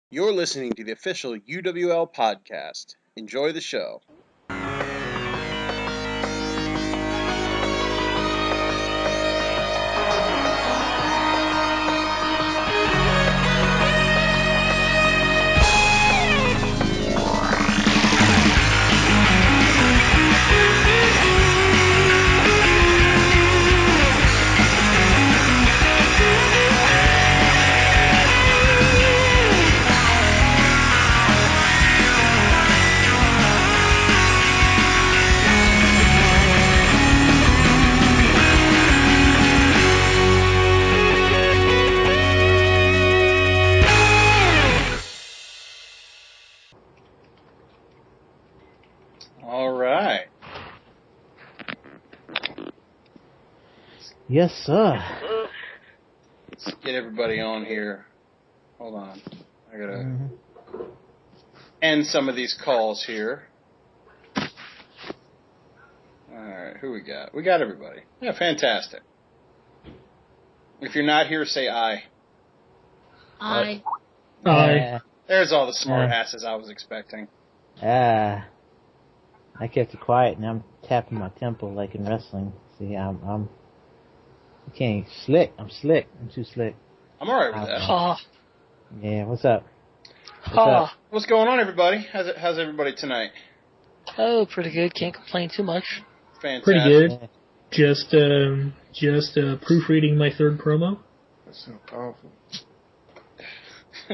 You're listening to the official UWL Podcast. Enjoy the show. All right. Yes, sir. Let's get everybody on here. Hold on. I gotta end some of these calls here. All right, who we got? We got everybody. Yeah, fantastic. If you're not here, say aye. Aye. Aye. There's all the smart asses I was expecting. I kept it quiet, and I'm tapping my temple like in wrestling. See, I'm okay, slick. I'm slick. I'm too slick. I'm all right with that. Yeah, what's up? What's up? What's going on, everybody? How's everybody tonight? Oh, pretty good. Can't complain too much. Fantastic. Pretty good. Just proofreading my third promo. That's so powerful.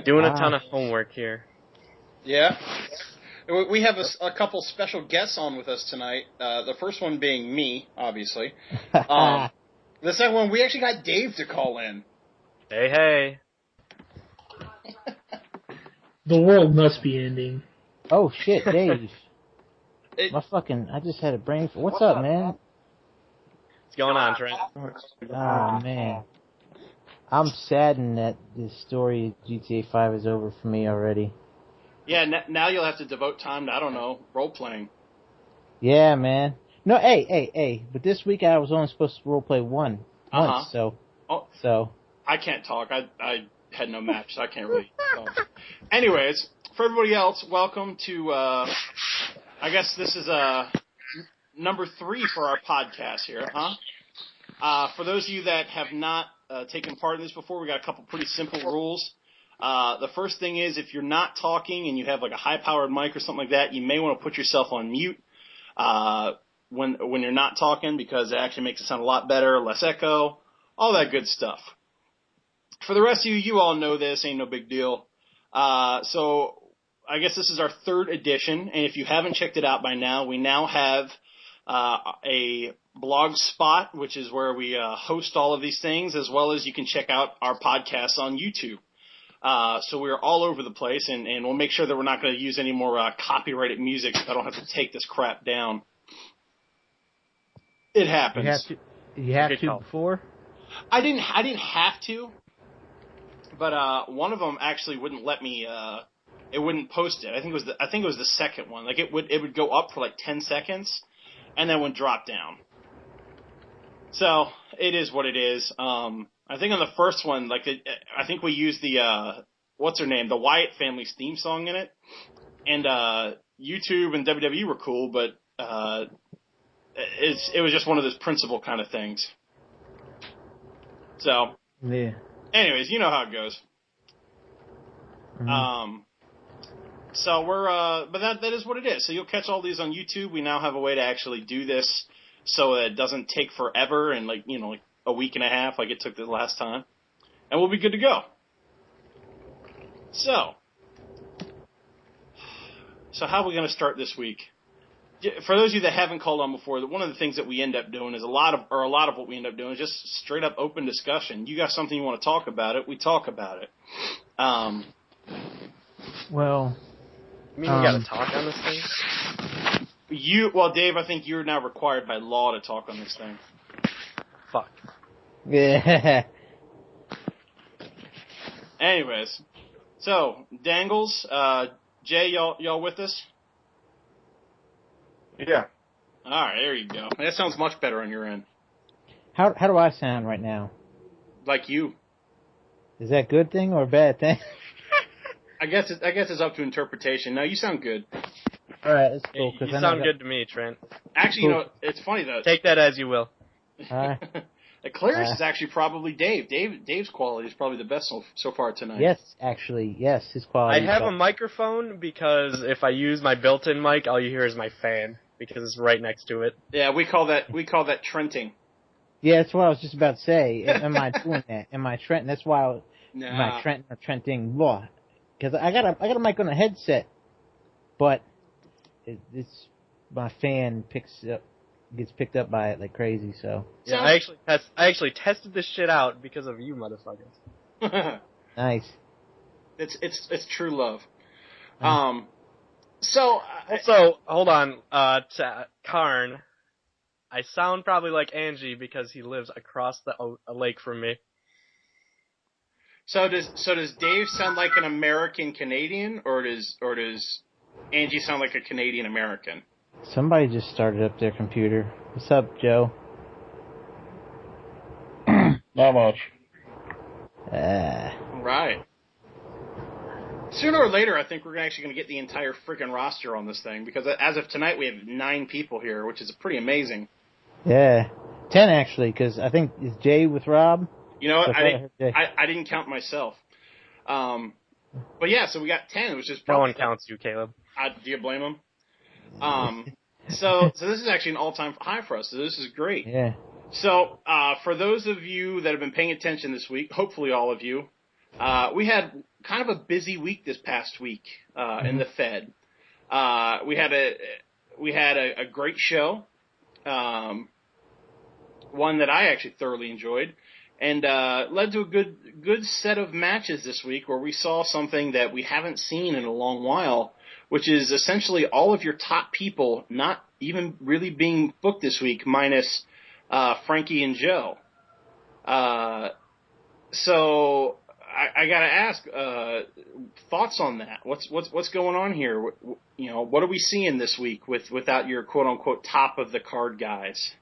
Doing a ton of homework here. Yeah. We have a couple special guests on with us tonight. The first one being me, obviously. The second one, we actually got Dave to call in. Hey. The world must be ending. Oh shit, Dave. I just had a brain. What's up, man? What's going on, Trent? Oh man, I'm saddened that this story GTA 5 is over for me already. Yeah, now you'll have to devote time to, I don't know, role-playing. Yeah, man. No, hey. But this week I was only supposed to roleplay once, so. I can't talk. I had no match, so I can't really talk. Anyways, for everybody else, welcome to, I guess this is number 3 for our podcast here, huh? For those of you that have not taken part in this before, we got a couple pretty simple rules. The first thing is, if you're not talking and you have like a high-powered mic or something like that, you may want to put yourself on mute when you're not talking, because it actually makes it sound a lot better, less echo, all that good stuff. For the rest of you, you all know this, ain't no big deal. So I guess this is our 3rd edition, and if you haven't checked it out by now, we now have a blog spot, which is where we host all of these things, as well as you can check out our podcasts on YouTube. So we're all over the place, and we'll make sure that we're not going to use any more copyrighted music, so I don't have to take this crap down. It happens. You have to before? I didn't have to, but one of them actually wouldn't let me. It wouldn't post it. I think it was the second one. Like it would go up for like 10 seconds, and then would drop down. So it is what it is. I think on the first one, I think we used the what's her name, the Wyatt family's theme song in it, and YouTube and WWE were cool, but it was just one of those principle kind of things. So, yeah. Anyways, you know how it goes. Mm-hmm. So but that is what it is. So you'll catch all these on YouTube. We now have a way to actually do this so that it doesn't take forever and like a week and a half like it took the last time. And we'll be good to go. So how are we going to start this week? For those of you that haven't called on before, one of the things that we end up doing is a lot of what we end up doing is just straight up open discussion. You got something you want to talk about it, we talk about it. Well, You mean we gotta talk on this thing? Dave, I think you're now required by law to talk on this thing. Fuck. Yeah. Anyways, so Dangles, Jay, y'all with us? Yeah. All right, there you go. That sounds much better on your end. How do I sound right now? Like you. Is that a good thing or a bad thing? I guess it's up to interpretation. No, you sound good. All right, that's cool. You sound good to me, Trent. Actually, Cool. it's funny though. Take that as you will. All right. The clearest is actually probably Dave. Dave's quality is probably the best so far tonight. Yes, actually, yes, his quality. I have a microphone because if I use my built-in mic, all you hear is my fan because it's right next to it. Yeah, we call that Trenting. Yeah, that's what I was just about to say. Am I doing that? Am I Trenton? That's why. Nah. Am I Trenton or Trenting? Because I got a mic on a headset, but it's my fan gets picked up by it like crazy. So Yeah, I actually tested this shit out because of you motherfuckers. nice. It's true love. So hold on, to Karn, I sound probably like Angie because he lives across a lake from me. So does Dave sound like an American Canadian, or does Angie sound like a Canadian American? Somebody just started up their computer. What's up, Joe? Not much. Right. Sooner or later, I think we're actually going to get the entire freaking roster on this thing, because as of tonight, we have 9 people here, which is pretty amazing. Yeah, 10 actually, because I think is Jay with Rob. You know what? I didn't count myself. But yeah, so we got 10. It was just no one counts you, Caleb. Do you blame him? So this is actually an all-time high for us. So this is great. Yeah. So for those of you that have been paying attention this week, hopefully all of you, we had kind of a busy week this past week in the Fed. We had a great show, one that I actually thoroughly enjoyed, and led to a good set of matches this week where we saw something that we haven't seen in a long while, which is essentially all of your top people not even really being booked this week, minus Frankie and Joe. So I gotta ask, thoughts on that? What's going on here? You know, what are we seeing this week without your quote unquote top of the card guys?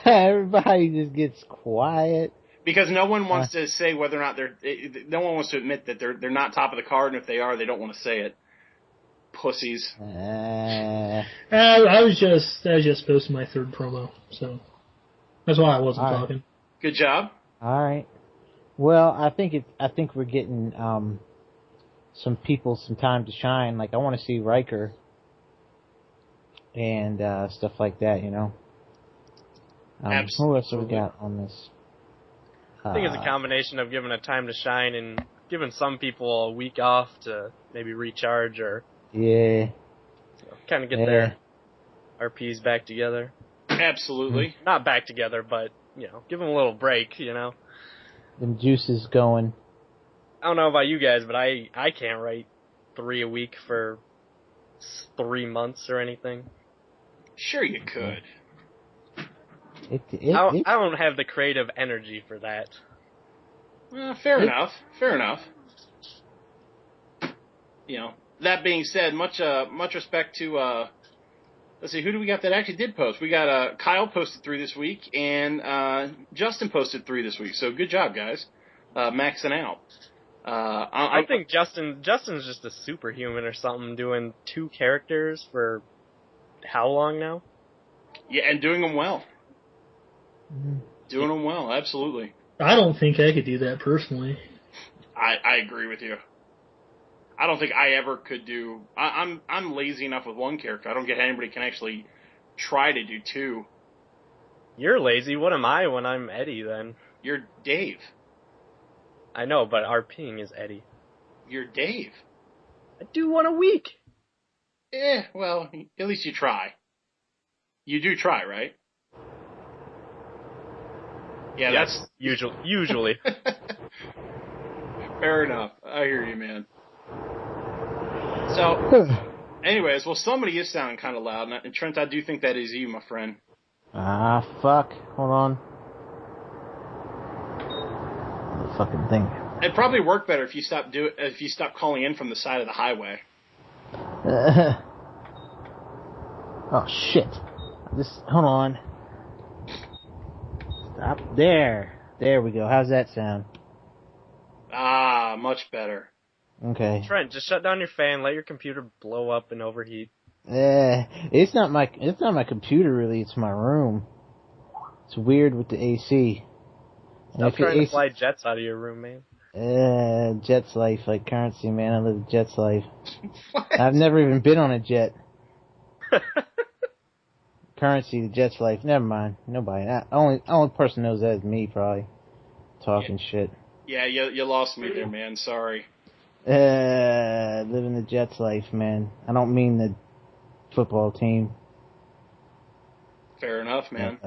Everybody just gets quiet. Because no one wants to say whether or not no one wants to admit that they're not top of the card, and if they are, they don't want to say it. Pussies. I was just posting my third promo, so that's why I wasn't talking. Good job. All right. Well, I think we're getting some people some time to shine. Like I want to see Riker and stuff like that. You know. Absolutely. Who else have we got on this? I think it's a combination of giving it time to shine and giving some people a week off to maybe recharge or kind of get their RPs back together. Absolutely. Not back together, but give them a little break. Them juices going. I don't know about you guys, but I can't write 3 a week for 3 months or anything. Sure, you could. I don't have the creative energy for that. Fair enough. That being said, much respect to, let's see, who do we got that actually did post? We got, Kyle posted 3 this week, and, Justin posted 3 this week, so good job, guys. Maxing out. I think Justin's just a superhuman or something, doing 2 characters for how long now? Yeah, and doing them well. Doing them well, absolutely. I don't think I could do that personally. I agree with you. I don't think I ever could do. I'm lazy enough with 1 character. I don't get anybody can actually try to do 2. You're lazy. What am I when I'm Eddie then? You're Dave. I know, but RPing is Eddie. You're Dave. I do 1 a week. Well, at least you try. You do try, right? Yeah, yes, that's usually. Fair enough. I hear you, man. So, anyways, well, somebody is sounding kind of loud, and Trent, I do think that is you, my friend. Fuck. Hold on. The fucking thing. It'd probably work better if you stop calling in from the side of the highway. Oh shit! Hold on. Stop there. There we go. How's that sound? Ah, much better. Okay. Trent, just shut down your fan. Let your computer blow up and overheat. It's not my computer really. It's my room. It's weird with the AC. Stop trying to fly jets out of your room, man. Jet's life, like currency, man. I live Jet's life. What? I've never even been on a jet. Currency, the Jet's life. Never mind. Nobody. Only person knows that is me, probably. Talking shit. Yeah, you lost me there, man. Sorry. Living the Jets life, man. I don't mean the football team. Fair enough, man.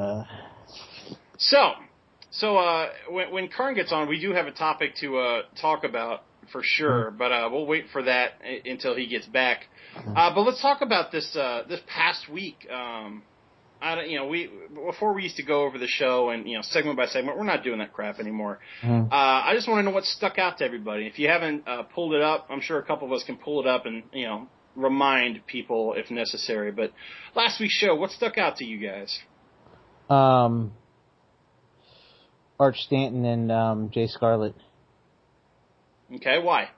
So when Kern gets on, we do have a topic to talk about for sure, but we'll wait for that until he gets back. But let's talk about this past week. Before we used to go over the show and segment by segment, we're not doing that crap anymore. I just want to know what stuck out to everybody. If you haven't pulled it up, I'm sure a couple of us can pull it up and remind people if necessary. But last week's show, what stuck out to you guys? Arch Stanton and Jay Scarlett. Okay, why?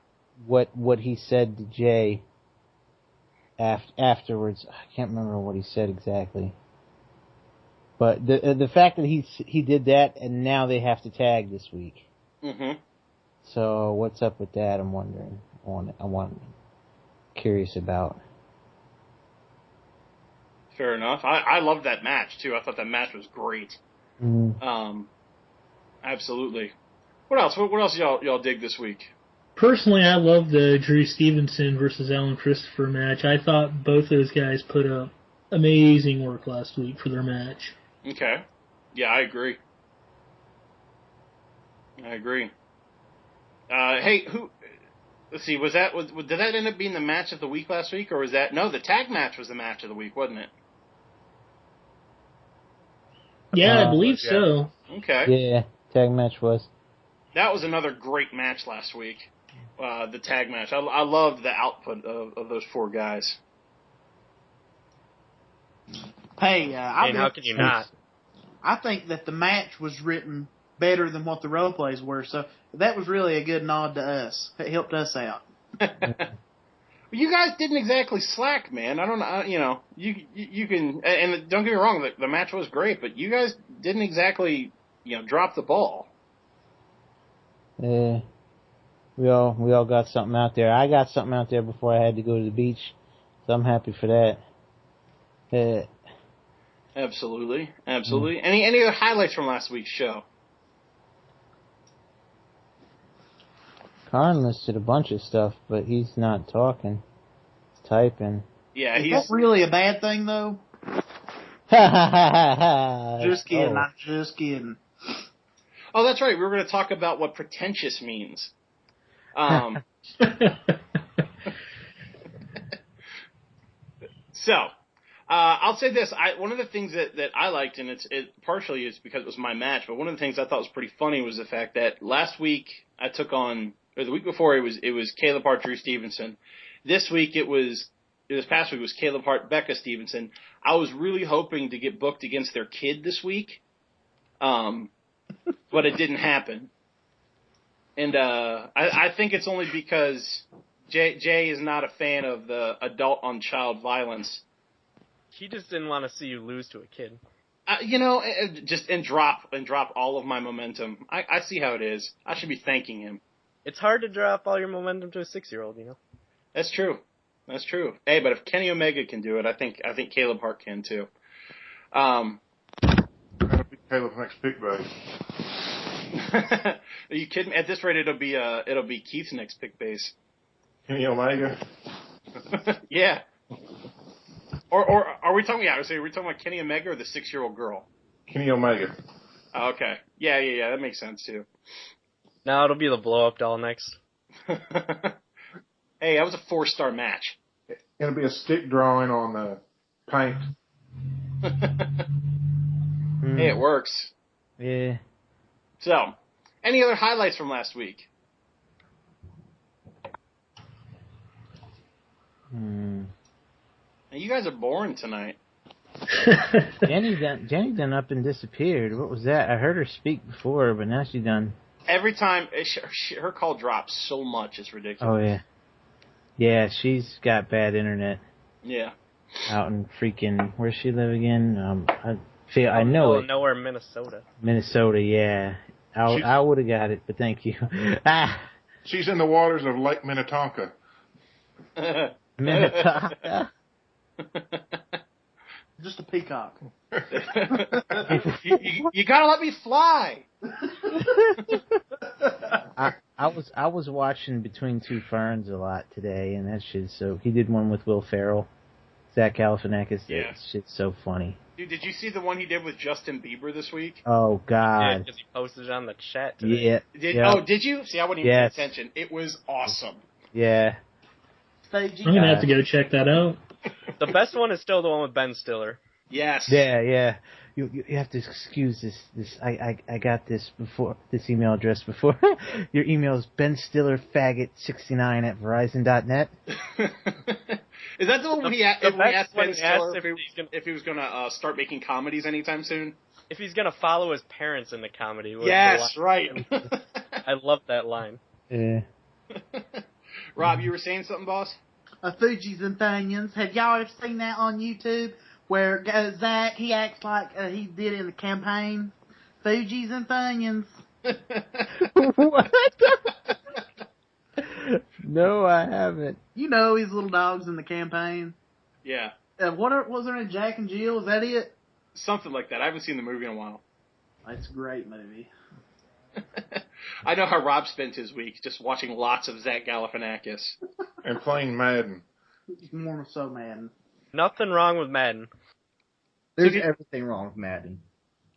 What he said to Jay afterwards, I can't remember what he said exactly. But the fact that he did that and now they have to tag this week. Mm-hmm. So what's up with that? I'm wondering. I'm curious about. Fair enough. I loved that match too. I thought that match was great. Mm-hmm. Absolutely. What else? What else y'all dig this week? Personally, I love the Drew Stevenson versus Alan Christopher match. I thought both those guys put up amazing work last week for their match. Okay. Yeah, I agree. Hey, let's see, did that end up being the match of the week last week, or was that, no, the tag match was the match of the week, wasn't it? Yeah, I believe so. Okay. Yeah, tag match was. That was another great match last week, the tag match. I loved the output of those four guys. Hey, how can you not? I think that the match was written better than what the role plays were, so that was really a good nod to us. It helped us out. You guys didn't exactly slack, man. I don't know. You can, and don't get me wrong, the match was great, but you guys didn't exactly, drop the ball. Yeah, we all got something out there. I got something out there before I had to go to the beach, so I'm happy for that. Absolutely. Any other highlights from last week's show? Karn listed a bunch of stuff, but he's not talking. He's typing. Yeah, Is that really a bad thing, though? Just kidding. I'm just kidding. Oh, that's right. We were going to talk about what pretentious means. So, I'll say this. One of the things that I liked, and it partially is because it was my match, but one of the things I thought was pretty funny was the fact that last week I took on, or the week before it was Caleb Hart, Drew Stevenson. This past week it was Caleb Hart, Becca Stevenson. I was really hoping to get booked against their kid this week, but it didn't happen. And I think it's only because Jay is not a fan of the adult-on-child violence. He just didn't want to see you lose to a kid. Just drop all of my momentum. I see how it is. I should be thanking him. It's hard to drop all your momentum to a 6-year-old, That's true. Hey, but if Kenny Omega can do it, I think Caleb Hart can too. That'll be Caleb's next pick base. Are you kidding? At this rate, it'll be Keith's next pick base. Kenny Omega. Yeah. Or are we talking? Yeah, are we talking about Kenny Omega or the 6-year-old girl? Kenny Omega. Oh, okay. Yeah. That makes sense too. No, it'll be the blow-up doll next. Hey, that was a 4-star match. It'll be a stick drawing on the paint. Hey, it works. Yeah. So, any other highlights from last week? Hmm. You guys are boring tonight. Jenny done up and disappeared. What was that? I heard her speak before, but now she's done. Every time her call drops so much, it's ridiculous. Oh yeah, yeah. She's got bad internet. Yeah. Out in freaking where's she live again? I know it. Nowhere, Minnesota. Minnesota, yeah. I would have got it, but thank you. She's in the waters of Lake Minnetonka. Minnetonka. Just a peacock. you gotta let me fly. I was watching Between Two Ferns a lot today, and that shit's so. He did one with Will Ferrell, Zach Galifianakis. Yeah. That shit's so funny. Dude, did you see the one he did with Justin Bieber this week? Oh God! Yeah, because he posted it on the chat today. Yeah. Oh, did you? See, I wouldn't even pay attention. It was awesome. Yeah. I'm gonna have to go check that out. The best one is still the one with Ben Stiller. Yes. Yeah. You have to excuse this. I got this email address before. Your email is benstillerfaggot69@verizon.net. Is that the one when he asked Ben Stiller if he was going to start making comedies anytime soon? If he's going to follow his parents into comedy. Yes, right. I love that line. Yeah. Rob, you were saying something, boss? Fuji's and Thunions. Have y'all ever seen that on YouTube? Where Zach, he acts like he did in the campaign. Fuji's and Thunions. What? No, I haven't. You know his little dogs in the campaign. Yeah. What was her name? Jack and Jill? Is that it? Something like that. I haven't seen the movie in a while. That's a great movie. I know how Rob spent his week, just watching lots of Zach Galifianakis. And playing Madden. He's more so Madden. Nothing wrong with Madden. There's everything wrong with Madden.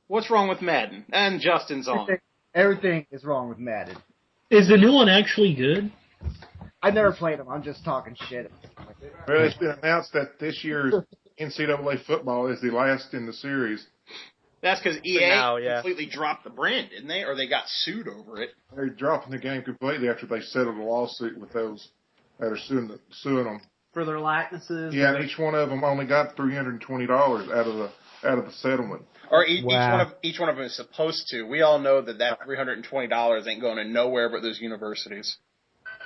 What's wrong with Madden? And Justin's on. Everything is wrong with Madden. Is the new one actually good? I never played them. I'm just talking shit. Well, it's been announced that this year's NCAA football is the last in the series. That's because EA completely dropped the brand, didn't they? Or they got sued over it. They're dropping the game completely after they settled a lawsuit with those that are suing them. For their likenesses. Yeah, and each one of them only got $320 out of the settlement. Or each one of them is supposed to. We all know that $320 ain't going to nowhere but those universities.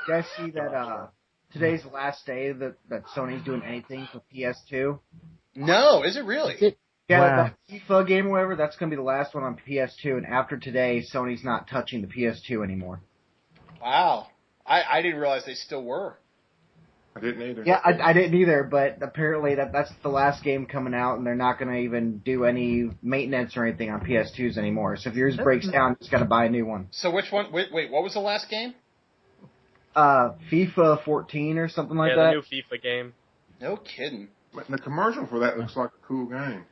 You guys see that today's the last day that Sony's doing anything for PS2? No, is it really? Yeah, the FIFA game or whatever, that's going to be the last one on PS2, and after today, Sony's not touching the PS2 anymore. Wow. I didn't realize they still were. I didn't either. Yeah, I didn't either, but apparently that's the last game coming out, and they're not going to even do any maintenance or anything on PS2s anymore. So if yours breaks down, you just got to buy a new one. So which one? Wait, what was the last game? FIFA 14 or something like that. Yeah, the new FIFA game. No kidding. The commercial for that looks like a cool game.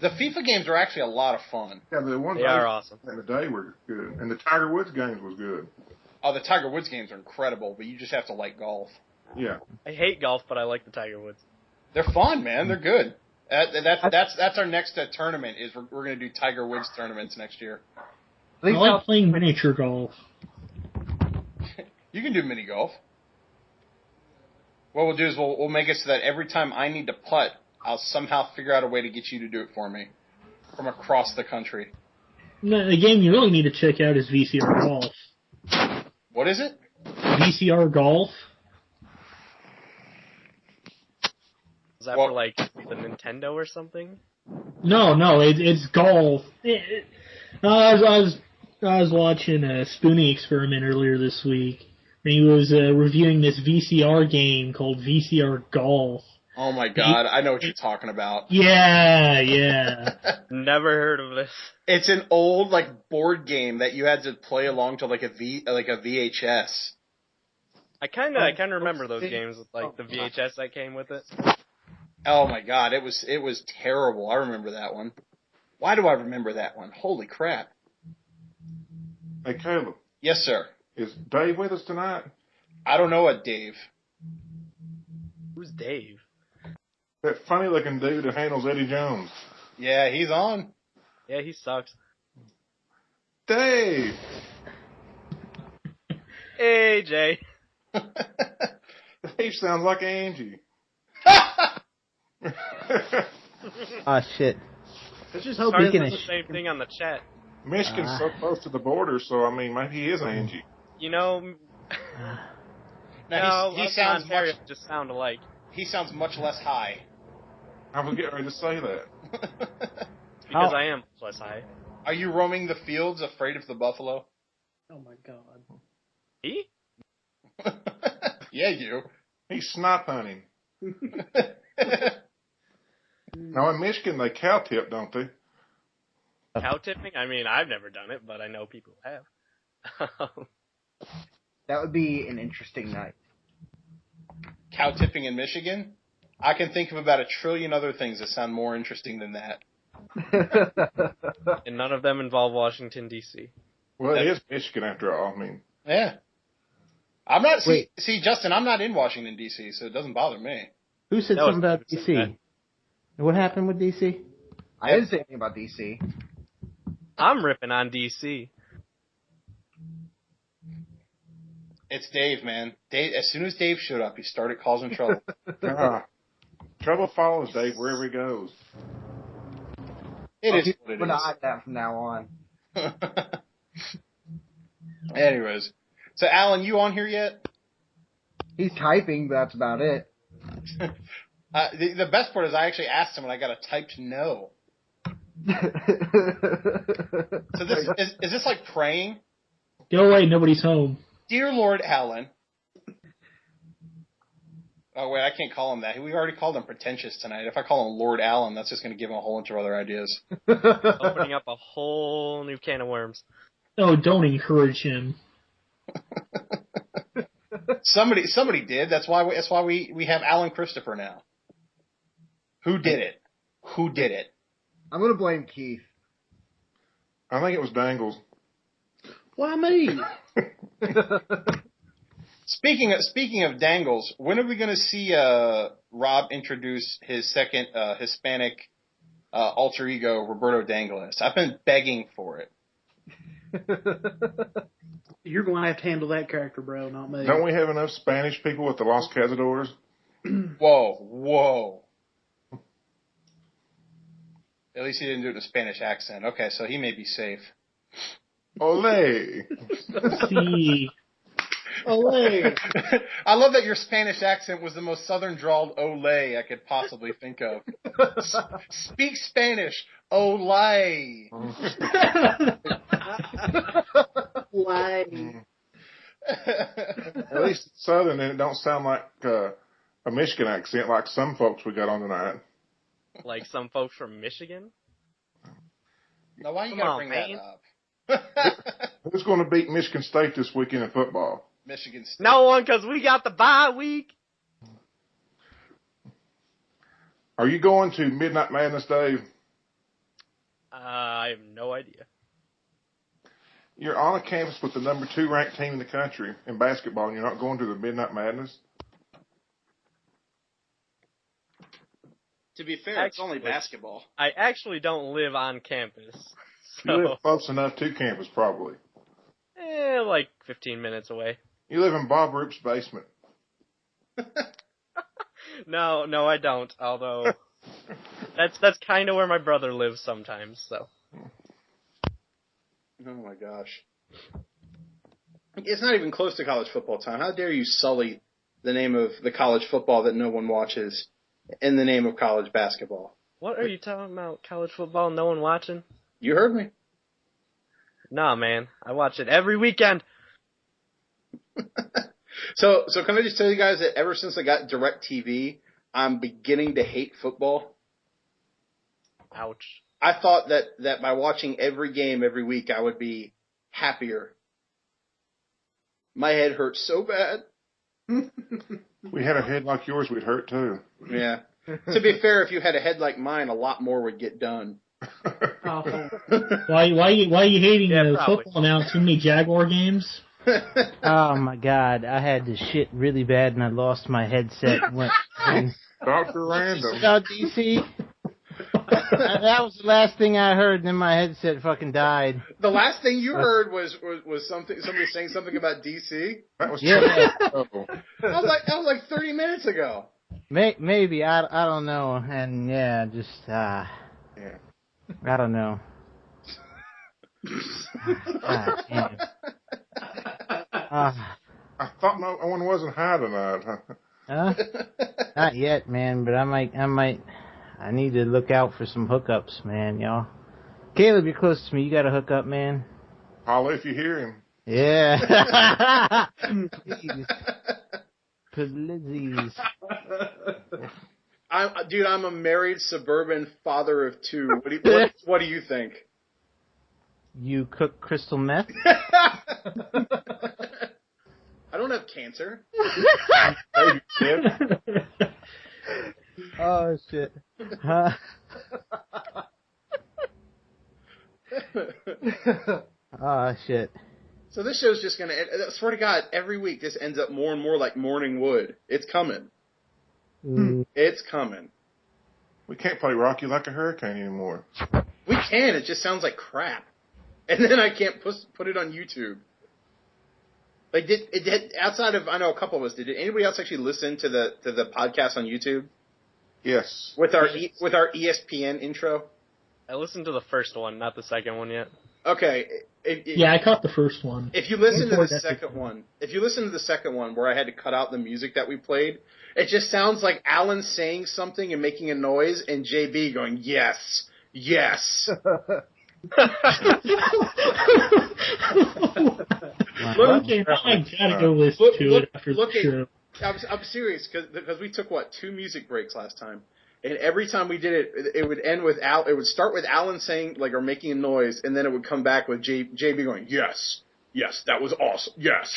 The FIFA games are actually a lot of fun. Yeah, the ones they are awesome. In the day were good, and the Tiger Woods games was good. Oh, the Tiger Woods games are incredible, but you just have to like golf. Yeah. I hate golf, but I like the Tiger Woods. They're fun, man. They're good. That's our next tournament. Is we're going to do Tiger Woods tournaments next year. I like playing miniature golf. You can do mini golf. What we'll do is we'll make it so that every time I need to putt, I'll somehow figure out a way to get you to do it for me from across the country. No, the game you really need to check out is VCR Golf. What is it? VCR Golf. Is that for like the Nintendo or something? No, it's golf. I was watching a Spoonie Experiment earlier this week, and he was reviewing this VCR game called VCR Golf. Oh my God, I know what you're talking about. Yeah. Never heard of this. It's an old like board game that you had to play along to like a VHS. I kind of remember those games with like the VHS that came with it. Oh my God, it was terrible. I remember that one. Why do I remember that one? Holy crap. Hey, Caleb. Yes, sir. Is Dave with us tonight? I don't know what Dave. Who's Dave? That funny-looking dude that handles Eddie Jones. Yeah, he's on. Yeah, he sucks. Dave! Hey, Jay. Dave sounds like Angie. Oh, shit. Let's just hope Sorry, he the same thing on the chat. Michigan's so close to the border, so I mean, maybe he is Angie. You know, Now, he us sounds and Ontario much. just sound alike. He sounds much less high. I was getting ready to say that. Because I am plus high. Are you roaming the fields afraid of the buffalo? Oh my god. He? Yeah, you. He's snipe hunting. Now in Michigan, they cow tip, don't they? Cow tipping? I mean, I've never done it, but I know people have. That would be an interesting night. Cow tipping in Michigan? I can think of about 1 trillion other things that sound more interesting than that. And none of them involve Washington, D.C. Well, it is Michigan after all. I mean, Yeah. I'm not. See, Justin, I'm not in Washington D.C., so it doesn't bother me. Who said That was something about good, DC? man. What happened with DC? I didn't say anything about DC. I'm ripping on D.C. It's Dave, man. Dave. As soon as Dave showed up, he started causing trouble. trouble follows Dave wherever he goes. It is what it We're is. not that from now on. Anyways, so Alan, you on here yet? He's typing, but that's about it. The best part is I actually asked him and I got a typed no. So this is this like praying? Go away, nobody's home. Dear Lord Alan. Oh wait, I can't call him that. We already called him pretentious tonight. If I call him Lord Alan, that's just going to give him a whole bunch of other ideas. Opening up a whole new can of worms. Oh, don't encourage him. Somebody did. That's why we have Alan Christopher now. Who did it? Who did it? I'm going to blame Keith. I think it was Dangles. Why me? Speaking of Dangles, when are we going to see Rob introduce his second Hispanic alter ego, Roberto Dangles? I've been begging for it. You're going to have to handle that character, bro, not me. Don't we have enough Spanish people with the Los Cazadores? Whoa. At least he didn't do it in a Spanish accent. Okay, so he may be safe. Ole! See, Olay. I love that your Spanish accent was the most southern drawled ole I could possibly think of. Speak Spanish. Olay. Why? At least it's southern and it don't sound like a Michigan accent like some folks we got on tonight. Like some folks from Michigan. Now, why you Come gotta on, bring man. that up? Who's going to beat Michigan State this weekend in football? Michigan State. No one, because we got the bye week. Are you going to Midnight Madness, Dave? I have no idea. You're on a campus with the number 2 ranked team in the country in basketball, and you're not going to the Midnight Madness? To be fair, it's only basketball. I actually don't live on campus. You So, live close enough to campus, probably. like 15 minutes away. You live in Bob Roop's basement. No, I don't. Although that's kind of where my brother lives sometimes. So Oh my gosh. It's not even close to college football time. How dare you sully the name of the college football that no one watches in the name of college basketball? what are you talking about? College football? No one watching? You heard me. Nah, man. I watch it every weekend. So can I just tell you guys that ever since I got DirecTV, I'm beginning to hate football. Ouch. I thought that by watching every game every week, I would be happier. My head hurts so bad. We had a head like yours, we'd hurt too. Yeah. To be fair, if you had a head like mine, a lot more would get done. Awful. why are you hating Yeah, the probably. football now? Too many Jaguar games? Oh my god, I had to shit really bad and I lost my headset. Dr. Random. About DC. That was the last thing I heard, and then my headset fucking died. The last thing you heard was somebody saying something about DC. That was Yeah. Oh. That was like 30 minutes ago. Maybe I don't know, and yeah, just Yeah. I don't know. God damn. I thought no one wasn't high tonight. Huh? Not yet, man, but I need to look out for some hookups, man, y'all. Caleb, you're close to me. You got a hookup, man. Holla if you hear him. Yeah. Please. I'm a married suburban father of two. What do you think? You cook crystal meth? I don't have cancer. Oh, shit. Huh? Oh, shit. So this show's just going to, I swear to God, every week this ends up more and more like Morning Wood. It's coming. It's coming. We can't play Rock You Like a Hurricane anymore. We can. It just sounds like crap. And then I can't put it on YouTube. Like, outside of, I know a couple of us did anybody else actually listen to the podcast on YouTube? Yes. With our ESPN intro? I listened to the first one, not the second one yet. Okay. Yeah, I caught the first one. If you listen to the second one where I had to cut out the music that we played, it just sounds like Alan saying something and making a noise and JB going, yes, yes. Okay, I gotta go listen to it after the show. I'm serious because we took 2 music breaks last time, and every time we did it, it would end with it would start with Alan saying or making a noise, and then it would come back with JB going, yes, yes, that was awesome, yes.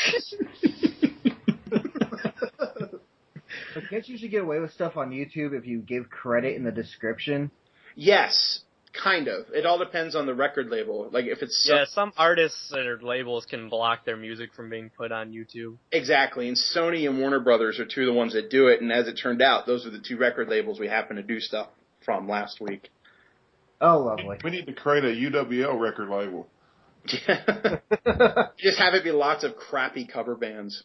But can't you usually get away with stuff on YouTube if you give credit in the description? Yes. Kind of. It all depends on the record label. Like if it's some artists or labels can block their music from being put on YouTube. Exactly, and Sony and Warner Brothers are two of the ones that do it. And as it turned out, those are the 2 record labels we happened to do stuff from last week. Oh, lovely. We need to create a UWL record label. Just have it be lots of crappy cover bands.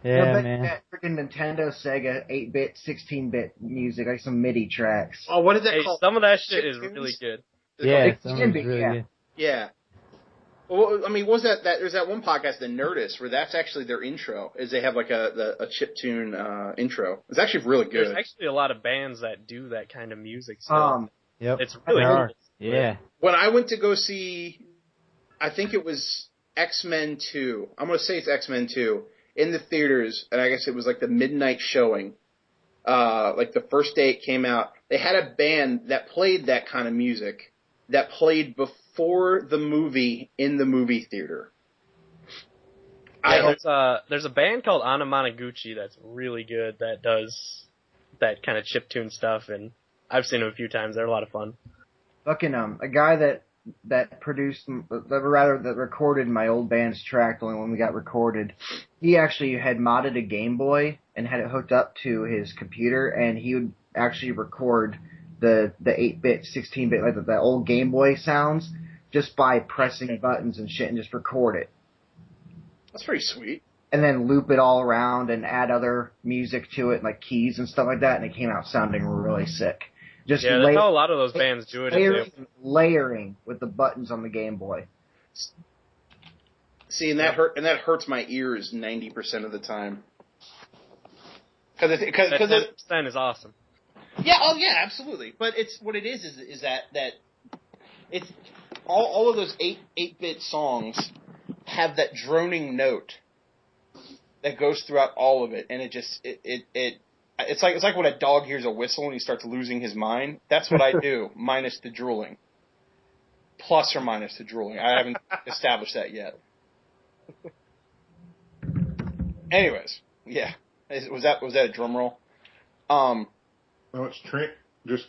Yeah, man. That freaking Nintendo, Sega, 8-bit, 16-bit music, like some MIDI tracks. Oh, what is that called? Some of that shit is really good. Yeah, It can be, really good. Yeah. Well, I mean, was that there's that one podcast, The Nerdist, where that's actually their intro, is they have like a chiptune intro. It's actually really good. There's actually a lot of bands that do that kind of music stuff. Yep. It's really cool. Yeah. When I went to go see, I think it was X-Men 2. I'm going to say it's X-Men 2. In the theaters, and I guess it was like the midnight showing, like the first day it came out, they had a band that played that kind of music that played before the movie in the movie theater. Yeah, there's a band called Anamanaguchi that's really good that does that kind of chiptune stuff, and I've seen them a few times. They're a lot of fun. Fucking a guy that produced, that recorded my old band's track, the only one we got recorded, he actually had modded a Game Boy and had it hooked up to his computer, and he would actually record the 8-bit, 16-bit, like the old Game Boy sounds, just by pressing buttons and shit, and just record it. That's pretty sweet. And then loop it all around and add other music to it, like keys and stuff like that, and it came out sounding really sick. Just that's how a lot of those bands do it. Layering with the buttons on the Game Boy. See, and that hurts my ears 90% of the time. Because 10% is awesome. Yeah, oh yeah, absolutely. But it's what it is that it's all of those 8-bit songs have that droning note that goes throughout all of it, and it just it's like when a dog hears a whistle and he starts losing his mind. That's what I do, minus the drooling. Plus or minus the drooling. I haven't established that yet. Anyways, yeah. Was that a drum roll? No, it's Trent. It's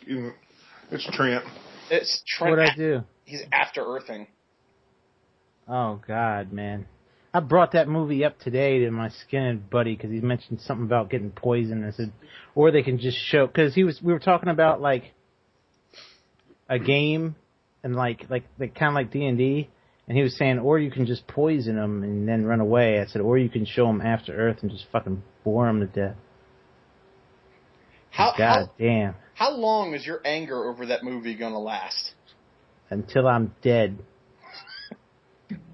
Trent. It's Trent. What'd I do? He's after earthing. Oh God, man. I brought that movie up today to my skinhead buddy because he mentioned something about getting poisoned. I said, or they can just show, because we were talking about like a game and like kind of like D&D, and he was saying, or you can just poison them and then run away. I said, or you can show them After Earth and just fucking bore them to death. Damn. How long is your anger over that movie gonna last? Until I'm dead.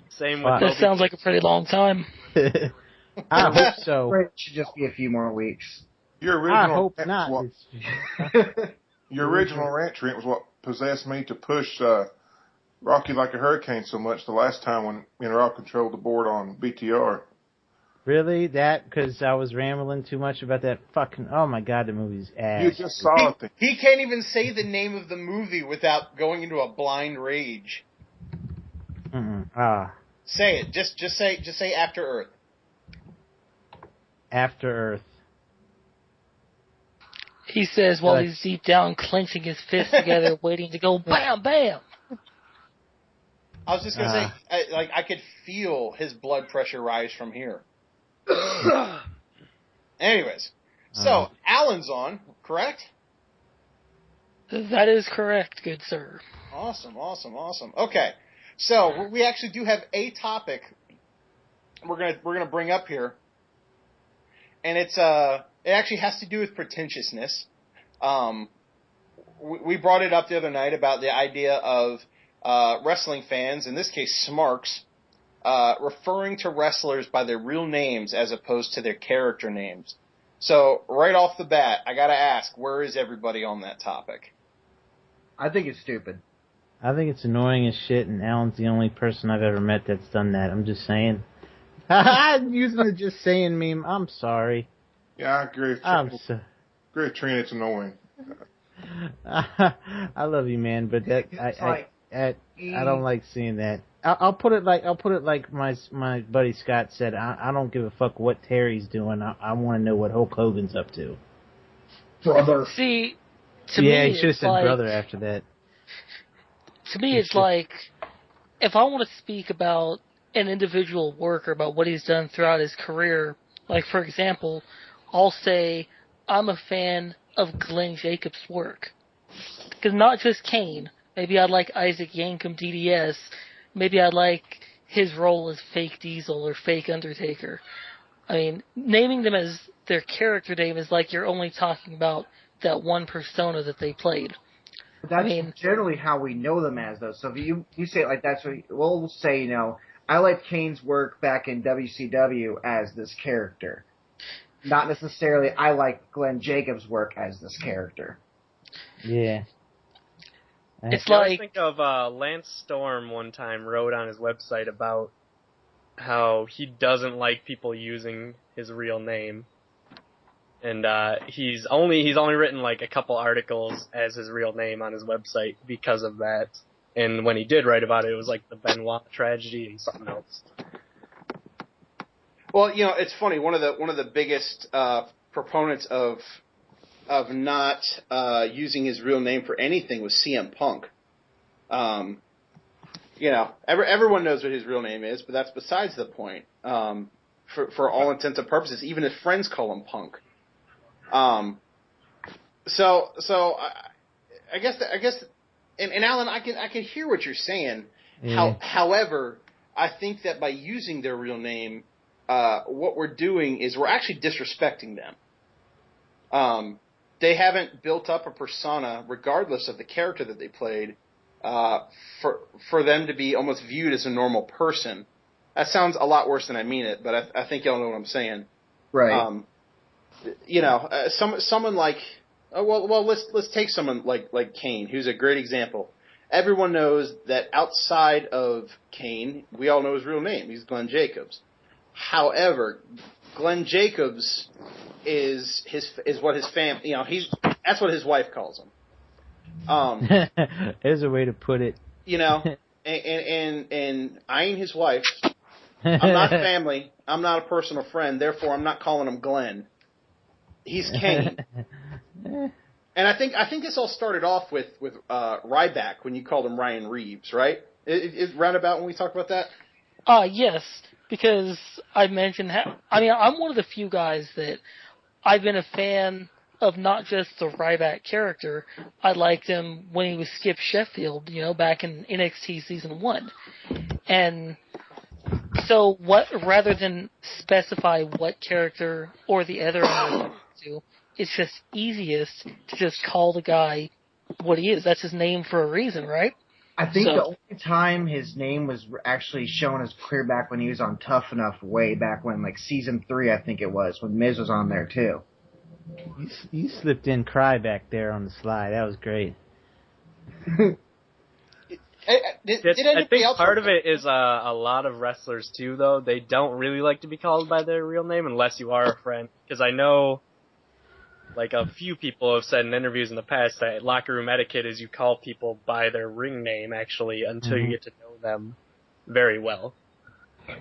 Same with That sounds like a pretty long time. I hope so. It should just be a few more weeks. Your original I hope rant not. was your original rant, Trent, was what possessed me to push Rocky Like a Hurricane so much the last time when me and Rob controlled the board on BTR. Really? That? Because I was rambling too much about that fucking... Oh, my God, the movie's ass. You just saw it. He can't even say the name of the movie without going into a blind rage. Say it. Just say After Earth. After Earth. He says while he's deep down clenching his fists together, waiting to go bam, bam. I was just gonna say, I could feel his blood pressure rise from here. Anyways, so Alan's on, correct? That is correct, good sir. Awesome. Okay, so we actually do have a topic we're gonna bring up here, and it actually has to do with pretentiousness. We brought it up the other night about the idea of wrestling fans, in this case smarks, referring to wrestlers by their real names as opposed to their character names. So, right off the bat, I gotta ask, where is everybody on that topic? I think it's stupid. I think it's annoying as shit, and Alan's the only person I've ever met that's done that. I'm just saying. I'm using the just saying meme. I'm sorry. Yeah, I agree with Trent. Agree with Trent, it's annoying. I love you, man, but that I don't like seeing that. I'll put it like my buddy Scott said. I don't give a fuck what Terry's doing. I want to know what Hulk Hogan's up to. Brother. See, to me, he should have said brother after that. To me, it's like, if I want to speak about an individual worker, about what he's done throughout his career, like, for example, I'll say, I'm a fan of Glenn Jacobs' work. Because not just Kane. Maybe I'd like Isaac Yankem DDS. Maybe I'd like his role as Fake Diesel or Fake Undertaker. I mean, naming them as their character name is like you're only talking about that one persona that they played. But that's generally how we know them as, though. So if you say it like that, so we'll say, I like Kane's work back in WCW as this character. Not necessarily I like Glenn Jacobs' work as this character. Yeah. It's like... I think of Lance Storm one time wrote on his website about how he doesn't like people using his real name. And he's only written like a couple articles as his real name on his website because of that. And when he did write about it, it was like the Benoit tragedy and something else. Well, it's funny. One of the biggest proponents of not using his real name for anything was CM Punk. Everyone knows what his real name is, but that's besides the point. For all intents and purposes, even his friends call him Punk. So I guess, and Alan, I can hear what you're saying. Yeah. However, I think that by using their real name, what we're doing is we're actually disrespecting them. They haven't built up a persona, regardless of the character that they played, for them to be almost viewed as a normal person. That sounds a lot worse than I mean it, but I think y'all know what I'm saying. Right. Someone like, let's take someone like Kane, who's a great example. Everyone knows that outside of Kane, we all know his real name. He's Glenn Jacobs. However, Glenn Jacobs is what his family, that's what his wife calls him. There's a way to put it. And I ain't his wife. I'm not family. I'm not a personal friend. Therefore, I'm not calling him Glenn. He's Kane. And I think this all started off with Ryback when you called him Ryan Reeves, right? Is roundabout when we talked about that? Yes, because I mentioned I'm one of the few guys that I've been a fan of not just the Ryback character. I liked him when he was Skip Sheffield, back in NXT Season 1. And so rather than specify what character or the other I'm referring to, it's just easiest to just call the guy what he is. That's his name for a reason, right? I think the only time his name was actually shown as clear back when he was on Tough Enough way back when, like season 3, I think it was, when Miz was on there too. You slipped in Cry back there on the slide. That was great. I think part of it is a lot of wrestlers too, though. They don't really like to be called by their real name unless you are a friend. Because I know, like, a few people have said in interviews in the past that locker room etiquette is you call people by their ring name, actually, until you get to know them very well.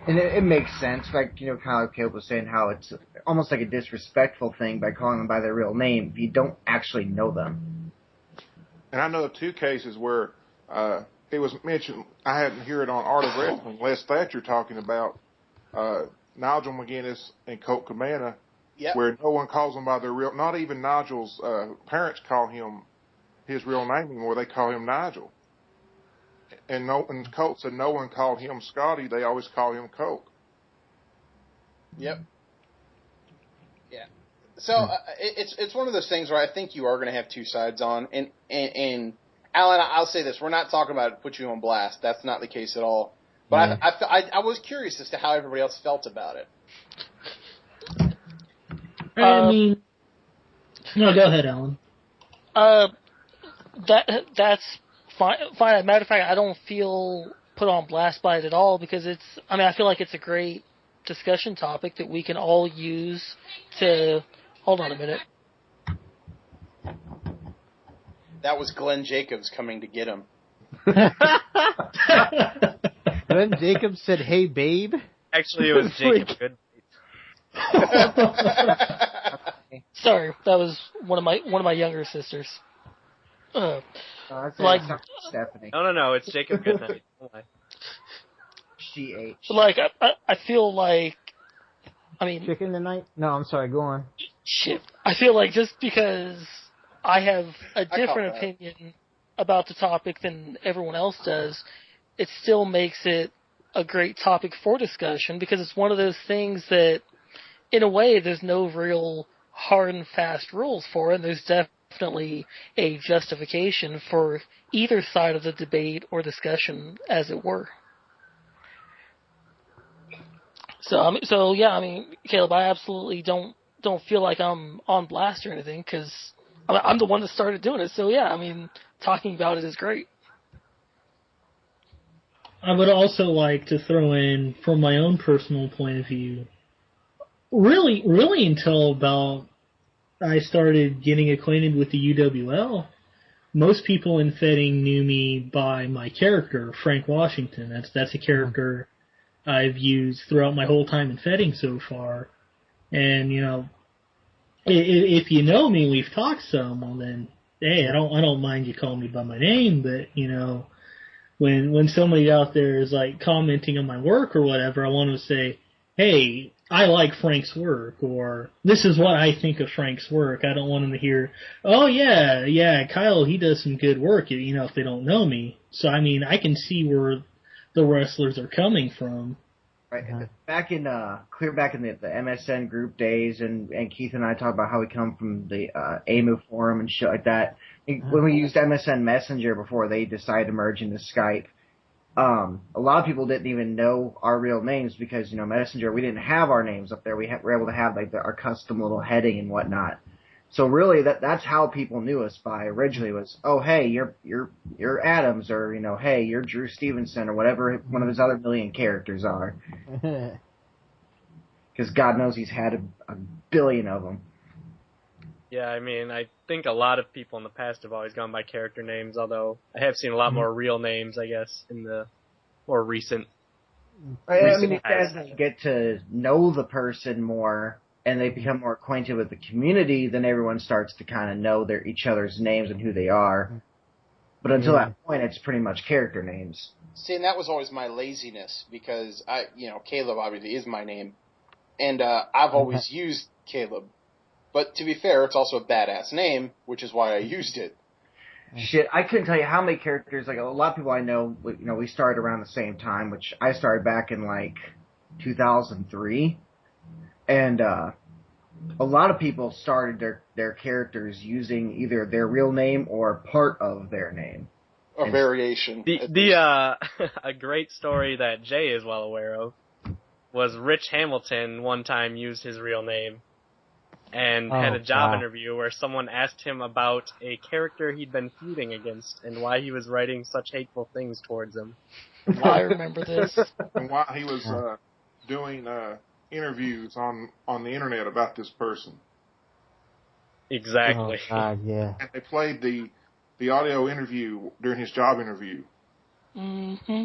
And it makes sense, like, kind of like Caleb was saying, how it's almost like a disrespectful thing by calling them by their real name if you don't actually know them. And I know of 2 cases where it was mentioned, I hadn't heard it on Art of Wrestling, Les Thatcher talking about Nigel McGuinness and Colt Cabana, where no one calls them by their real, not even Nigel's parents call him his real name anymore, they call him Nigel. And Colt said no one called him Scotty, they always call him Colt. Yep. Yeah. So it's one of those things where I think you are going to have 2 sides on. And Alan, I'll say this: we're not talking about put you on blast. That's not the case at all. But I was curious as to how everybody else felt about it. I mean, no, go ahead, Alan. That's fine. Matter of fact, I don't feel put on blast by it at all because I feel like it's a great discussion topic that we can all use to. Hold on a minute. That was Glenn Jacobs coming to get him. Glenn Jacobs said, "Hey, babe." Actually, it was Jacob Good. Sorry, that was one of my younger sisters. Like Stephanie. No, it's Jacob Goodnight. GH. Like I feel like, Chicken tonight? No, I'm sorry. Go on. Shit. I feel like just because I have a different opinion about the topic than everyone else does, it still makes it a great topic for discussion because it's one of those things that, in a way, there's no real hard and fast rules for, and there's definitely a justification for either side of the debate or discussion, as it were. So Caleb, I absolutely don't feel like I'm on blast or anything because I'm the one that started doing it. So yeah, talking about it is great. I would also like to throw in, from my own personal point of view, really until about I started getting acquainted with the UWL, most people in Fetting knew me by my character, Frank Washington. That's a character I've used throughout my whole time in Fetting so far. And, if you know me, we've talked some, well then, hey, I don't mind you calling me by my name, but, when somebody out there is like commenting on my work or whatever, I want to say, hey, I like Frank's work, or this is what I think of Frank's work. I don't want them to hear, oh yeah, Kyle, he does some good work, if they don't know me. So, I can see where the wrestlers are coming from. Right. Back in the MSN group days, and Keith and I talked about how we come from the AMU forum and shit like that. When we used MSN Messenger before they decided to merge into Skype, a lot of people didn't even know our real names because, Messenger, we didn't have our names up there. We were able to have like our custom little heading and whatnot. So really, that's how people knew us by originally was, oh hey, you're Adams, or hey, you're Drew Stevenson, or whatever one of his other million characters are. Because God knows he's had a billion of them. Yeah, I think a lot of people in the past have always gone by character names, although I have seen a lot more real names, I guess, in the more recent. As they get to know the person more, and they become more acquainted with the community, then everyone starts to kind of know each other's names and who they are. But until that point, it's pretty much character names. See, and that was always my laziness because Caleb obviously is my name, and I've always used Caleb. But to be fair, it's also a badass name, which is why I used it. Shit, I couldn't tell you how many characters. Like a lot of people I know, we started around the same time, which I started back in 2003. And a lot of people started their characters using either their real name or part of their name. A variation. A great story that Jay is well aware of was Rich Hamilton one time used his real name and had a job interview where someone asked him about a character he'd been feuding against and why he was writing such hateful things towards him. I remember this. And why he was doing interviews on the internet about this person. Exactly. Oh, God, yeah. And they played the audio interview during his job interview. Mm-hmm.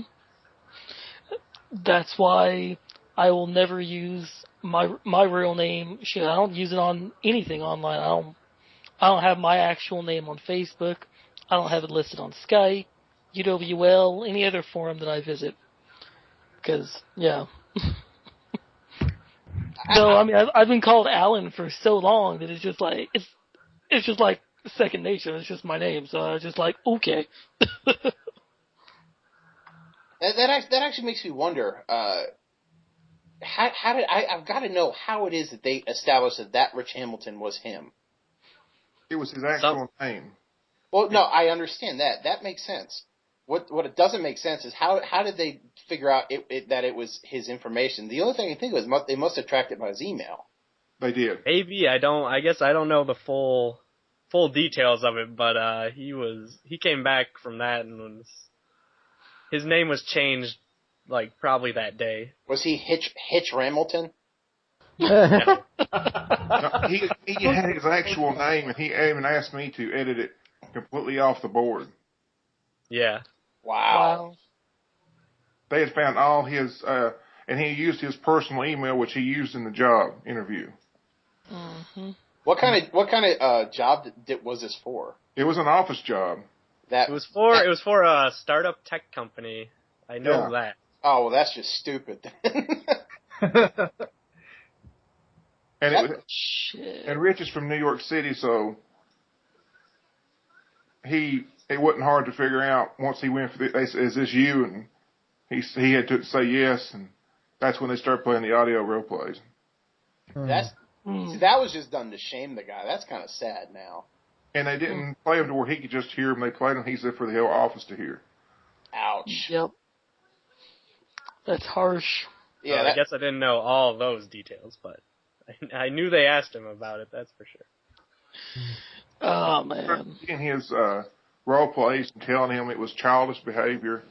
That's why I will never use my real name. Shit, I don't use it on anything online. I don't have my actual name on Facebook. I don't have it listed on Skype, UWL, any other forum that I visit. Because, yeah. No, I mean, I've been called Alan for so long that it's just like, it's just like second nature. It's just my name. So I was just like, okay. That actually makes me wonder, how did I've got to know how it is that they established that Rich Hamilton was him. It was his actual name. Well, no, I understand that. That makes sense. What it doesn't make sense is how did they figure out that it was his information? The only thing I can think of is they must have tracked it by his email. They did. Maybe I guess I don't know the full details of it, but he came back from that and his name was changed like probably that day. Was he Hitch Hamilton? No, he had his actual name, and he even asked me to edit it completely off the board. Yeah. Wow. They had found all his, and he used his personal email, which he used in the job interview. Mm-hmm. What kind of job was this for? It was an office job. It was for a startup tech company. I know that. Oh, well, that's just stupid. And Rich is from New York City, so it wasn't hard to figure out once he went for they said, "Is this you?" And he had to say yes, and that's when they started playing the audio role plays. See, that was just done to shame the guy. That's kind of sad now. And they didn't play him to where he could just hear him. They played him, he said, for the whole office to hear. Ouch. Yep. That's harsh. Yeah, I guess I didn't know all those details, but I knew they asked him about it, that's for sure. Oh, man. In his role plays and telling him it was childish behavior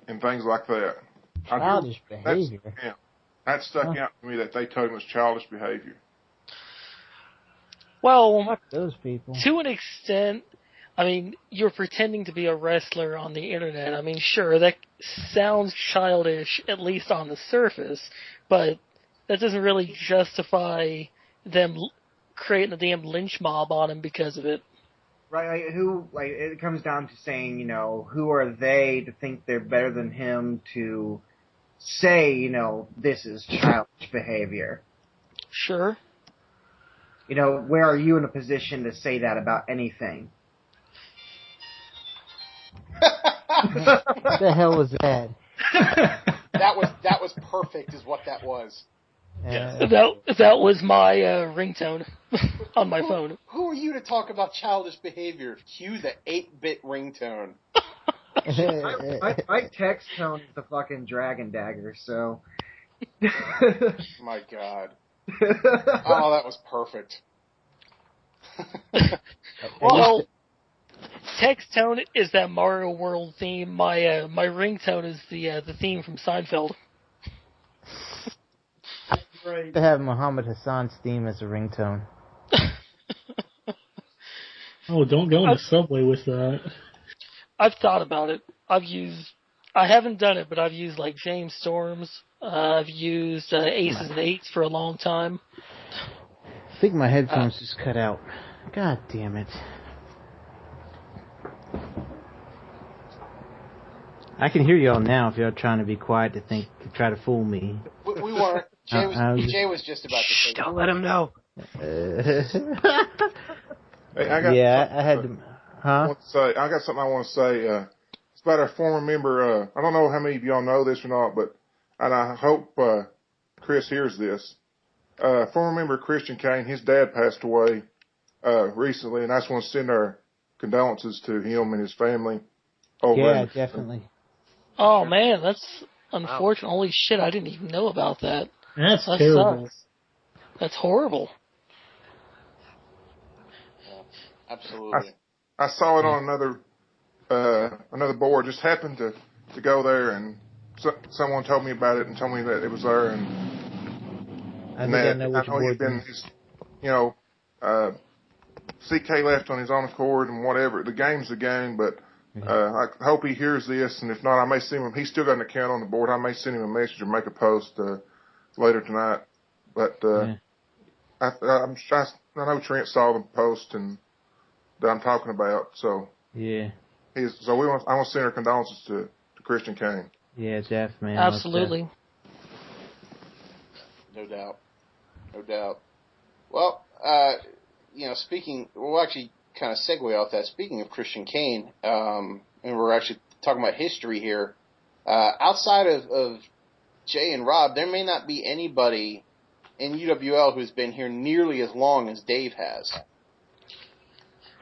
and things like that. Childish behavior? That stuck out to me that they told him was childish behavior. Well, fuck those people. To an extent, I mean, you're pretending to be a wrestler on the internet. I mean, sure, that sounds childish, at least on the surface, but that doesn't really justify them creating a damn lynch mob on him because of it. Right, it comes down to saying, who are they to think they're better than him to say, this is childish behavior. Sure. Where are you in a position to say that about anything? What the hell was that? That was perfect, is what that was. That was my ringtone on my phone. Who are you to talk about childish behavior? Cue the 8-bit ringtone. My text tone is the fucking dragon dagger, so. My God. Oh, that was perfect. Well, text tone is that Mario World theme. My ringtone is the theme from Seinfeld. Right. To have Muhammad Hassan's theme as a ringtone. Oh, don't go in the subway with that. I've thought about it. I haven't done it, but I've used like James Storms. I've used Aces and Eights for a long time. I think my headphones just cut out. God damn it. I can hear y'all now if y'all trying to be quiet to try to fool me. We weren't. Jay was just about to say. Don't let him know. Hey, I got something I want to say. It's about our former member. I don't know how many of y'all know this or not, and I hope Chris hears this. former member Christian Kane, his dad passed away recently, and I just want to send our condolences to him and his family. Definitely. Oh man, that's unfortunate. Holy shit, I didn't even know about that. That terrible. sucks. That's horrible. Yeah, absolutely. I saw it on another board. Just happened to go there, and someone told me about it and told me that it was there. And I know which board. CK left on his own accord and whatever. The game's the game, but I hope he hears this. And if not, I may send him. He's still got an account on the board. I may send him a message or make a post later tonight. But I know Trent saw the post and that I'm talking about. So yeah. I want to send our condolences to Christian Kane. Yeah, Jeff, man. Absolutely. No doubt. Well, we'll actually kind of segue off that. Speaking of Christian Kane, and we're actually talking about history here, outside of Jay and Rob, there may not be anybody in UWL who's been here nearly as long as Dave has.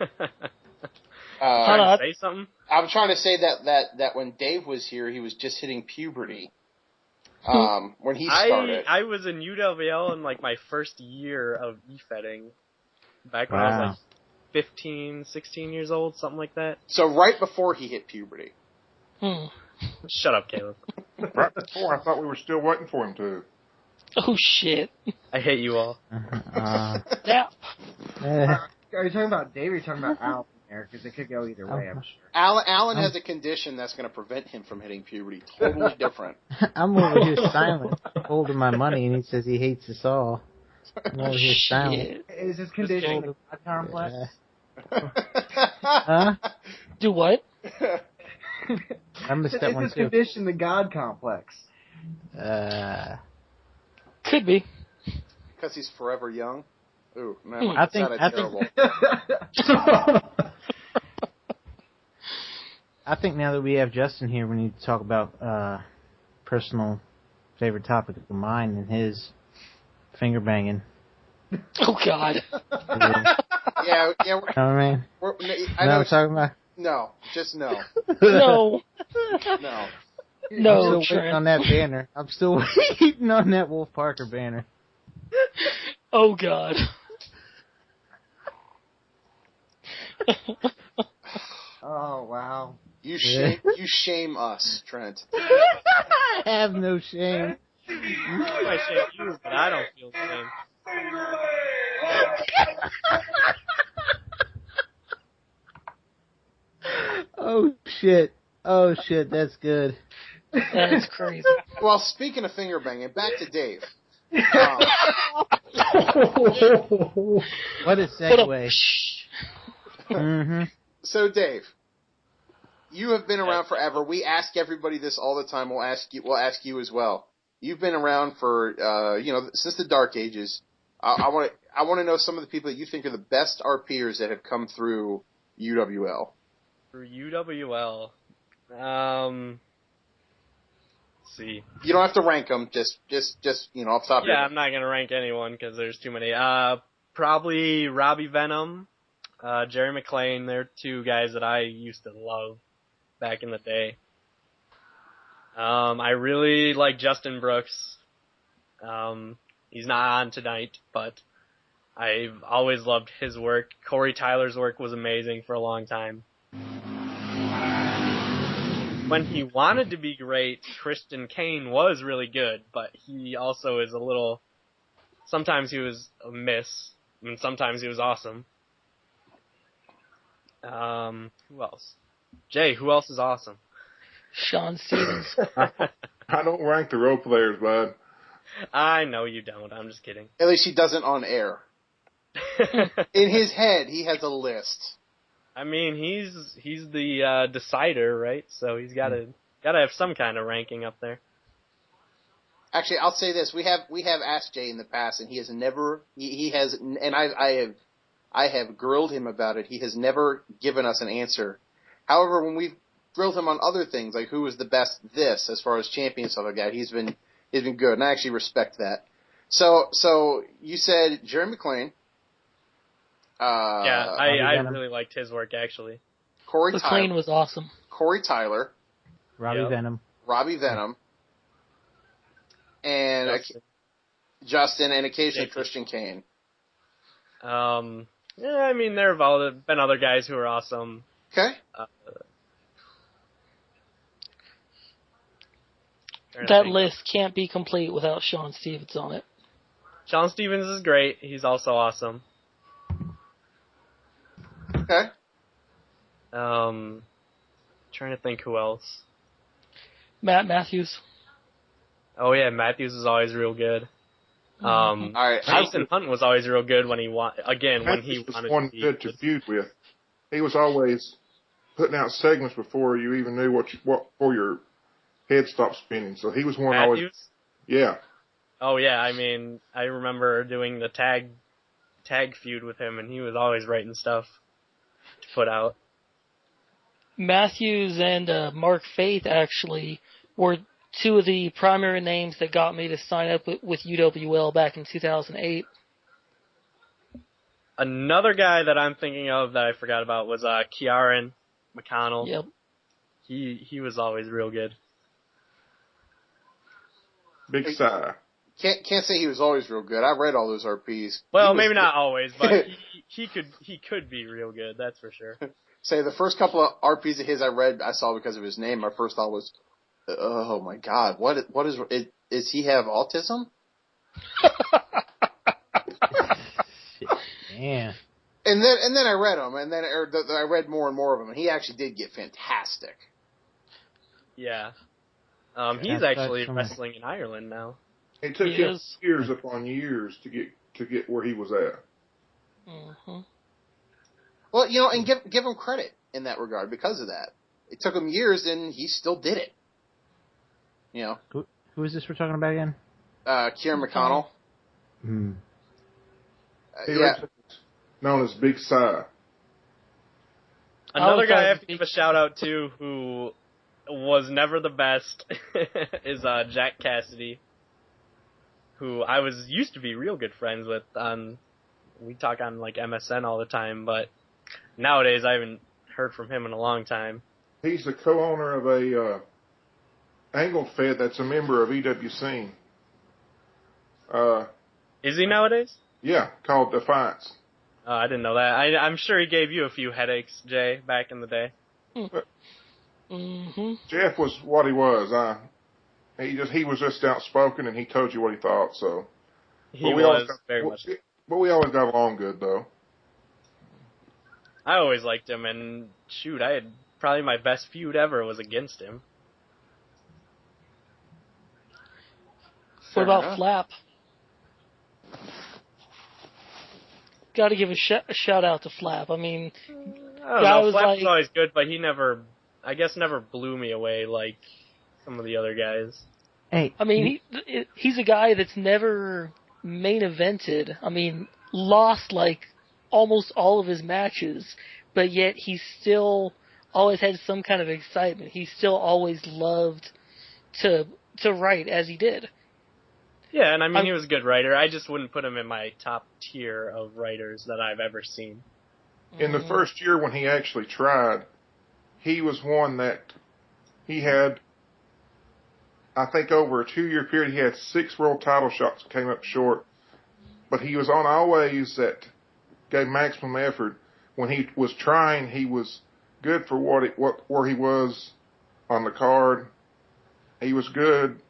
Say something? I'm trying to say that when Dave was here, he was just hitting puberty. When he started. I was in UWL in like my first year of e-fetting. Back when I was like 15, 16 years old, something like that. So right before he hit puberty. Shut up, Caleb. Right before, I thought we were still waiting for him to. Oh, shit. I hate you all. Yeah. Are you talking about Dave or are you talking about Alan there? Because it could go either way, I'm sure. Alan has a condition that's going to prevent him from hitting puberty. Totally different. I'm over here silent, holding my money, and he says he hates us all. I'm over here silent. Is his condition a God complex? Huh? Do what? I missed that one Is his too. condition the God complex? Could be. Because he's forever young? Ooh, man, I think now that we have Justin here, we need to talk about personal favorite topic of mine and his finger banging. Oh God. Yeah. You know what I mean? I know what I'm talking about? No, just no. No. No. I'm still waiting on that banner. I'm still waiting on that Wolf Parker banner. Oh God. Oh wow. You shame us, Trent. I have no shame. I shame you, but I don't feel the same. Oh shit, that's good. That's crazy. Well, speaking of finger banging, back to Dave. What a segue. So, Dave, you have been around forever. We ask everybody this all the time. We'll ask you as well. You've been around for since the Dark Ages. I want to know some of the people that you think are the best RPers that have come through UWL. For UWL, let's see. You don't have to rank them. Just off the top. Yeah, I'm not gonna rank anyone because there's too many. Probably Robbie Venom, Jerry McLean. They're two guys that I used to love back in the day. I really like Justin Brooks. He's not on tonight, but I've always loved his work. Corey Tyler's work was amazing for a long time. When he wanted to be great, Christian Kane was really good, but he also is a little... Sometimes he was a miss, and sometimes he was awesome. Who else? Jay, who else is awesome? Sean Stevens. I don't rank the role players, bud. I know you don't. I'm just kidding. At least he doesn't on air. In his head, he has a list. I mean, he's the decider, right? So he's gotta have some kind of ranking up there. Actually, I'll say this: we have asked Jay in the past, and he has never he has, and I have grilled him about it. He has never given us an answer. However, when we've grilled him on other things, like who was the best this as far as champion stuff like that, he's been good, and I actually respect that. So you said Jerry McClain. Yeah, I really liked his work, actually. Corey McClain Tyler was awesome. Corey Tyler. Robbie Venom. Robbie Venom. And Justin and occasionally Christian Kane. Yeah, I mean, there have been other guys who are awesome. Okay. That list can't be complete without Sean Stevens on it. Sean Stevens is great. He's also awesome. Okay. Trying to think who else. Matt Matthews. Oh yeah, Matthews is always real good. All right, Jason Hunt was always real good when he wanted good to feud with. He was always putting out segments before you even knew before your head stopped spinning. So he was one Matthews? always. Yeah. Oh yeah, I mean, I remember doing the tag feud with him, and he was always writing stuff to put out. Matthews and Mark Faith actually were two of the primary names that got me to sign up with UWL back in 2008. Another guy that I'm thinking of that I forgot about was Kieran McConnell. Yep. He was always real good. Big sigh. Can't say he was always real good. I read all those RPs. Well, maybe not always, but he could be real good. That's for sure. Say the first couple of RPs of his I saw because of his name. My first thought was, oh my God, what is it? Does he have autism? Yeah. And then I read them, and then I read more and more of them, and he actually did get fantastic. Yeah. He's actually wrestling in Ireland now. It took him years upon years to get where he was at. Mm-hmm. Well, and give him credit in that regard because of that. It took him years, and he still did it. Who is this we're talking about again? Kieran McConnell. Hmm. Known as Big Sigh. Another guy I have to give a shout out to who was never the best is Jack Cassidy, who I used to be real good friends with. We talk on like MSN all the time, but nowadays I haven't heard from him in a long time. He's the co-owner of a Angle Fed that's a member of EWC. Is he nowadays? Yeah, called Defiance. Oh, I didn't know that. I'm sure he gave you a few headaches, Jay, back in the day. Mm-hmm. Jeff was what he was. He was just outspoken, and he told you what he thought. So he was very much. But we always got along good, though. I always liked him, and shoot, I had probably my best feud ever was against him. What about Flap? Got to give a shout out to Flap. I mean, Flap was always good, but he never blew me away like some of the other guys. Hey, I mean, he's a guy that's never main evented. I mean, lost like almost all of his matches, but yet he still always had some kind of excitement. He still always loved to write as he did. Yeah, and I mean, he was a good writer. I just wouldn't put him in my top tier of writers that I've ever seen. In the first year when he actually tried, he was one that he had, I think over a 2-year period, he had 6 world title shots that came up short. But he was on always that gave maximum effort. When he was trying, he was good for where he was on the card. He was good.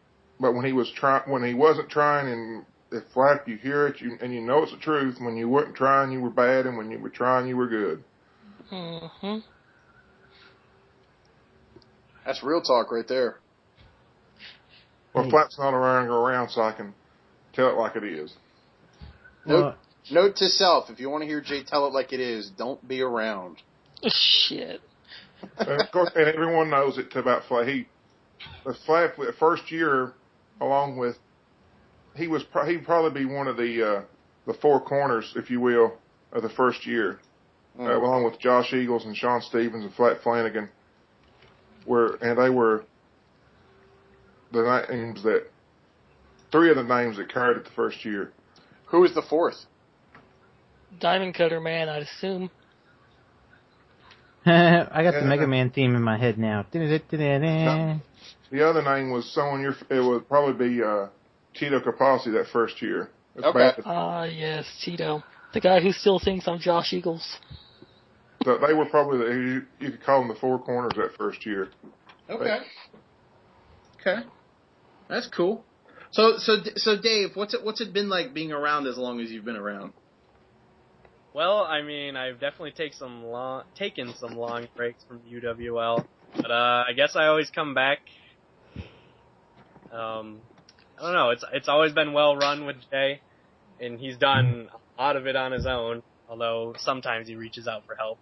But when he wasn't trying, and if Flap, you hear it, and you know it's the truth. When you weren't trying, you were bad, and when you were trying, you were good. Mm-hmm. That's real talk right there. Well, Flap's not around, so I can tell it like it is. Note to self: if you want to hear Jay tell it like it is, don't be around. Shit. And of course, and everyone knows it about Flap. Flap, the first year, along with, he'd probably be one of the 4 corners, if you will, of the first year, along with Josh Eagles and Sean Stevens and Flat Flanagan, they were the names that three of the names that carried it the first year. Who was the fourth? Diamond Cutter Man, I'd assume. I got the Mega Man theme in my head now. No, the other name was someone it would probably be Tito Capasi that first year. Okay. Yes, Tito. The guy who still thinks I'm Josh Eagles. So they were probably you could call them the four corners that first year. Okay. Okay. That's cool. So Dave, what's it been like being around as long as you've been around? Well, I mean, I've definitely taken some long breaks from UWL, but I guess I always come back. I don't know. It's always been well run with Jay, and he's done a lot of it on his own. Although sometimes he reaches out for help.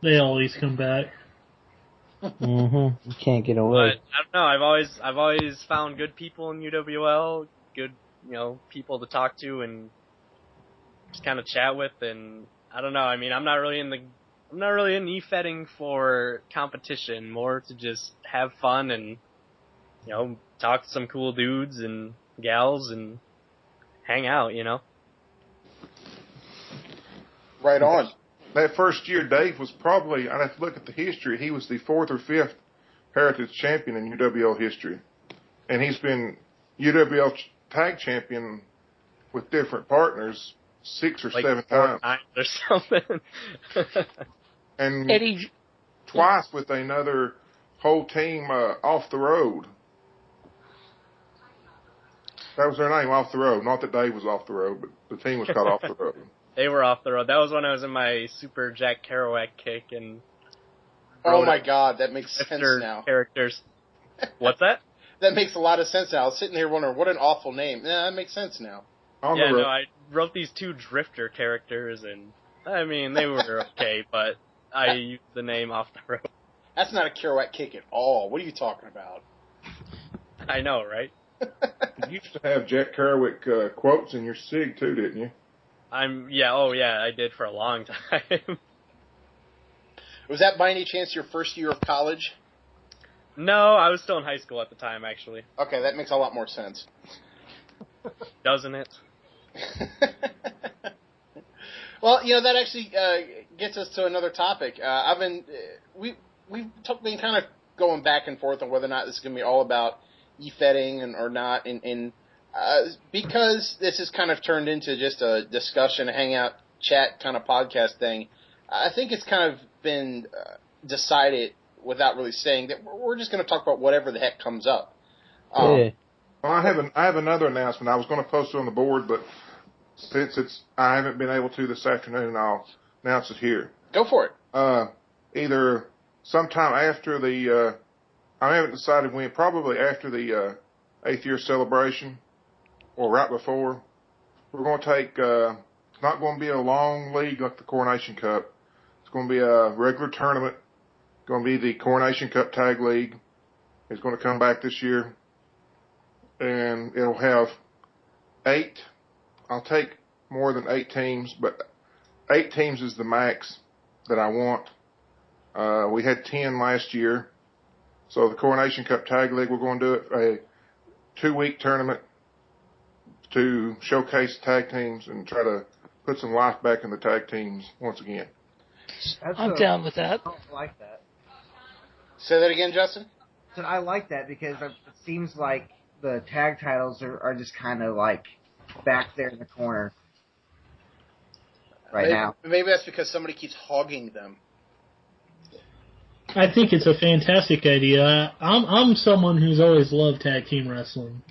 They always come back. You can't get away. But I don't know. I've always found good people in UWL, good people to talk to and just kind of chat with. And I don't know. I mean, I'm not really in e-fetting for competition. More to just have fun and talk to some cool dudes and gals and hang out. Right on. That first year, Dave was probably, I'd have to look at the history, he was the fourth or fifth Heritage champion in UWL history. And he's been UWL tag champion with different partners 6 or 7 times. Or something. And Eddie. Twice with another whole team off the road. That was their name, Off the Road. Not that Dave was off the road, but the team was called Off the Road. They were off the road. That was when I was in my Super Jack Kerouac kick and. Oh my God, that makes sense now. Characters. What's that? That makes a lot of sense now. I was sitting here wondering what an awful name. Yeah, that makes sense now. I wrote these 2 drifter characters, and I mean they were okay, but I used the name Off the Road. That's not a Kerouac kick at all. What are you talking about? I know, right? You used to have Jack Kerouac quotes in your SIG too, didn't you? I did for a long time. Was that by any chance your first year of college? No, I was still in high school at the time, actually. Okay, that makes a lot more sense. Doesn't it? Well, that actually gets us to another topic. We've been kind of going back and forth on whether or not this is going to be all about e-fetting or not, and because this has kind of turned into just a discussion, a hangout, chat kind of podcast thing, I think it's kind of been decided without really saying that we're just going to talk about whatever the heck comes up. Well, I have another announcement. I was going to post it on the board, but since I haven't been able to this afternoon, I'll announce it here. Go for it. Either sometime after I haven't decided when, probably after the 8th year celebration or right before, we're going to take, it's not going to be a long league like the Coronation Cup. It's going to be a regular tournament. It's going to be the Coronation Cup Tag League. It's going to come back this year. And it'll have 8. I'll take more than 8 teams, but 8 teams is the max that I want. We had 10 last year. So the Coronation Cup Tag League, we're going to do it a 2-week tournament to showcase tag teams and try to put some life back in the tag teams once again. I'm down with that. I don't like that. Say that again, Justin? So I like that because it seems like the tag titles are just kind of like back there in the corner now. Maybe that's because somebody keeps hogging them. I think it's a fantastic idea. I'm someone who's always loved tag team wrestling.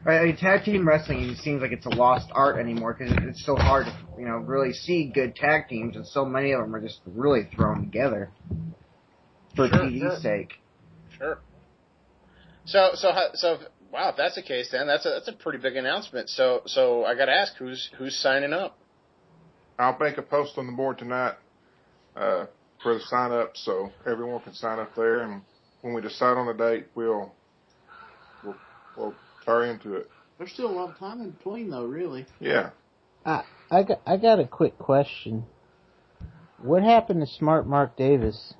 Right, I mean, tag team wrestling seems like it's a lost art anymore because it's so hard to really see good tag teams, and so many of them are just really thrown together for TV's sake. Sure. So wow, if that's the case, then that's a pretty big announcement. So I got to ask, who's signing up? I'll make a post on the board tonight for the sign up, so everyone can sign up there. And when we decide on a date, we'll hurry into it. There's still a lot of time in between, though. Really. Yeah. I got a quick question. What happened to Smart Mark Davis?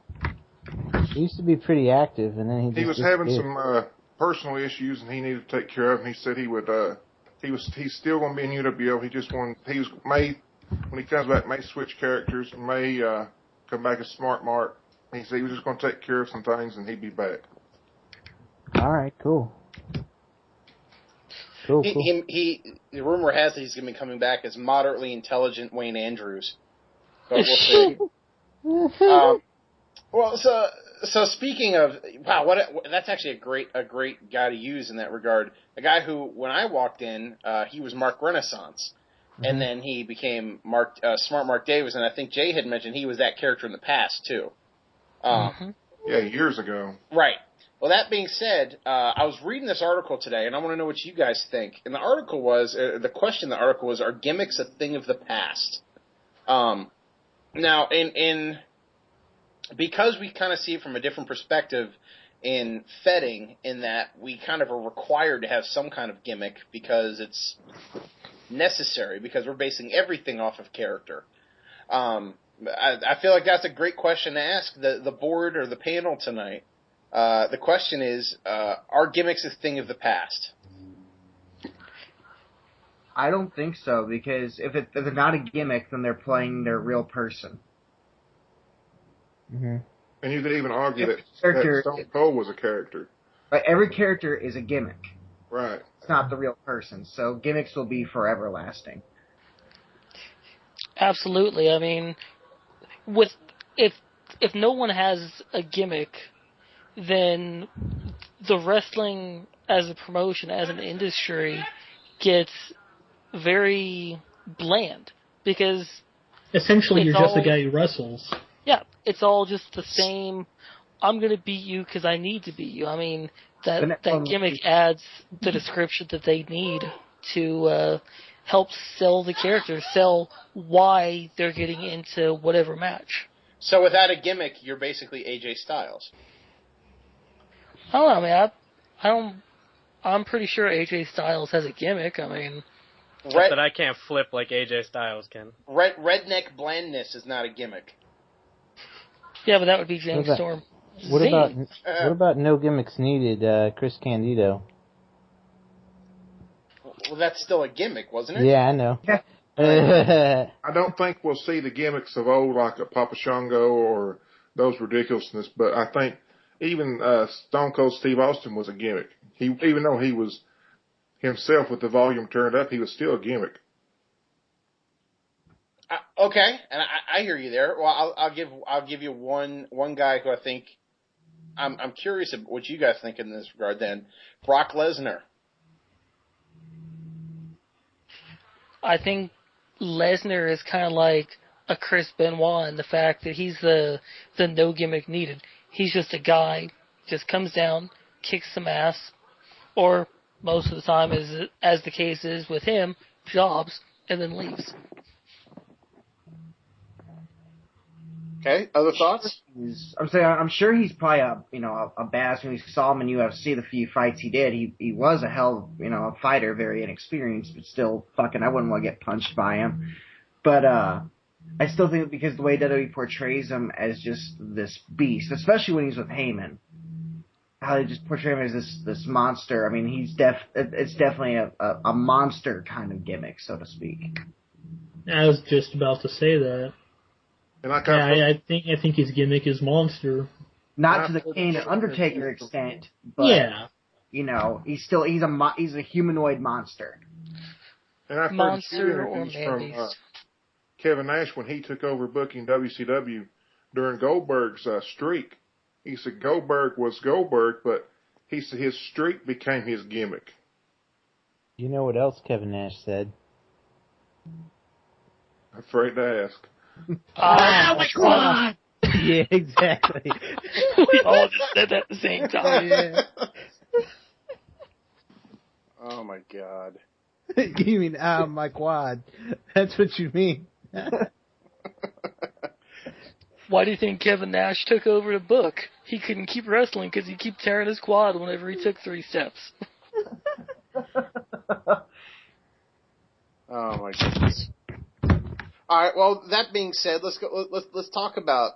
He used to be pretty active, and then he was having some personal issues and he needed to take care of. And he said he would. He's still going to be in UWL. When he comes back, may switch characters, may come back as Smart Mark. He said he was just going to take care of some things and he'd be back. All right, cool. Cool. The rumor has that he's going to be coming back as moderately intelligent Wayne Andrews. But we'll see. Well, so speaking of, wow, that's actually a great guy to use in that regard. A guy who, when I walked in, he was Mark Renaissance, and then he became Smart Mark Davis, and I think Jay had mentioned he was that character in the past too. Yeah, years ago. Right. Well, that being said, I was reading this article today, and I want to know what you guys think. And the question in the article was, are gimmicks a thing of the past? Now, because we kind of see it from a different perspective in Fetting, in that we kind of are required to have some kind of gimmick because it's necessary, because we're basing everything off of character. I feel like that's a great question to ask the board or the panel tonight. The question is, are gimmicks a thing of the past? I don't think so, because if they're not a gimmick, then they're playing their real person. And you could even argue that Stone Cold was a character. But every character is a gimmick. Right. It's not the real person, so gimmicks will be forever lasting. Absolutely. I mean, if no one has a gimmick, then the wrestling as a promotion, as an industry, gets very bland, because essentially you're just a guy who wrestles. Yeah, it's all just the same. I'm going to beat you because I need to beat you. I mean, that gimmick adds the description that they need to help sell the character, sell why they're getting into whatever match. So without a gimmick, you're basically AJ Styles. I don't know, I mean, I'm pretty sure AJ Styles has a gimmick. I mean, that I can't flip like AJ Styles can. Redneck blandness is not a gimmick. Yeah, but that would be James Storm. What about no gimmicks needed, Chris Candido? Well, that's still a gimmick, wasn't it? Yeah, I know. I don't think we'll see the gimmicks of old like a Papa Shango or those ridiculousness, but I think even Stone Cold Steve Austin was a gimmick. Even though he was himself with the volume turned up, he was still a gimmick. Okay, and I hear you there. Well, I'll give you one guy who I think I'm curious about what you guys think in this regard. Then Brock Lesnar. I think Lesnar is kind of like a Chris Benoit in the fact that he's the no gimmick needed. He's just a guy, just comes down, kicks some ass, or most of the time, as the case is with him, jobs, and then leaves. Okay, other thoughts? I'm sure he's probably a badass. When we saw him in UFC, the few fights he did, he was a hell of, a fighter, very inexperienced, but still fucking, I wouldn't want to get punched by him. But, I still think because the way WWE portrays him as just this beast, especially when he's with Heyman, how they just portray him as this monster. I mean, it's definitely a monster kind of gimmick, so to speak. I was just about to say that. And I think his gimmick is monster. Not to the Kane and Undertaker extent, but he's a humanoid monster. And I've heard interviews from Kevin Nash when he took over booking WCW during Goldberg's streak. He said Goldberg was Goldberg, but he said his streak became his gimmick. You know what else Kevin Nash said? I'm afraid to ask. Oh my God! Yeah, exactly. We all just said that at the same time. Yeah. Oh my God. You mean, my quad. That's what you mean. Why do you think Kevin Nash took over the book? He couldn't keep wrestling because he kept tearing his quad whenever he took 3 steps. Oh my goodness. All right. Well, that being said, let's go. Let's talk about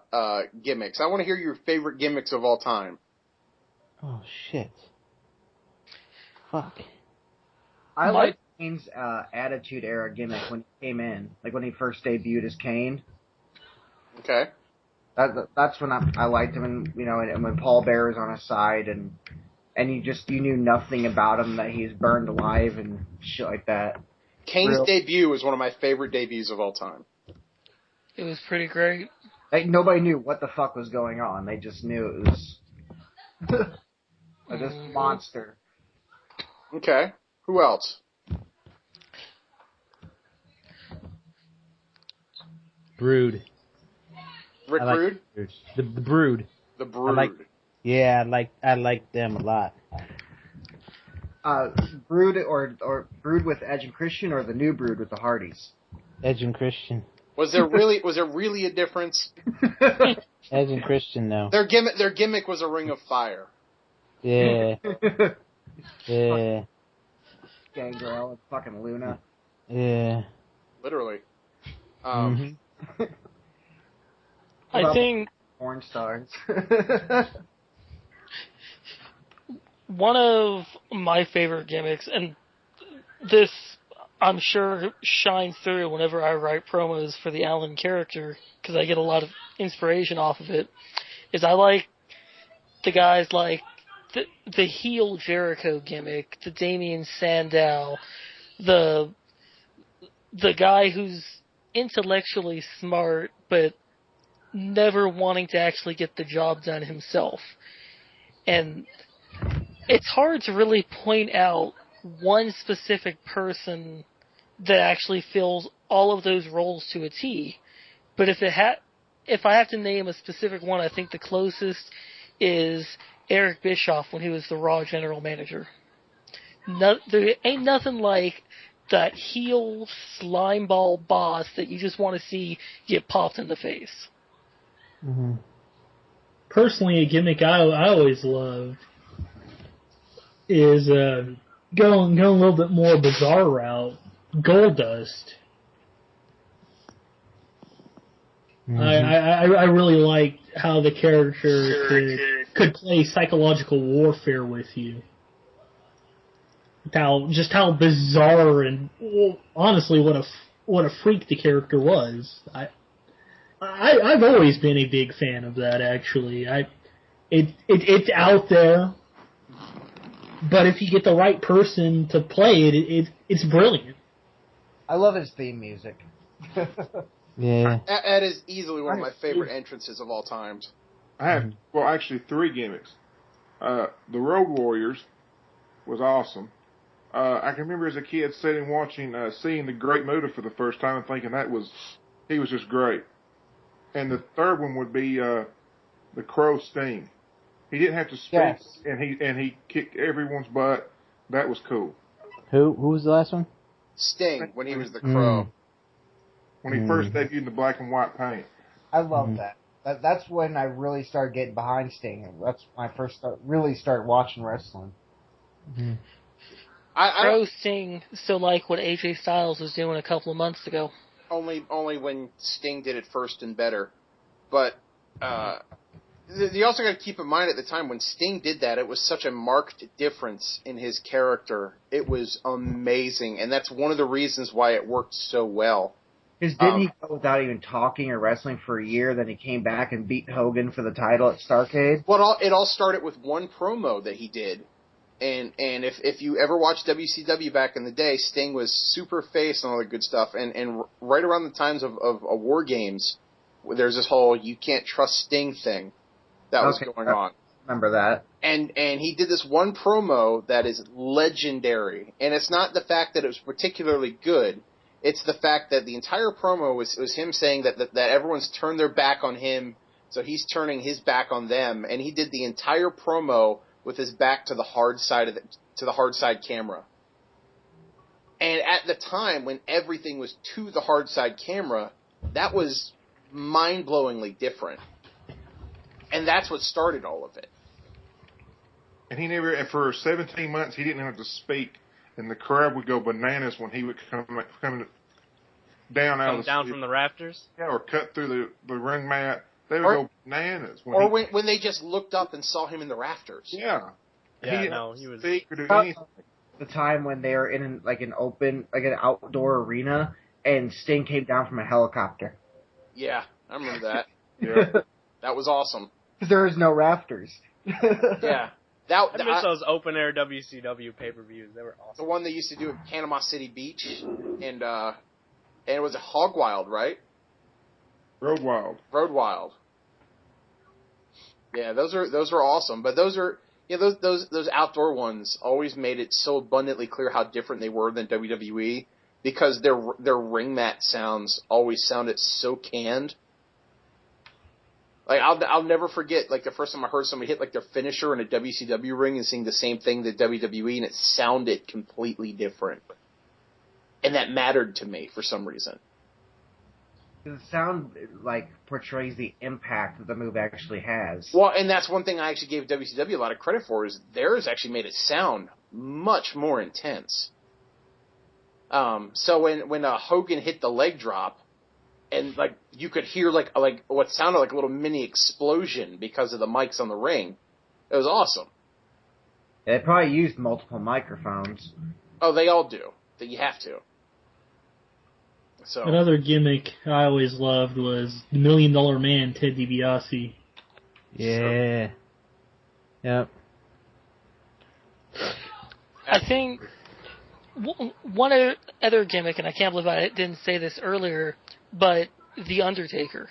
gimmicks. I want to hear your favorite gimmicks of all time. Oh shit. fuck. I like Kane's Attitude Era gimmick when he came in, like when he first debuted as Kane. Okay. That's when I liked him, and and when Paul Bearer was on his side, and you knew nothing about him, that he's burned alive and shit like that. Kane's debut was one of my favorite debuts of all time. It was pretty great. Like, nobody knew what the fuck was going on. They just knew it was this monster. Okay. Who else? Brood. Rick Brood? The Brood. The Brood. I like them a lot. Brood or Brood with Edge and Christian, or the new Brood with the Hardys? Edge and Christian. Was there really a difference? Edge and Christian, though. Their gimmick was a ring of fire. Yeah. Yeah. Gangrel and fucking Luna. Yeah. Literally. I think porn stars. one of my favorite gimmicks, and this I'm sure shines through whenever I write promos for the Alan character, because I get a lot of inspiration off of it, is I like the guys like the heel Jericho gimmick, the Damien Sandow, the guy who's intellectually smart but never wanting to actually get the job done himself. And it's hard to really point out one specific person that actually fills all of those roles to a T. But if I have to name a specific one, I think the closest is Eric Bischoff when he was the Raw general manager. There ain't nothing like that heel slimeball boss that you just want to see get popped in the face. Mm-hmm. Personally, a gimmick I always loved is going a little bit more bizarre route. Goldust. Mm-hmm. I really liked how the character could play psychological warfare with you. How bizarre and honestly what a freak the character was. I've always been a big fan of that. Actually, it's out there, but if you get the right person to play it, it's brilliant. I love his theme music. Yeah. That is easily one of my favorite entrances of all times. I have, actually 3 gimmicks. The Road Warriors was awesome. I can remember as a kid sitting watching, seeing the Great Muta for the first time and thinking he was just great. And the third one would be the Crow Sting. He didn't have to speak, yes. and he kicked everyone's butt. That was cool. Who was the last one? Sting, when he was the Crow. When he first debuted in the black and white paint. I love that. That's when I really started getting behind Sting. That's when I first started watching wrestling. Mm-hmm. Crow Sting still like what AJ Styles was doing a couple of months ago. Only when Sting did it first and better. But you also got to keep in mind at the time when Sting did that, it was such a marked difference in his character. It was amazing, and that's one of the reasons why it worked so well. Because didn't he go without even talking or wrestling for a year, then he came back and beat Hogan for the title at Starrcade? Well, it all started with one promo that he did. And if you ever watched WCW back in the day, Sting was super face and all that good stuff. And right around the times of War Games, there's this whole you can't trust Sting thing that was going on. Remember that. And he did this one promo that is legendary. And it's not the fact that it was particularly good. It's the fact that the entire promo was him saying that everyone's turned their back on him, so he's turning his back on them. And he did the entire promo with his back to the hard side camera. And at the time when everything was to the hard side camera, that was mind-blowingly different. And that's what started all of it. And he never, for 17 months, he didn't have to speak, and the crowd would go bananas when he would come down from the rafters? Yeah, or cut through the ring mat. They would go bananas. When they just looked up and saw him in the rafters. Yeah. Yeah, he was... speak or do anything. the time when they were in an outdoor arena, and Sting came down from a helicopter. Yeah, I remember that. Yeah. That was awesome. Because there is no rafters. Yeah. I miss those open air WCW pay-per-views. They were awesome. The one they used to do at Panama City Beach, and it was a Hog Wild, right? Road Wild. Road Wild. Yeah, those were awesome. But those outdoor ones always made it so abundantly clear how different they were than WWE, because their ring mat sounds always sounded so canned. Like I'll never forget like the first time I heard somebody hit like their finisher in a WCW ring and sing the same thing that WWE, and it sounded completely different. And that mattered to me for some reason. The sound like portrays the impact that the move actually has. Well, and that's one thing I actually gave WCW a lot of credit for, is theirs actually made it sound much more intense. So when Hogan hit the leg drop, and like you could hear like what sounded like a little mini explosion because of the mics on the ring, it was awesome. They probably used multiple microphones. Oh, they all do. That you have to. So another gimmick I always loved was the $1 Million Man, Ted DiBiase. Yeah. Yep. I think one other gimmick, and I can't believe I didn't say this earlier, but The Undertaker.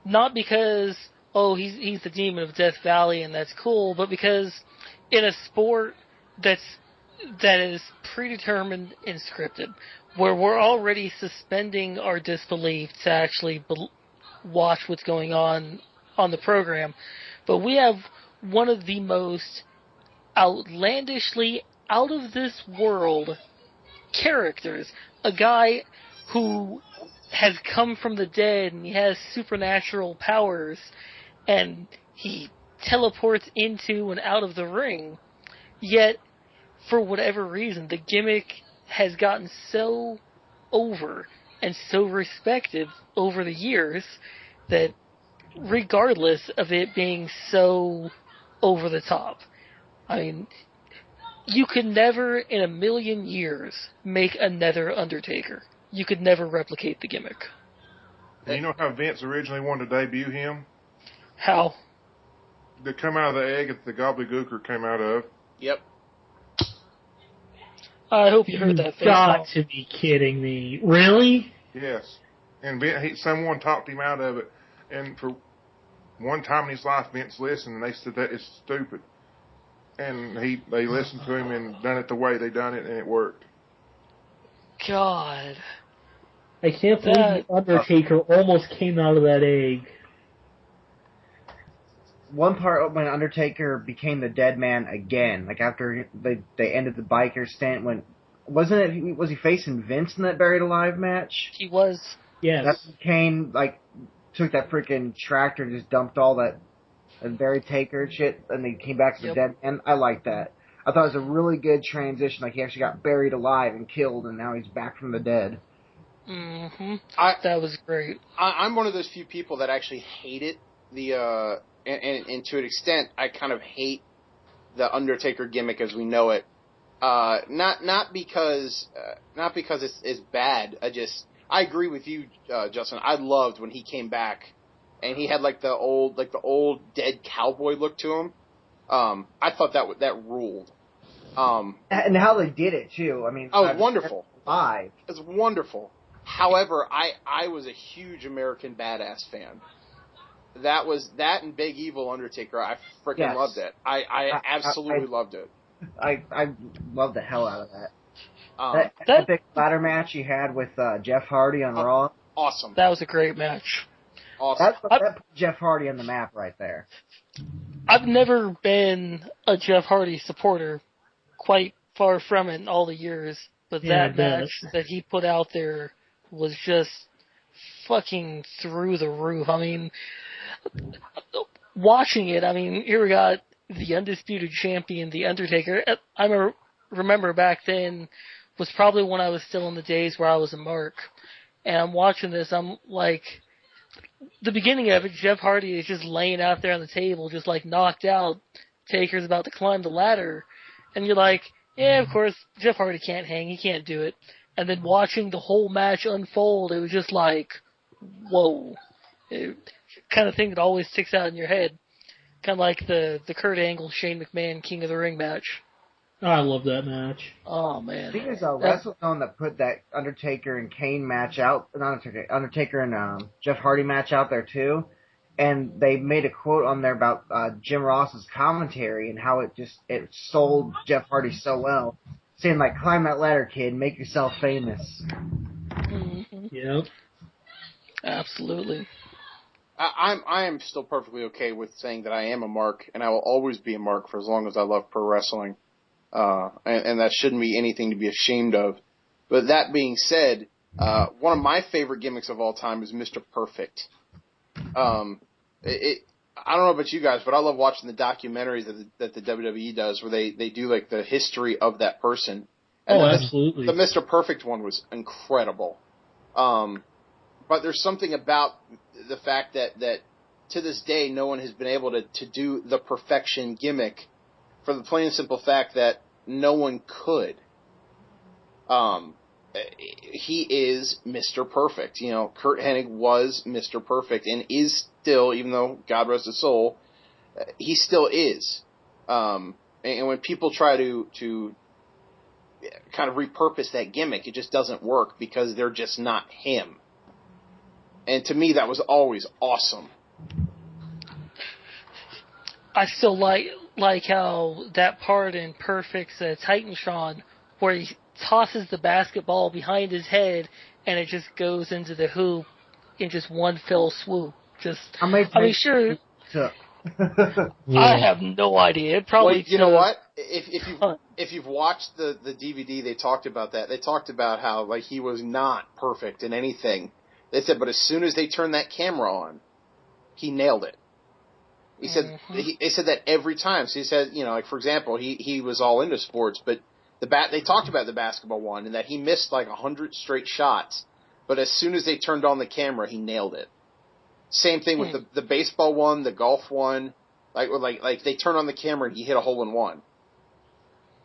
Not because, he's the demon of Death Valley and that's cool, but because in a sport that is predetermined and scripted, where we're already suspending our disbelief to actually watch what's going on the program, but we have one of the most outlandishly out of this world characters, a guy who has come from the dead and he has supernatural powers and he teleports into and out of the ring, yet for whatever reason the gimmick has gotten so over and so respected over the years that regardless of it being so over the top, I mean, you could never in a million years make another Undertaker. You could never replicate the gimmick. And you know how Vince originally wanted to debut him? How? To come out of the egg that the gobbledygooker came out of. Yep. I hope you heard that. Got to be kidding me. Really? Yes. And someone talked him out of it. And for one time in his life, Vince listened, and they said that is stupid. And they listened to him and done it the way they done it, and it worked. God. I can't believe the Undertaker almost came out of that egg. One part when Undertaker became the dead man again, like after they ended the biker stint, was he facing Vince in that Buried Alive match? He was. Yes. That's when Kane took that freaking tractor and just dumped all that buried Taker shit, and they came back to the dead man. I like that. I thought it was a really good transition. Like he actually got buried alive and killed, and now he's back from the dead. Mm-hmm. That was great. I'm one of those few people that actually hated the. And to an extent, I kind of hate the Undertaker gimmick as we know it. Not because it's bad. I agree with you, Justin. I loved when he came back, and he had like the old dead cowboy look to him. I thought that ruled. And how they did it too. I mean, oh, it was wonderful. Live. It was wonderful. However, I was a huge American Badass fan. That and Big Evil Undertaker, I freaking loved it. I absolutely loved it. I loved the hell out of that. That epic ladder match he had with Jeff Hardy on Raw. Awesome. That was a great match. Awesome. That put Jeff Hardy on the map right there. I've never been a Jeff Hardy supporter, quite far from it in all the years, but that match that he put out there was just fucking through the roof. I mean, watching it, I mean, here we got the undisputed champion, The Undertaker. I remember back then was probably when I was still in the days where I was a mark. And I'm watching this, I'm like, the beginning of it, Jeff Hardy is just laying out there on the table, just like knocked out. Taker's about to climb the ladder. And you're like, Yeah, of course, Jeff Hardy can't hang. He can't do it. And then watching the whole match unfold, it was just like, whoa. Kind of thing that always sticks out in your head. Kind of like the Kurt Angle, Shane McMahon, King of the Ring match. Oh, I love that match. Oh, man. I think there's a WrestleZone that put that Undertaker and Kane match out, not Undertaker and Jeff Hardy match out there too. And they made a quote on there about Jim Ross's commentary and how it sold Jeff Hardy so well, saying like, "Climb that ladder, kid, make yourself famous." Mm-hmm. Yep. Absolutely. I am still perfectly okay with saying that I am a mark, and I will always be a mark for as long as I love pro wrestling. And that shouldn't be anything to be ashamed of. But that being said, one of my favorite gimmicks of all time is Mr. Perfect. I don't know about you guys, but I love watching the documentaries that the WWE does, where they do like the history of that person. And absolutely. The Mr. Perfect one was incredible. But there's something about the fact that to this day no one has been able to do the perfection gimmick, for the plain and simple fact that no one could. He is Mr. Perfect. You know, Kurt Hennig was Mr. Perfect and is still, even though God rest his soul, he still is. And when people try to kind of repurpose that gimmick, it just doesn't work because they're just not him. And to me, that was always awesome. I still like how that part in Perfect's Titantron, where he tosses the basketball behind his head and it just goes into the hoop in just one fell swoop. Sure. I have no idea. It probably. Well, you know what? If you've watched the DVD, they talked about that. They talked about how like he was not perfect in anything. They said, but as soon as they turned that camera on, he nailed it. He said they said that every time. So he said, you know, like for example, he was all into sports, but they talked about the basketball one and that he missed like 100 straight shots, but as soon as they turned on the camera, he nailed it. Same thing with the baseball one, the golf one. Like they turn on the camera and he hit a hole in one.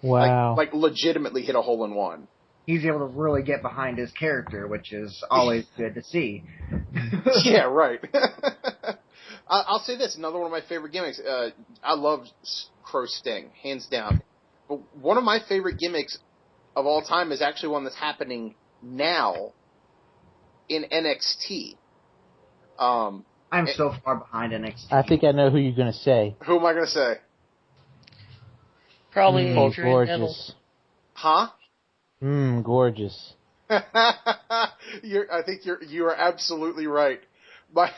Wow. Like legitimately hit a hole in one. He's able to really get behind his character, which is always good to see. Yeah, right. I'll say this, another one of my favorite gimmicks. I love Crow Sting, hands down. But one of my favorite gimmicks of all time is actually one that's happening now in NXT. I'm so far behind NXT. I think I know who you're going to say. Who am I going to say? Probably Adrian gorgeous. Neville. Huh? Gorgeous. I think you are absolutely right. But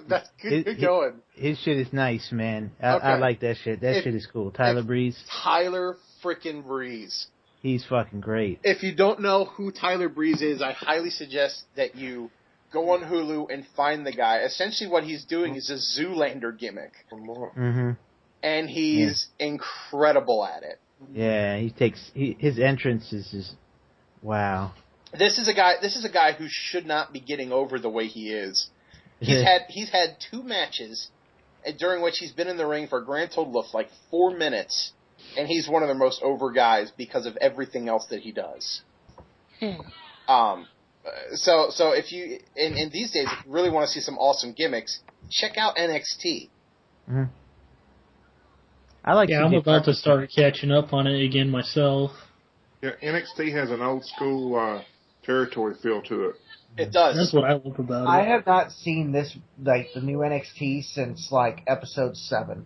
that's good going. His shit is nice, man. Okay. I like that shit. Shit is cool. Tyler Breeze. Tyler frickin' Breeze. He's fucking great. If you don't know who Tyler Breeze is, I highly suggest that you go on Hulu and find the guy. Essentially what he's doing is a Zoolander gimmick. Mm-hmm. And he's incredible at it. Yeah, his entrance is just, wow. This is a guy who should not be getting over the way he is. He's had 2 matches during which he's been in the ring for a grand total of like 4 minutes, and he's one of the most over guys because of everything else that he does. So if you in these days if you really want to see some awesome gimmicks, check out NXT. Mm-hmm. I'm about to start catching up on it again myself. Yeah, NXT has an old school territory feel to it. It does. That's what I love about it. I have not seen this, like, the new NXT since, like, episode 7.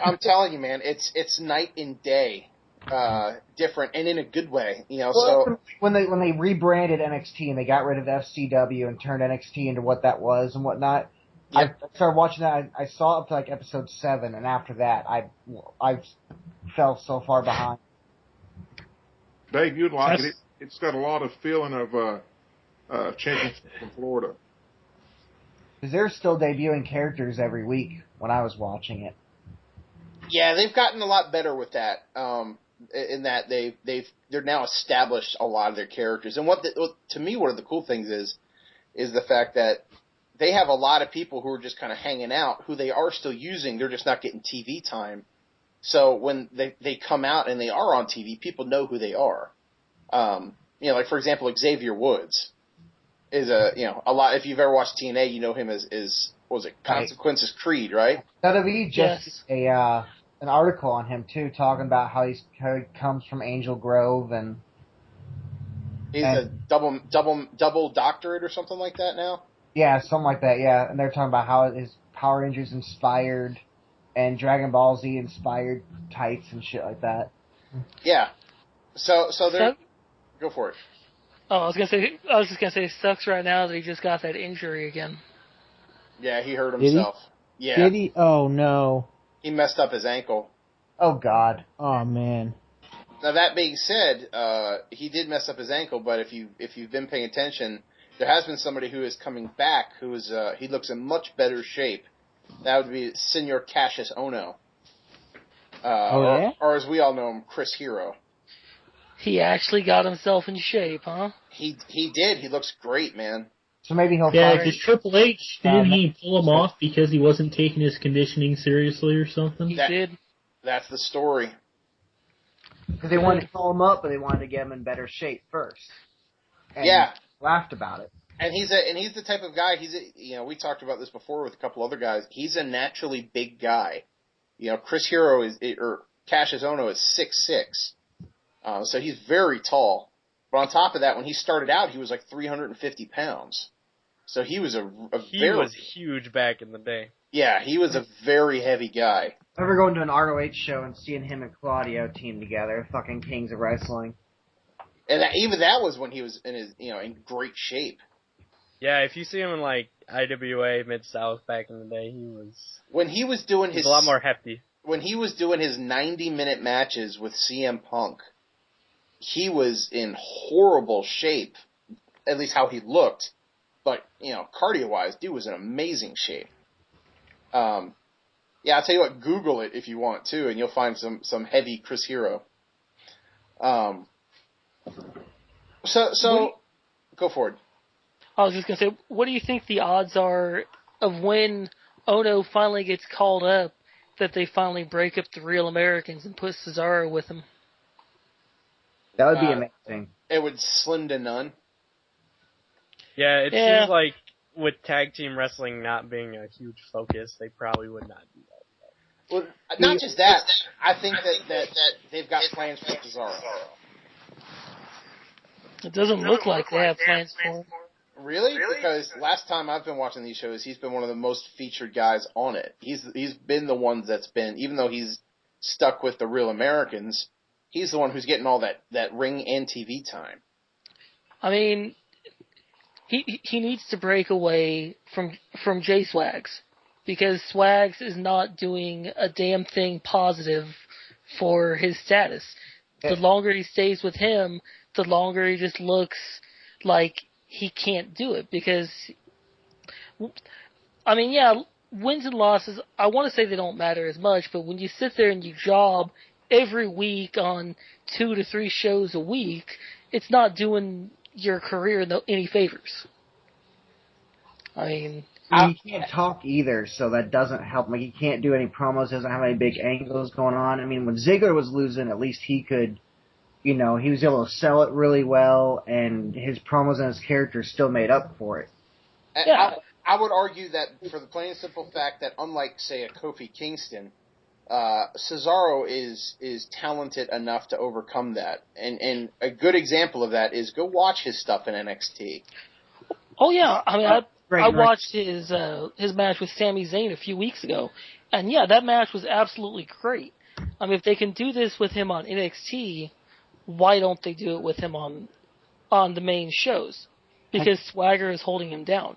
I'm telling you, man, it's night and day different, and in a good way. You know, well, so when they rebranded NXT and they got rid of FCW and turned NXT into what that was and whatnot, yep. I started watching that. I saw up to like episode 7, and after that, I fell so far behind. Dave, you'd like it. It's got a lot of feeling of championship from Florida. Because they're still debuting characters every week when I was watching it. Yeah, they've gotten a lot better with that. In that they're now established a lot of their characters. And to me, one of the cool things is the fact that they have a lot of people who are just kind of hanging out, who they are still using. They're just not getting TV time. So when they come out and they are on TV, people know who they are. Like for example, Xavier Woods is a lot. If you've ever watched TNA, you know him as what was it, Consequences Creed, right? WWE just an article on him too, talking about how he comes from Angel Grove and he's a double doctorate or something like that now. Yeah, something like that. Yeah, and they're talking about how his Power Rangers inspired and Dragon Ball Z inspired tights and shit like that. Yeah. So they're go for it. Oh, I was just gonna say, it sucks right now that he just got that injury again. Yeah, he hurt himself. Yeah. Did he? Oh no. He messed up his ankle. Oh God. Oh man. Now that being said, he did mess up his ankle, but if you've been paying attention, there has been somebody who is coming back who is he looks in much better shape. That would be Senor Cassius Ohno. Or as we all know him, Chris Hero. He actually got himself in shape, huh? He did. He looks great, man. So maybe he'll. Yeah, because Triple H didn't he pull him off because he wasn't taking his conditioning seriously or something? He did. That's the story. Because they wanted to pull him up, but they wanted to get him in better shape first. And laughed about it. And he's the type of guy. We talked about this before with a couple other guys. He's a naturally big guy. Chris Hero or Cassius Ohno is 6'6", so he's very tall. But on top of that, when he started out, he was like 350 pounds. So he was he was huge back in the day. Yeah, he was a very heavy guy. I remember going to an ROH show and seeing him and Claudio team together, fucking kings of wrestling. And even that was when he was in his, in great shape. Yeah, if you see him in like IWA Mid-South back in the day, he was a lot more hefty. When he was doing his 90-minute matches with CM Punk, he was in horrible shape, at least how he looked. But, cardio-wise, dude was in amazing shape. I'll tell you what, Google it if you want to, and you'll find some heavy Chris Hero. So go for it. I was just going to say, what do you think the odds are of when Ohno finally gets called up that they finally break up the Real Americans and put Cesaro with him? That would be amazing. It would slim to none. Yeah, it seems like with tag team wrestling not being a huge focus, they probably would not do that. Well, not just that. I think that they've got plans for Cesaro. It doesn't look like they have plans for him. Really? Because last time I've been watching these shows, he's been one of the most featured guys on it. He's been the one that's been, even though he's stuck with the Real Americans, he's the one who's getting all that ring and TV time. I mean, he needs to break away from J Swags, because Swags is not doing a damn thing positive for his status. The longer he stays with him, the longer he just looks like he can't do it, because, I mean, wins and losses, I want to say they don't matter as much, but when you sit there and you job every week on 2 to 3 shows a week, it's not doing your career any favors. I mean, he can't talk either, so that doesn't help. Like, he can't do any promos, doesn't have any big angles going on. I mean, when Ziggler was losing, at least he could, he was able to sell it really well, and his promos and his characters still made up for it. Yeah. I would argue that for the plain and simple fact that unlike, say, a Kofi Kingston, Cesaro is talented enough to overcome that. And a good example of that is go watch his stuff in NXT. Oh yeah, I mean, I watched his match with Sami Zayn a few weeks ago, and yeah, that match was absolutely great. I mean, if they can do this with him on NXT, why don't they do it with him on the main shows? Because Swagger is holding him down.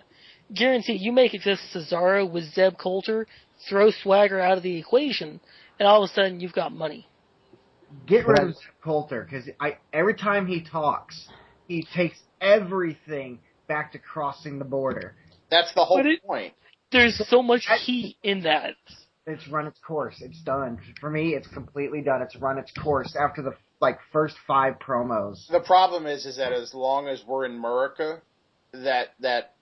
Guaranteed, you make it just Cesaro with Zeb Coulter, throw Swagger out of the equation, and all of a sudden you've got money. Get rid of Zeb Coulter, because every time he talks, he takes everything back to crossing the border. That's the whole point. There's so much heat in that. It's run its course. It's done. For me, it's completely done. It's run its course after the first 5 promos. The problem is that as long as we're in America, that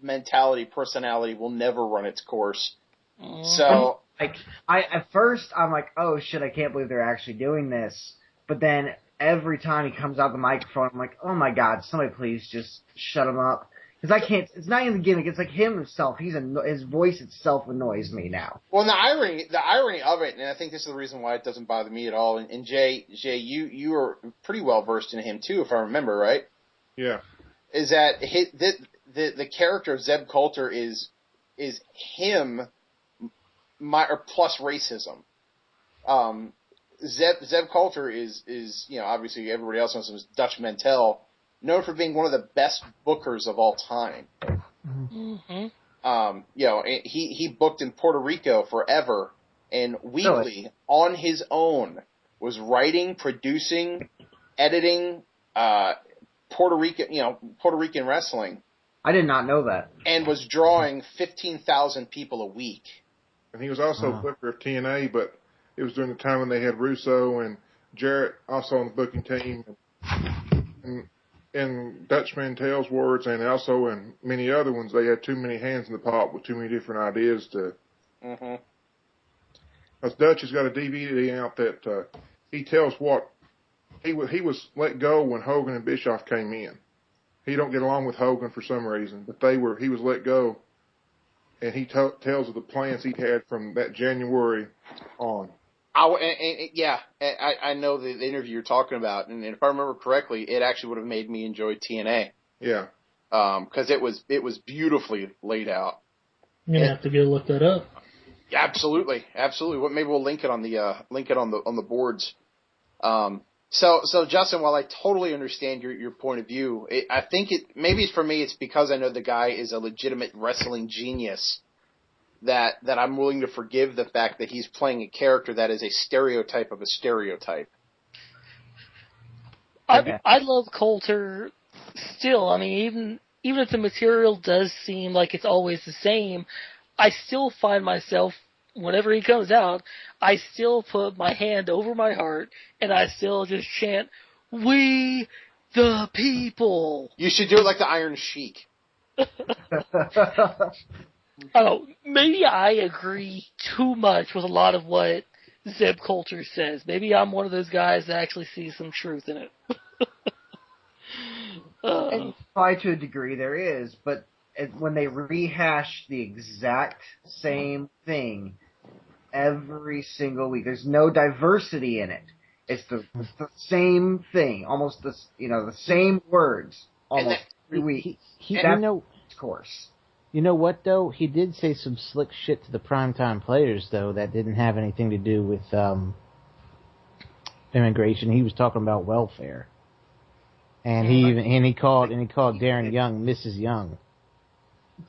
mentality, personality will never run its course. So like, at first I'm like, oh shit, I can't believe they're actually doing this. But then every time he comes out the microphone, I'm like, oh my god, somebody please just shut him up. Because I can't, it's not even the gimmick, it's like himself. His voice itself annoys me now. Well, the irony of it, and I think this is the reason why it doesn't bother me at all, and Jay, you are pretty well versed in him too, if I remember right. Yeah. Is that the character of Zeb Coulter is him, plus racism. Zeb Coulter is obviously everybody else knows him as Dutch Mantell, known for being one of the best bookers of all time. Mm-hmm. He booked in Puerto Rico forever, and weekly on his own was writing, producing, editing Puerto Rican wrestling. I did not know that. And was drawing 15,000 people a week. And he was also booker of TNA, but it was during the time when they had Russo and Jarrett also on the booking team. And in Dutch Mantell's words, and also in many other ones, they had too many hands in the pot with too many different ideas to. Mm-hmm. Because Dutch has got a DVD out that he tells what he was let go when Hogan and Bischoff came in. He don't get along with Hogan for some reason, but he was let go, and he tells of the plans he had from that January on. I know the interview you're talking about, and if I remember correctly, it actually would have made me enjoy TNA. Yeah. Because it was beautifully laid out. I'm gonna have to go look that up. Yeah, absolutely. Maybe we'll link it on the boards. So Justin, while I totally understand your point of view, I think for me it's because I know the guy is a legitimate wrestling genius. That I'm willing to forgive the fact that he's playing a character that is a stereotype of a stereotype. I love Coulter still. I mean, even if the material does seem like it's always the same, I still find myself, whenever he comes out, I still put my hand over my heart and I still just chant, "We the people." You should do it like the Iron Sheik. Oh, maybe I agree too much with a lot of what Zeb Coulter says. Maybe I'm one of those guys that actually sees some truth in it. And probably to a degree there is, but when they rehash the exact same thing every single week, there's no diversity in it. It's the same thing, almost the same words almost every week. That's course. You know what, though? He did say some slick shit to the primetime players, though, that didn't have anything to do with immigration. He was talking about welfare, and he called Darren Young Mrs. Young,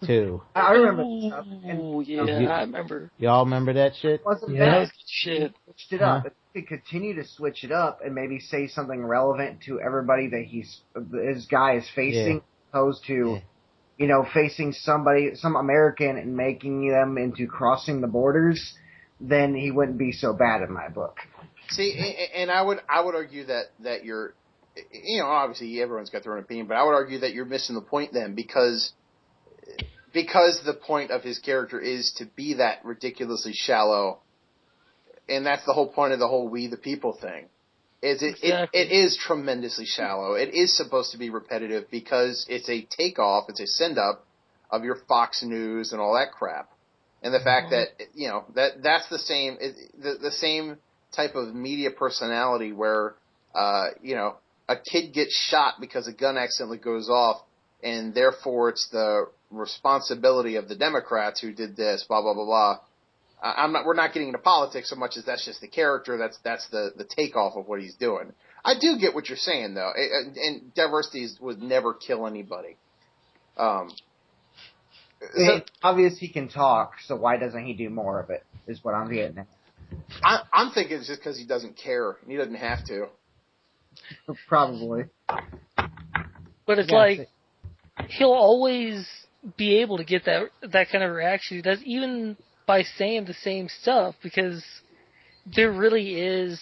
too. I remember. I remember. Y'all remember that shit? That was good shit. Switched it up. If he could continue to switch it up and maybe say something relevant to everybody that his guy is facing, opposed to. Facing some American and making them into crossing the borders, then he wouldn't be so bad in my book. See, and I would argue that you're, obviously everyone's got their own opinion, but I would argue that you're missing the point then because the point of his character is to be that ridiculously shallow, and that's the whole point of the whole "we the people" thing. It is tremendously shallow. It is supposed to be repetitive because it's a takeoff, it's a send-up of your Fox News and all that crap. And the fact that, that's the same type of media personality where, a kid gets shot because a gun accidentally goes off, and therefore it's the responsibility of the Democrats who did this, blah, blah, blah, blah. We're not getting into politics so much as that's just the character. That's the takeoff of what he's doing. I do get what you're saying though, and diversity would never kill anybody. It's obvious he can talk, so why doesn't he do more of it? Is what I'm getting at. I'm thinking it's just because he doesn't care and he doesn't have to. Probably. But it's like he'll always be able to get that kind of reaction. He does even by saying the same stuff, because there really is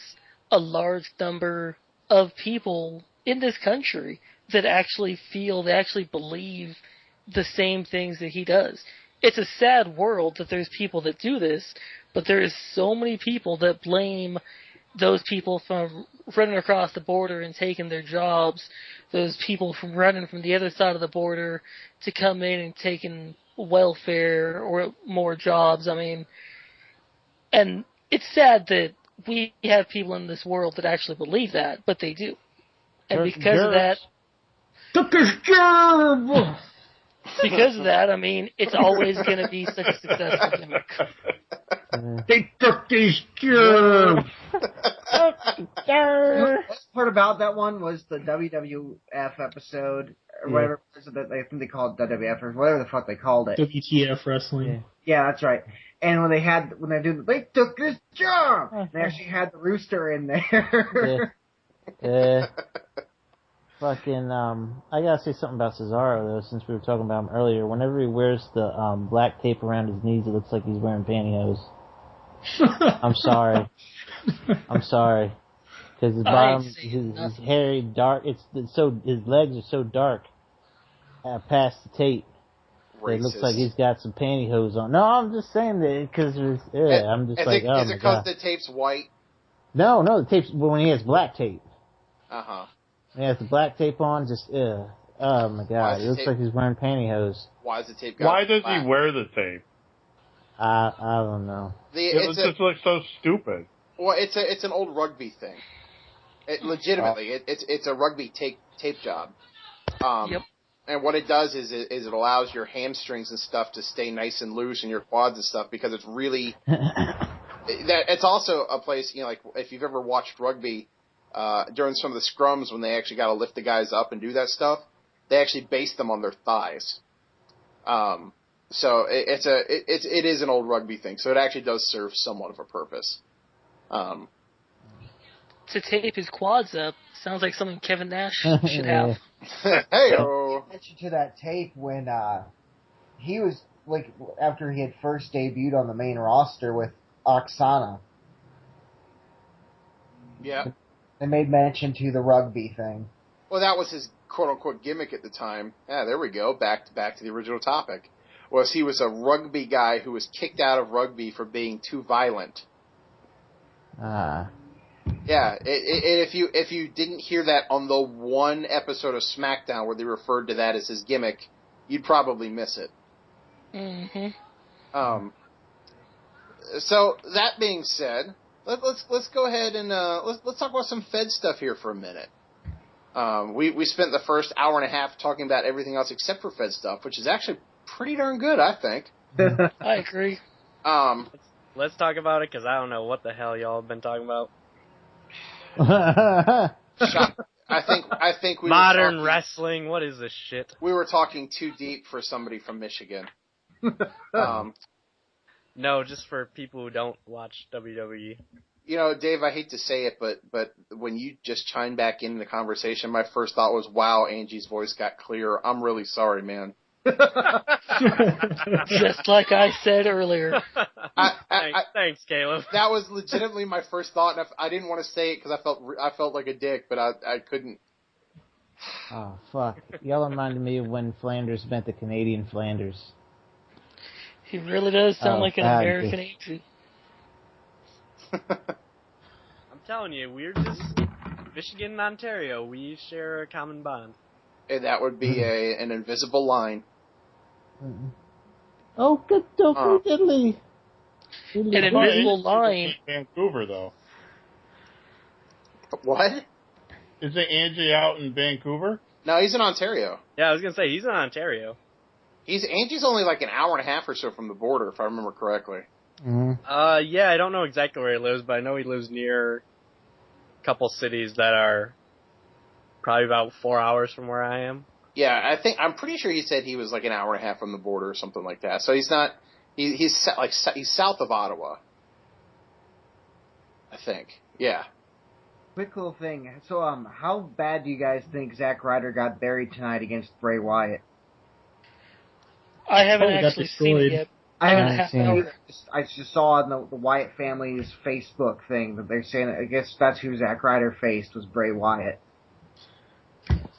a large number of people in this country that actually believe the same things that he does. It's a sad world that there's people that do this, But there is so many people that blame those people from running across the border and taking their jobs, those people from running from the other side of the border to come in and taking welfare or more jobs. I mean, and it's sad that we have people in this world that actually believe that, but they do. And because of that, took his job! because of that, I mean, it's always going to be such a successful gimmick. They took his job! The best part about that one was the WWF episode, or whatever it was that I think they called it WWF, or whatever the fuck they called it. WTF wrestling. Yeah, that's right. And when they took his job! They actually had the rooster in there. Fucking, I gotta say something about Cesaro, though, since we were talking about him earlier. Whenever he wears the black tape around his knees, it looks like he's wearing pantyhose. I'm sorry. Because his bottom, his hairy, dark, it's so, his legs are so dark past the tape. It looks like he's got some pantyhose on. No, I'm just saying that because I'm just like, oh my god. Is it because the tape's white? No, the tape's when he has black tape. Uh-huh. He has the black tape on, just, oh my god, it looks like he's wearing pantyhose. Why is the tape Why does he wear the tape? I don't know. It just looks so stupid. Well, it's an old rugby thing. Legitimately, it's a rugby tape job. Yep. And what it does is it allows your hamstrings and stuff to stay nice and loose and your quads and stuff because it's really it's also a place, like if you've ever watched rugby during some of the scrums when they actually got to lift the guys up and do that stuff, they actually base them on their thighs. So it is an old rugby thing. So it actually does serve somewhat of a purpose. To tape his quads up sounds like something Kevin Nash should have. Hey-o. Mention to that tape when he was like after he had first debuted on the main roster with Oksana. Yeah. They made mention to the rugby thing. Well, that was his quote-unquote gimmick at the time. Yeah, there we go. Back to the original topic. Was he was a rugby guy who was kicked out of rugby for being too violent. Yeah, if you didn't hear that on the one episode of SmackDown where they referred to that as his gimmick, you'd probably miss it. Mm-hmm. So that being said, let's go ahead and let's talk about some Fed stuff here for a minute. We spent the first hour and a half talking about everything else except for Fed stuff, which is actually pretty darn good, I think. I agree. Let's talk about it because I don't know what the hell y'all have been talking about. I think we modern were talking, wrestling. What is this shit? We were talking too deep for somebody from Michigan. No, just for people who don't watch WWE. Dave, I hate to say it, but when you just chimed back into the conversation, my first thought was, "Wow, Angie's voice got clearer." I'm really sorry, man. Just like I said earlier. Thanks, Caleb. That was legitimately my first thought, and I didn't want to say it because I felt like a dick, but I couldn't. Oh fuck! Y'all reminded me of when Flanders met the Canadian Flanders. He really does sound like an American agent. I'm telling you, we're just Michigan and Ontario. We share a common bond. And that would be an invisible line. Oh, good diddly. An invisible line. Vancouver, though. What? Isn't Angie out in Vancouver? No, he's in Ontario. Yeah, I was gonna say he's in Ontario. Angie's only like an hour and a half or so from the border, if I remember correctly. Mm-hmm. Yeah, I don't know exactly where he lives, but I know he lives near a couple cities that are probably about 4 hours from where I am. Yeah, I'm pretty sure he said he was like an hour and a half from the border or something like that. So he's not, he's south of Ottawa. I think. Yeah. Quick little thing. So, how bad do you guys think Zack Ryder got buried tonight against Bray Wyatt? I haven't actually seen it yet. I haven't seen it. I just saw on the Wyatt family's Facebook thing that they're saying, I guess that's who Zack Ryder faced, was Bray Wyatt.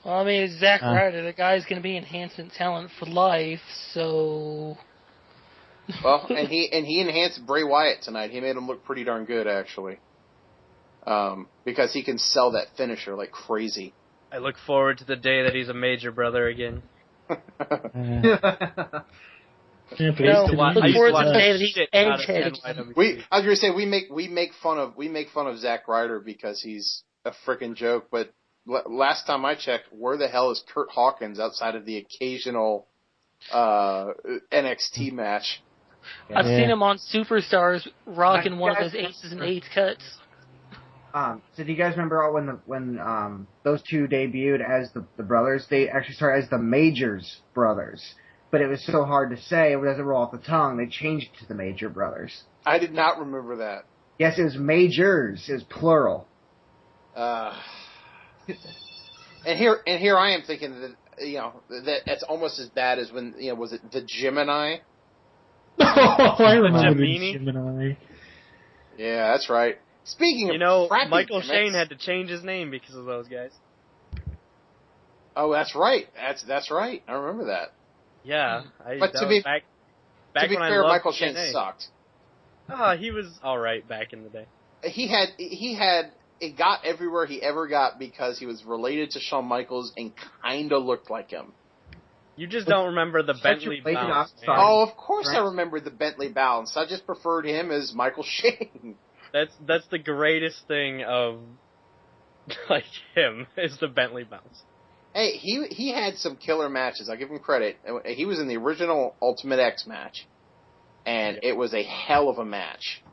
Well, I mean, it's Zack Ryder. The guy's going to be enhancement talent for life, so... Well, and he enhanced Bray Wyatt tonight. He made him look pretty darn good, actually. Because he can sell that finisher like crazy. I look forward to the day that he's a major brother again. Look forward to the day that he's egghead. I was gonna say we make fun of Zack Ryder because he's a frickin' joke, but last time I checked, where the hell is Kurt Hawkins outside of the occasional NXT match? I've seen him on Superstars rocking one of those Aces and Eights cuts. So do you guys remember when those two debuted as the brothers? They actually started as the Majors brothers, but it was so hard to say, it doesn't roll off the tongue. They changed it to the Major brothers. I did not remember that. Yes, it was Majors. It was plural. And here I am thinking that that's almost as bad as when was it the Gemini? Oh, I remember the Gemini. Yeah, that's right. Speaking of Michael Shane had to change his name because of those guys. Oh, that's right. That's right. I remember that. Yeah, but to be fair, Michael Shane sucked. He was all right back in the day. He had it got everywhere he ever got because he was related to Shawn Michaels and kind of looked like him. You just don't remember the Bentley bounce. Oh, of course I remember the Bentley bounce. I just preferred him as Michael Shane. That's the greatest thing of like him is the Bentley bounce. Hey, he had some killer matches. I'll give him credit. He was in the original Ultimate X match, and it was a hell of a match.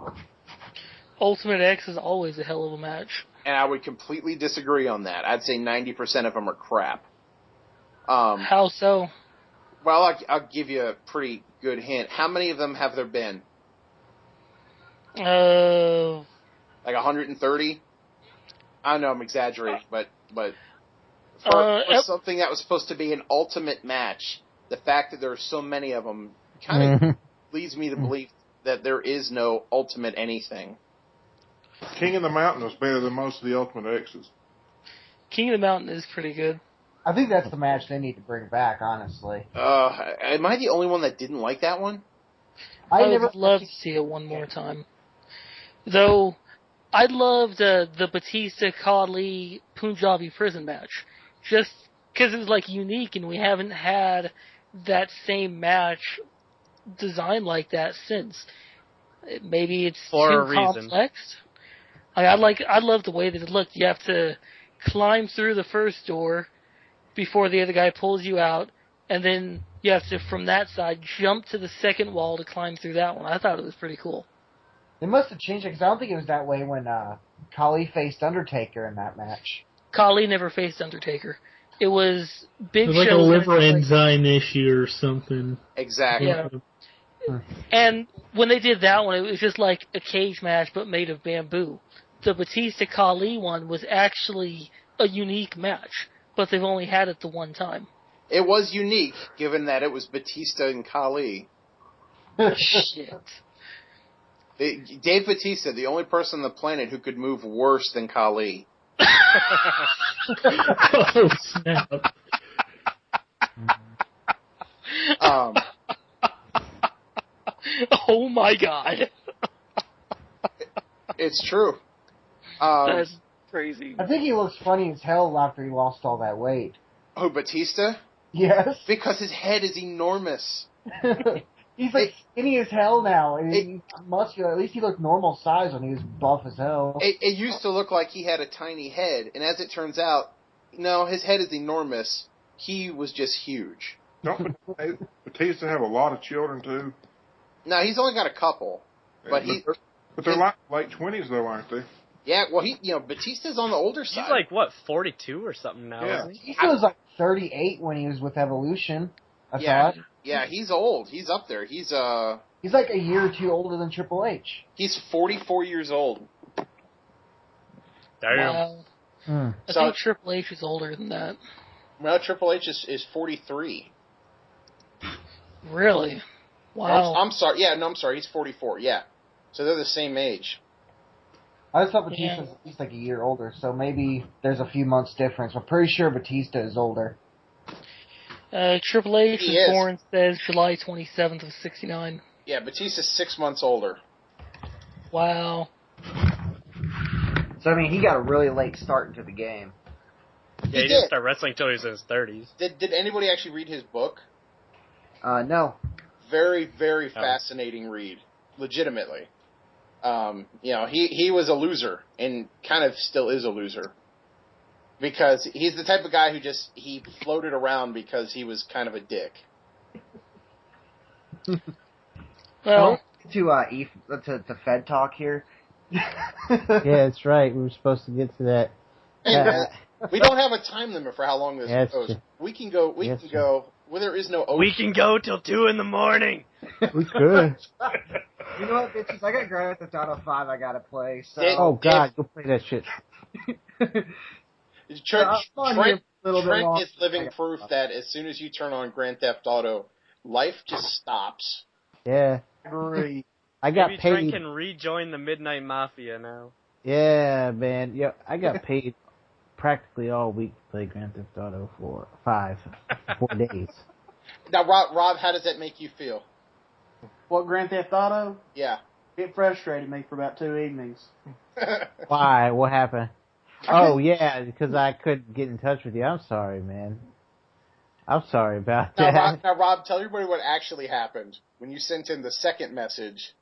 Ultimate X is always a hell of a match. And I would completely disagree on that. I'd say 90% of them are crap. How so? Well, I'll give you a pretty good hint. How many of them have there been? Like 130? I know I'm exaggerating, but for something that was supposed to be an ultimate match, the fact that there are so many of them kind of leads me to believe that there is no ultimate anything. King of the Mountain was better than most of the Ultimate X's. King of the Mountain is pretty good. I think that's the match they need to bring back, honestly. Am I the only one that didn't like that one? I would love to see it one more time. Though, I loved the Batista Khali Punjabi prison match. Just because it was like unique and we haven't had that same match designed like that since. Maybe it's too complex. I love the way that it looked. You have to climb through the first door before the other guy pulls you out, and then you have to, from that side, jump to the second wall to climb through that one. I thought it was pretty cool. They must have changed it, because I don't think it was that way when Khali faced Undertaker in that match. Khali never faced Undertaker. It was Big Show. It was like a liver enzyme issue or something. Exactly. Yeah. And when they did that one, it was just like a cage match, but made of bamboo. The Batista Khali one was actually a unique match, but they've only had it the one time. It was unique, given that it was Batista and Khali. Shit. Dave Batista, the only person on the planet who could move worse than Khali. Oh, snap. Oh my god. It's true. That's crazy. I think he looks funny as hell after he lost all that weight. Oh, Batista? Yes. Because his head is enormous. He's like skinny as hell now. He's muscular. At least he looked normal size when he was buff as hell. It used to look like he had a tiny head, and as it turns out, no, his head is enormous. He was just huge. Don't Batista have a lot of children too? No, he's only got a couple, but they're like late 20s though, aren't they? Yeah, well, Batista's on the older side. He's like, what, 42 or something now, isn't he? He was like 38 when he was with Evolution, I thought. Yeah, he's old. He's up there. He's like a year or two older than Triple H. He's 44 years old. Damn. Wow. I think Triple H is older than that. Well, Triple H is 43. Really? Wow. I'm sorry. Yeah, no, I'm sorry. He's 44. Yeah. So they're the same age. I just thought Batista's at least like a year older, so maybe there's a few months difference. I'm pretty sure Batista is older. Triple H was born, says, July 27th of 69. Yeah, Batista's 6 months older. Wow. So, I mean, he got a really late start into the game. Yeah, he didn't start wrestling until he was in his 30s. Did anybody actually read his book? No. Very, very fascinating read. Legitimately. He was a loser, and kind of still is a loser. Because he's the type of guy who he floated around because he was kind of a dick. Well, to Fed talk here. Yeah, that's right. We were supposed to get to that. Hey, man, we don't have a time limit for how long this goes. True. We can go. We can go. Well, there is no. Ocean. We can go till 2 in the morning. We could. You know what, bitches? I got Grand Theft Auto 5 I gotta play, so... Oh, God, go play that shit. Trent is living proof that as soon as you turn on Grand Theft Auto, life just stops. Yeah. Agree. I got Maybe paid. Trent can rejoin the Midnight Mafia now. Yeah, man. Yeah, I got paid practically all week to play Grand Theft Auto 4 days. Now, Rob, how does that make you feel? What, Grand Theft Auto? Yeah. It frustrated me for about 2 evenings. Why? What happened? Oh, yeah, because I couldn't get in touch with you. I'm sorry, man. I'm sorry about that. Now, Rob, tell everybody what actually happened when you sent in the second message.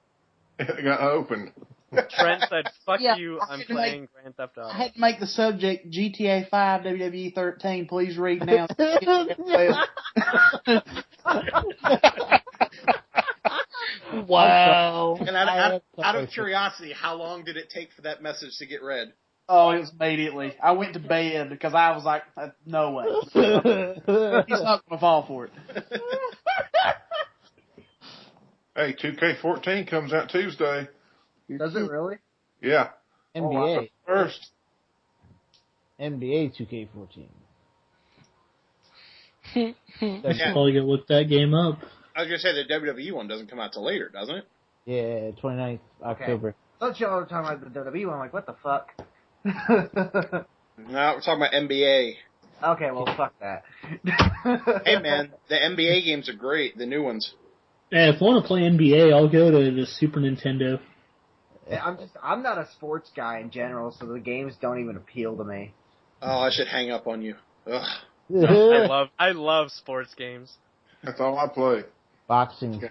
It got opened. Trent said, fuck Yeah, you, I I'm had to playing Grand Theft Auto. I had to make the subject GTA 5 WWE 13. Please read now. wow. And out of curiosity, how long did it take for that message to get read? Oh, it was immediately. I went to bed because I was like, no way. He's not going to fall for it. Hey, 2K14 comes out Tuesday. Does it really? Yeah. NBA. First. NBA 2K14. That's probably gonna look that game up. I was going to say the WWE one doesn't come out till later, doesn't it? Yeah, 29th October. I thought y'all were talking about the WWE one. I'm like, what the fuck? No, we're talking about NBA. Okay, well, fuck that. Hey, man, the NBA games are great, the new ones. Yeah, if I want to play NBA, I'll go to the Super Nintendo. I'm not a sports guy in general, so the games don't even appeal to me. Oh, I should hang up on you. Ugh. I love sports games. That's all I play. Boxing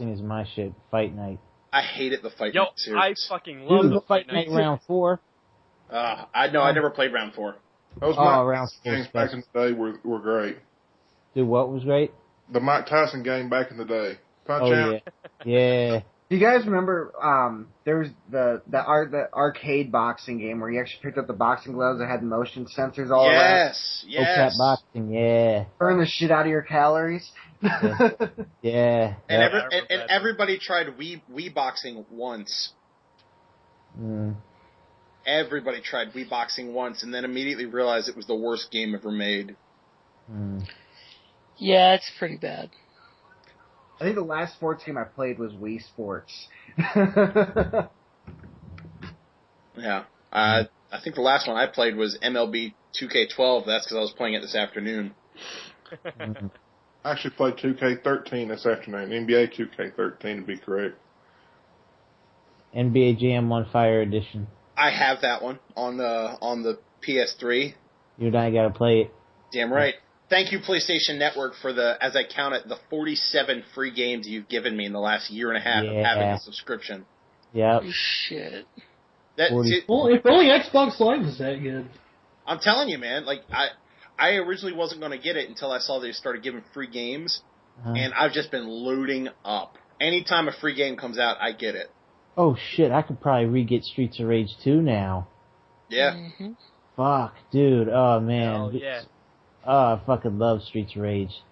is my shit. Fight night. I hated the fight Yo, night series. I fucking love the Fight night round 4. I never played round 4. Those round 4 games back in the day were great. Dude, what was great? The Mike Tyson game back in the day. Punch out. Yeah. Do you guys remember there was the arcade boxing game where you actually picked up the boxing gloves that had the motion sensors all around? Yes. Boxing, yeah. Burn the shit out of your calories. Yeah. And everybody tried Wii boxing once. Mm. Everybody tried Wii boxing once, and then immediately realized it was the worst game ever made. Mm. Yeah, it's pretty bad. I think the last sports game I played was Wii Sports. Yeah. I think the last one I played was MLB 2K12. That's because I was playing it this afternoon. I actually played 2K13 this afternoon. NBA 2K13 to be correct. NBA Jam on Fire Edition. I have that one on the PS3. You and I gotta play it. Damn right. Thank you, PlayStation Network, for as I count it, the 47 free games you've given me in the last year and a half of having a subscription. Yep. Shit. Well, if only Xbox Live was that good. I'm telling you, man. Like I originally wasn't going to get it until I saw they started giving free games, and I've just been loading up. Anytime a free game comes out, I get it. Oh shit! I could probably re-get Streets of Rage 2 now. Yeah. Mm-hmm. Fuck, dude. Oh man. Oh yeah. Oh, I fucking love Streets of Rage.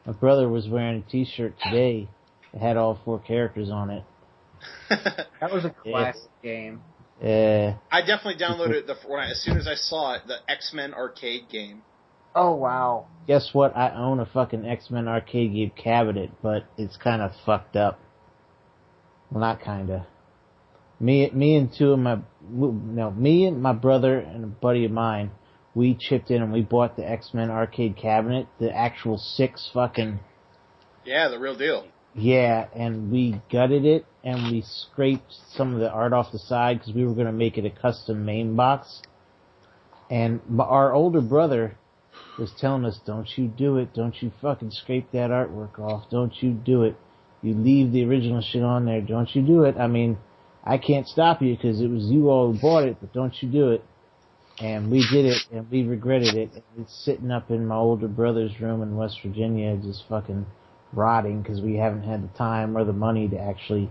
My brother was wearing a T-shirt today that had all 4 characters on it. That was a classic game. Yeah. I definitely downloaded as soon as I saw it, the X-Men arcade game. Oh wow! Guess what? I own a fucking X-Men arcade game cabinet, but it's kind of fucked up. Well, not kinda. Me and my brother and a buddy of mine, we chipped in and we bought the X-Men arcade cabinet, the actual 6 fucking... Yeah, the real deal. Yeah, and we gutted it, and we scraped some of the art off the side because we were going to make it a custom main box. And our older brother was telling us, don't you do it. Don't you fucking scrape that artwork off. Don't you do it. You leave the original shit on there. Don't you do it. I mean, I can't stop you because it was you all who bought it, but don't you do it. And we did it, and we regretted it. And it's sitting up in my older brother's room in West Virginia, just fucking rotting because we haven't had the time or the money to actually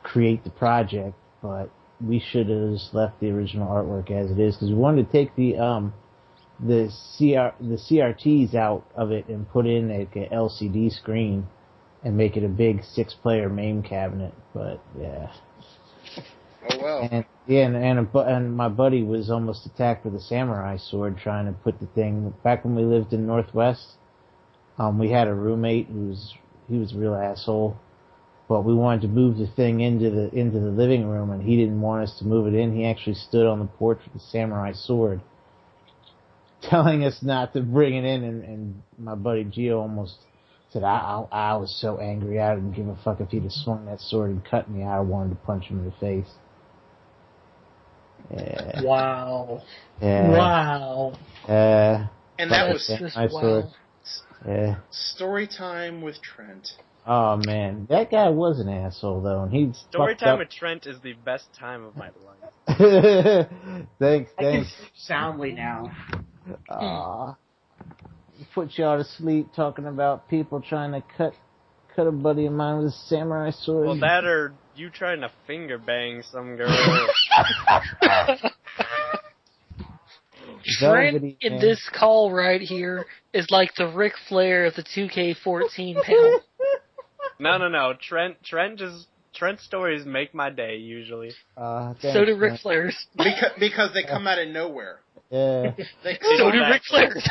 create the project. But we should have just left the original artwork as it is because we wanted to take the CRTs out of it and put in like an LCD screen and make it a big 6-player MAME cabinet. But yeah. Oh well. And yeah, and my buddy was almost attacked with a samurai sword trying to put the thing back when we lived in Northwest. We had a roommate he was a real asshole, but we wanted to move the thing into the living room, and he didn't want us to move it in. He actually stood on the porch with a samurai sword, telling us not to bring it in. And my buddy Gio almost said, "I was so angry, I didn't give a fuck if he'd have swung that sword and cut me. I wanted to punch him in the face." Yeah. Wow. Yeah. Wow. And that was wow. Yeah. Story time with Trent. Oh man, that guy was an asshole though, and he Story time with Trent is the best time of my life. Thanks. I can sleep soundly now. Put y'all to sleep talking about people trying to cut a buddy of mine with a samurai sword. Well, that or you trying to finger bang some girl. Trent in this call right here is like the Ric Flair of the 2K14 panel. No. Trent's stories make my day usually. Thanks, so do Ric Flair's. Because they come out of nowhere. Yeah. So do Ric Flair's.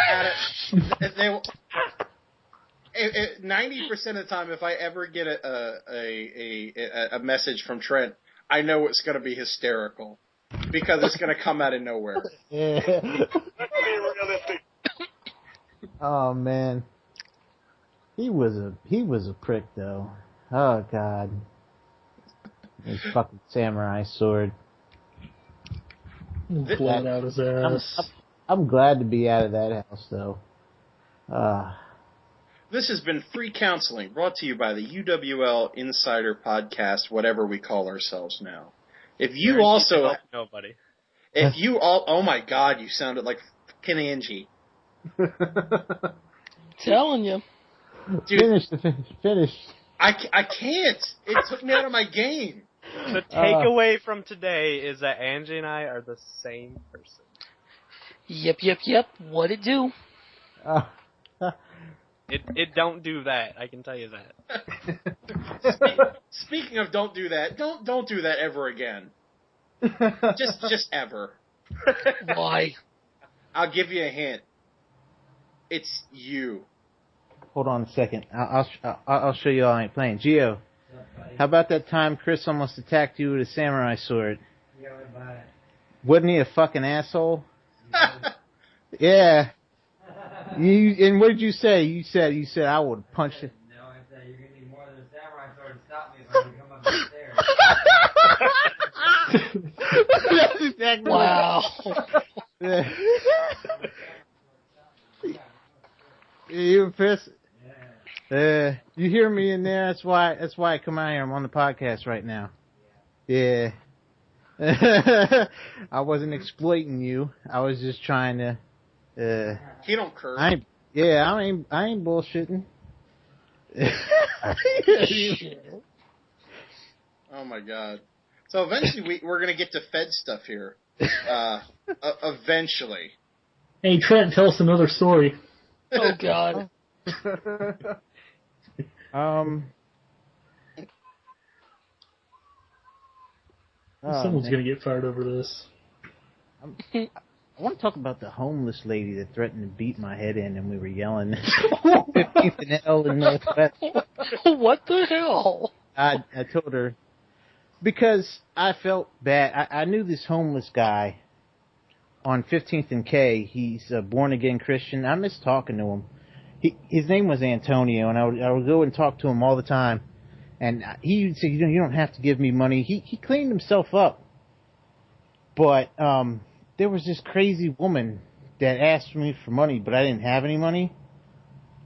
90% of the time, if I ever get a message from Trent, I know it's going to be hysterical because it's going to come out of nowhere. Yeah. Oh man, he was a prick though. Oh god, his fucking samurai sword. Blood out his ass. I'm glad to be out of that house though. This has been Free Counseling, brought to you by the UWL Insider Podcast, whatever we call ourselves now. If you also... Nobody. If you all... Oh my god, you sounded like fucking Angie. Telling you. Dude, Finish. I can't. It took me out of my game. The takeaway from today is that Angie and I are the same person. Yep. What it do? It don't do that. I can tell you that. Speaking of don't do that, don't do that ever again. Just ever. Why? I'll give you a hint. It's you. Hold on a second. I'll show you all I ain't playing. Gio, how about that time Chris almost attacked you with a samurai sword? Wasn't he a fucking asshole? Yeah. And what did you say? You said I would punch it. No, I said you're gonna need more than a samurai sword to stop me if I come up the stairs. That's exactly wow. Yeah. You were pissed. You hear me in there? That's why I come out here. I'm on the podcast right now. Yeah. I wasn't exploiting you. I was just trying to. He don't curse. I ain't bullshitting. Oh my god. So eventually we're gonna get to Fed stuff here. Eventually. Hey Trent, tell us another story. Oh god. Someone's gonna get fired over this. I want to talk about the homeless lady that threatened to beat my head in, and we were yelling 15th and L in Northwest. What the hell? I told her because I felt bad. I knew this homeless guy on 15th and K. He's a born again Christian. I miss talking to him, his name was Antonio, and I would go and talk to him all the time. And he would say, you don't have to give me money. He cleaned himself up. But there was this crazy woman that asked me for money, but I didn't have any money.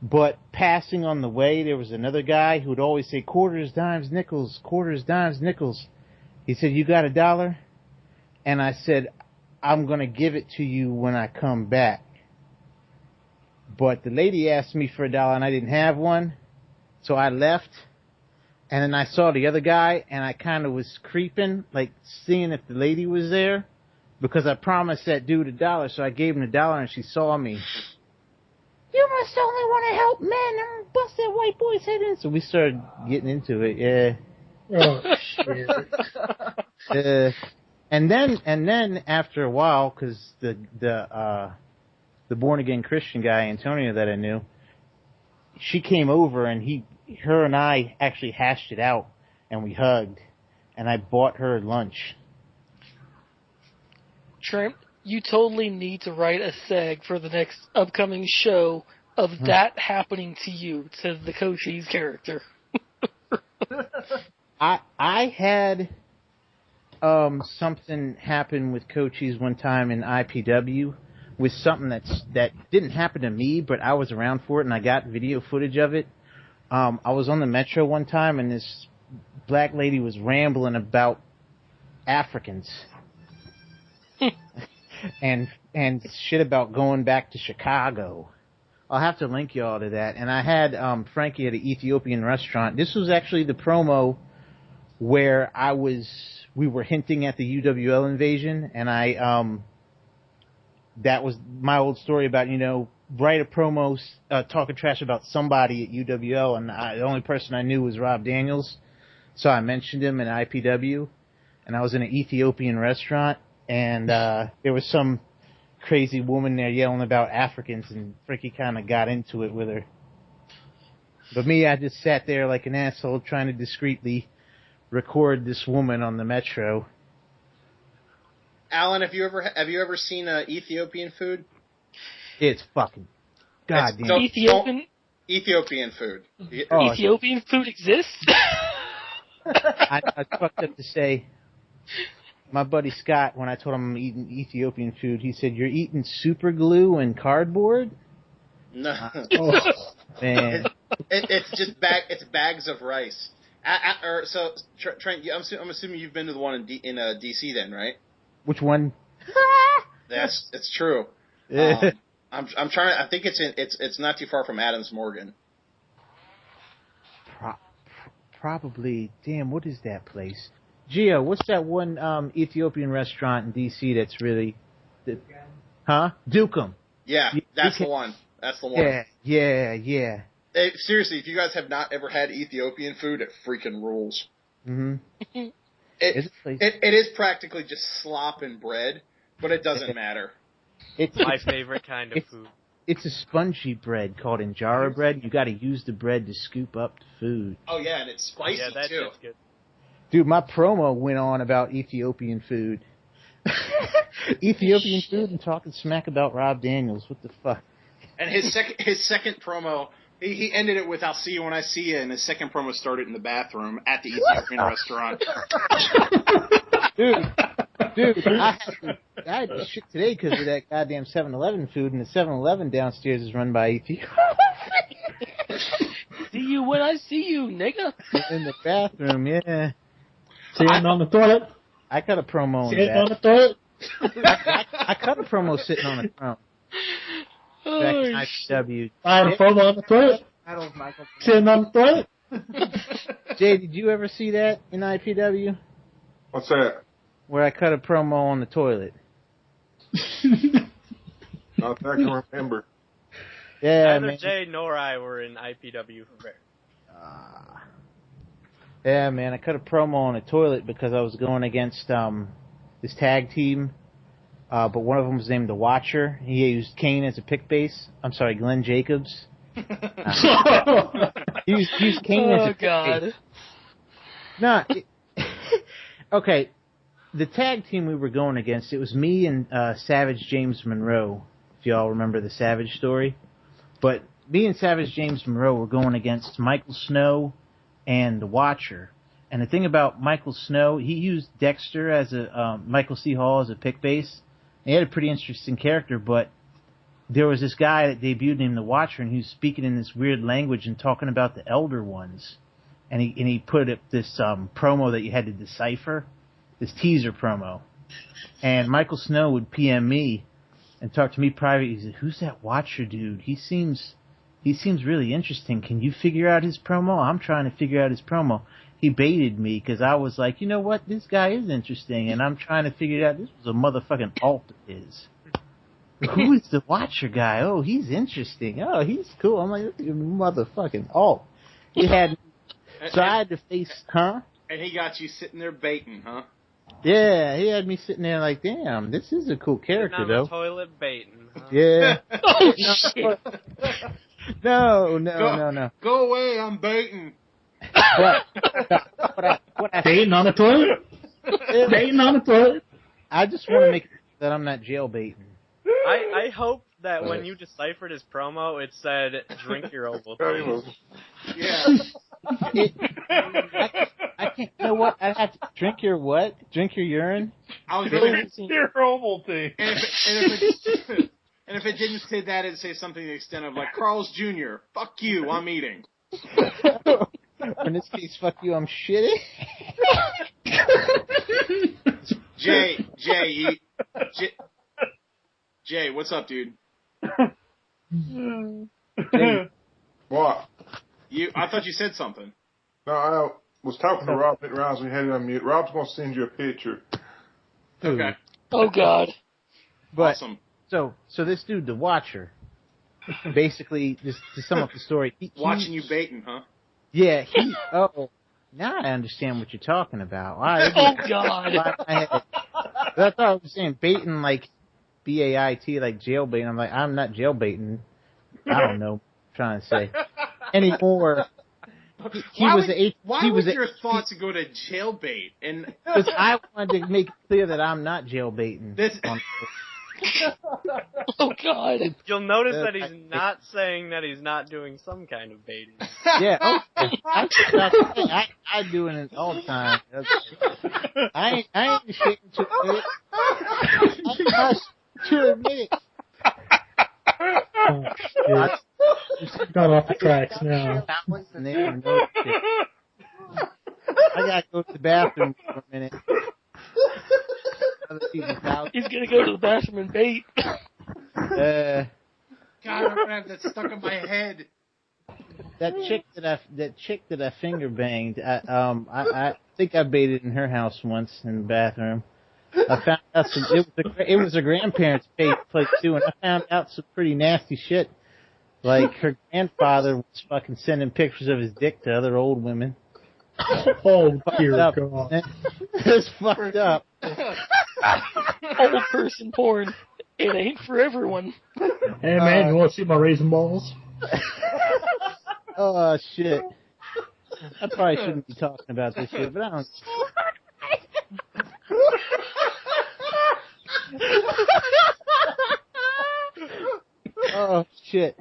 But passing on the way, there was another guy who would always say, quarters, dimes, nickels, quarters, dimes, nickels. He said, you got $1? And I said, I'm going to give it to you when I come back. But the lady asked me for $1 and I didn't have one. So I left. And then I saw the other guy and I kind of was creeping, like seeing if the lady was there. Because I promised that dude $1. So I gave him $1 and she saw me. You must only want to help men and bust that white boy's head in. So we started getting into it, yeah. Oh, shit. And then after a while, because the born again Christian guy Antonio that I knew, she came over and her and I actually hashed it out and we hugged, and I bought her lunch. Trent, you totally need to write a seg for the next upcoming show of that happening to you, to the Cochise character. I had something happen with Cochise one time in IPW with something that didn't happen to me, but I was around for it and I got video footage of it. I was on the Metro one time and this black lady was rambling about Africans. and shit about going back to Chicago. I'll have to link y'all to that. And I had Frankie at an Ethiopian restaurant. This was actually the promo where we were hinting at the UWL invasion, and that was my old story about, write a promo talking trash about somebody at UWL, and the only person I knew was Rob Daniels. So I mentioned him in IPW, and I was in an Ethiopian restaurant, and there was some crazy woman there yelling about Africans, and Frankie kind of got into it with her. But me, I just sat there like an asshole trying to discreetly record this woman on the Metro. Alan, have you ever seen Ethiopian food? It's fucking goddamn. Ethiopian food. Oh, Ethiopian food exists? I fucked up to say, my buddy Scott, when I told him I'm eating Ethiopian food, he said, "You're eating super glue and cardboard?" No. Man. It's just bags of rice. So Trent, I'm assuming you've been to the one in DC then, right? Which one? It's true. I'm trying. I think it's not too far from Adams Morgan. Probably. Damn, what is that place? Gio, what's that one Ethiopian restaurant in DC that's really... Dukem. Yeah, that's the one. That's the one. Yeah. Hey, seriously, if you guys have not ever had Ethiopian food, it freaking rules. Mm-hmm. It is practically just slop and bread, but it doesn't matter. It's my favorite kind of food. It's a spongy bread called injera bread. You got to use the bread to scoop up the food. Oh yeah, and it's spicy too. That's good. Dude, my promo went on about Ethiopian food. Ethiopian food and talking smack about Rob Daniels. What the fuck? And his second promo, he ended it with "I'll see you when I see you," and his second promo started in the bathroom at the Ethiopian restaurant. Dude, I had to shit today because of that goddamn 7-Eleven food, and the 7-Eleven downstairs is run by Ethiopian. See you when I see you, nigga. In the bathroom, yeah. Sitting on the toilet. I cut a promo on Sitting that. on the toilet. I cut a promo sitting on the throne. Back in IPW. I had a promo on the toilet. Sitting on the toilet. Jay, did you ever see that in IPW? What's that? Where I cut a promo on the toilet. Not that I can remember. Yeah, Neither man. Jay nor I were in IPW. Yeah, man, I cut a promo on a toilet because I was going against this tag team, but one of them was named The Watcher. He used Kane as a pick base. I'm sorry, Glenn Jacobs. He used Kane as a pick base. No, okay. The tag team we were going against, it was me and Savage James Monroe, if y'all remember the Savage story. But me and Savage James Monroe were going against Michael Snow and The Watcher. And the thing about Michael Snow, he used Dexter as Michael C. Hall as a pick base. He had a pretty interesting character, but there was this guy that debuted named The Watcher, and he was speaking in this weird language and talking about the Elder Ones. And he put up this promo that you had to decipher, this teaser promo. And Michael Snow would PM me and talk to me privately. He said, "Who's that Watcher dude? He seems really interesting. Can you figure out his promo?" I'm trying to figure out his promo. He baited me because I was like, you know what? This guy is interesting, and I'm trying to figure it out. This was a motherfucking alt of his. Who is the Watcher guy? Oh, he's interesting. Oh, he's cool. I'm like, this is a motherfucking alt. He had, so I had to face, huh? And he got you sitting there baiting, huh? Yeah, he had me sitting there like, damn, this is a cool character, though. Toilet baiting. Huh? Yeah. Oh, shit. No. Go away, I'm baiting. Baiting on a toilet? Baiting on a toilet? I just want to make it that I'm not jail baiting. I hope that when you deciphered his promo, it said, "Drink your Ovaltine." Yeah. I can't, you know what? I'd have to drink your what? Drink your urine? I was really Your Ovaltine. And if it didn't say that, it'd say something to the extent of like, "Carl's Jr., fuck you, I'm eating." In this case, fuck you, I'm shitty. Jay, what's up, dude? What? I thought you said something. No, I was talking to Rob McRounds. We had it on mute. Rob's going to send you a picture. Okay. Oh, God. But, Awesome. So this dude, the Watcher, basically, just to sum up the story. Watching you baiting, huh? Yeah, now I understand what you're talking about. Oh, God. I thought I was saying baiting like B-A-I-T, like jail baiting. I'm like, I'm not jail baiting. I don't know what I'm trying to say. Anymore. Why would your thoughts go to jailbait? And because I wanted to make it clear that I'm not jail baiting. Oh, God. You'll notice that he's not saying that he's not doing some kind of baiting. Yeah, okay. I do it all the time. I ain't ashamed to admit it. I'm to admit it. Oh, shit. Got off the tracks now. I gotta go to the bathroom for a minute. He's gonna go to the bathroom and bait. God, I'm gonna have that stuck in my head. That chick that I finger banged. I think I baited in her house once in the bathroom. I found out it was a grandparents' place too, and I found out some pretty nasty shit. Like her grandfather was fucking sending pictures of his dick to other old women. Oh, dear God. It's fucked up. Old person porn. It ain't for everyone. Hey, man, you want to see my raisin balls? Oh, shit. I probably shouldn't be talking about this shit, but I don't... Oh, shit.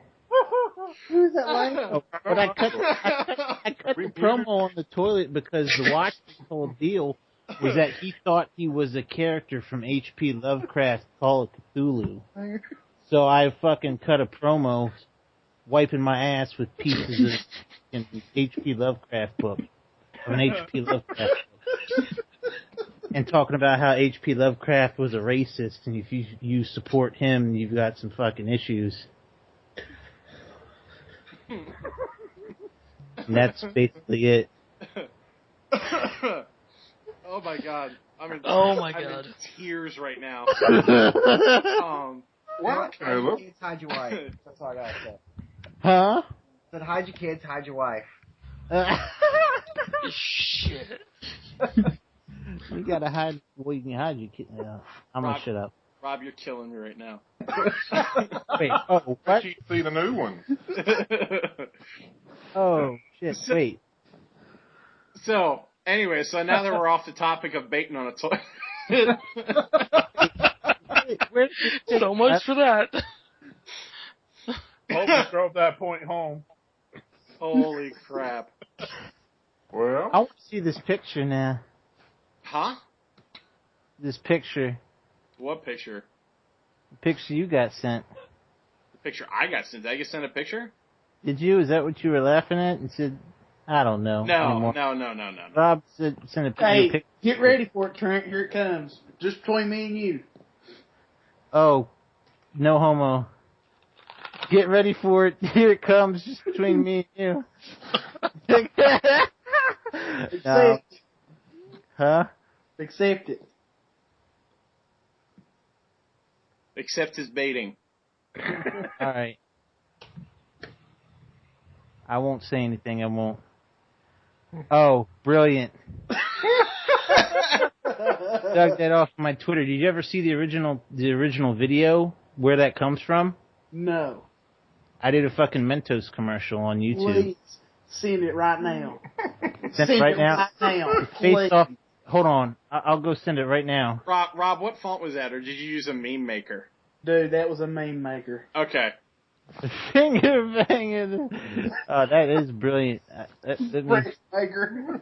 Who's that line? Oh, but I cut the promo on the toilet because the Watcher's whole deal was that he thought he was a character from H.P. Lovecraft's Call of Cthulhu. So I fucking cut a promo wiping my ass with pieces of an H.P. Lovecraft book. Of an H.P. Lovecraft book. And talking about how H.P. Lovecraft was a racist, and if you support him, you've got some fucking issues. And that's basically it. Oh my God! I'm in tears right now. What? Hide your wife. That's all I gotta say. Huh? Said hide your kids, hide your wife. Shit. You gotta hide. Well, you can hide your kids. I'm gonna shut up. Rob, you're killing me right now. Wait. Oh, what? She's seen a new one. Oh shit! Wait. So, anyway, now that we're off the topic of baiting on a toilet. So much for that. Hope you drove that point home. Holy crap. Well, I want to see this picture now. Huh? This picture. What picture? The picture you got sent. The picture I got sent. Did I get sent a picture? Did you? Is that what you were laughing at? And said, I don't know. No. Rob said, sent a Hey, picture. get ready for it, Trent. Here it comes. Just between me and you. Oh, no homo. Get ready for it. Here it comes, just between me and you. Accept it. Huh? Accept it. Except his baiting. All right. I won't say anything. I won't. Oh, brilliant. Dug that off my Twitter. Did you ever see the original video where that comes from? No. I did a fucking Mentos commercial on YouTube. Please send it right now. Send it right now. Based Please. off. Hold on. I'll go send it right now. Rob, what font was that, or did you use a meme maker? Dude, that was a meme maker. Okay. Finger banging. Oh, that is brilliant. Maker.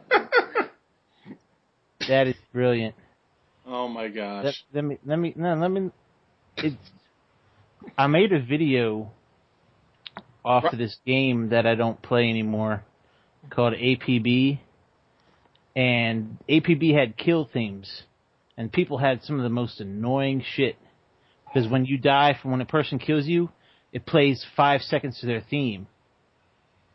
That is brilliant. Oh my gosh. I made a video off of this game that I don't play anymore called APB. And APB had kill themes. And people had some of the most annoying shit. Because when you die from when a person kills you, it plays 5 seconds to their theme.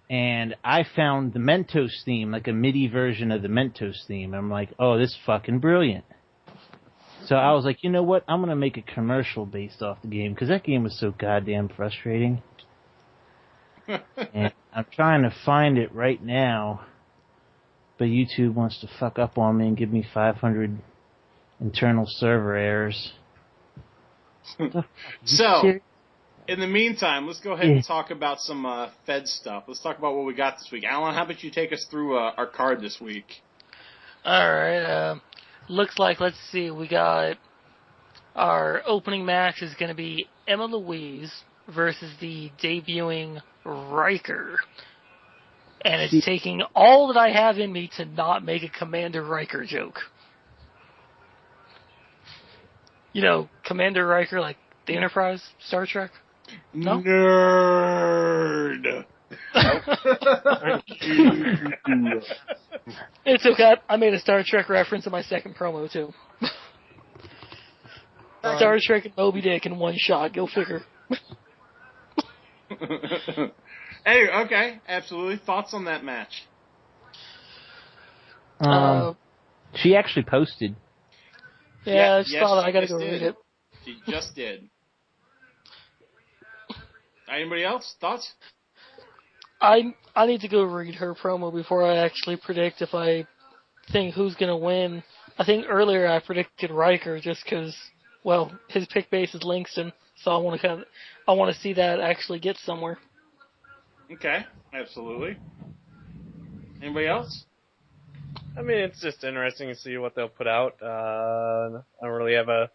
And I found the Mentos theme, like a MIDI version of the Mentos theme. I'm like, oh, this is fucking brilliant. So I was like, you know what? I'm going to make a commercial based off the game, because that game was so goddamn frustrating. And I'm trying to find it right now, but YouTube wants to fuck up on me and give me 500 internal server errors. So, in the meantime, let's go ahead and talk about some Fed stuff. Let's talk about what we got this week. Alan, how about you take us through our card this week? All right. Looks like, let's see, we got our opening match is going to be Emma Louise versus the debuting Riker. And it's taking all that I have in me to not make a Commander Riker joke. You know, Commander Riker, like the Enterprise, Star Trek? No? Nerd! It's okay. I made a Star Trek reference in my second promo, too. Star Trek and Moby Dick in one shot. Go figure. Hey, okay. Absolutely. Thoughts on that match? She actually posted. Yeah, I just thought I gotta go read it. She just did. Anybody else? Thoughts? I need to go read her promo before I actually predict if I think who's gonna win. I think earlier I predicted Riker just because, well, his pick base is Langston, so I want to see that actually get somewhere. Okay, absolutely. Anybody else? I mean, it's just interesting to see what they'll put out. I don't really have a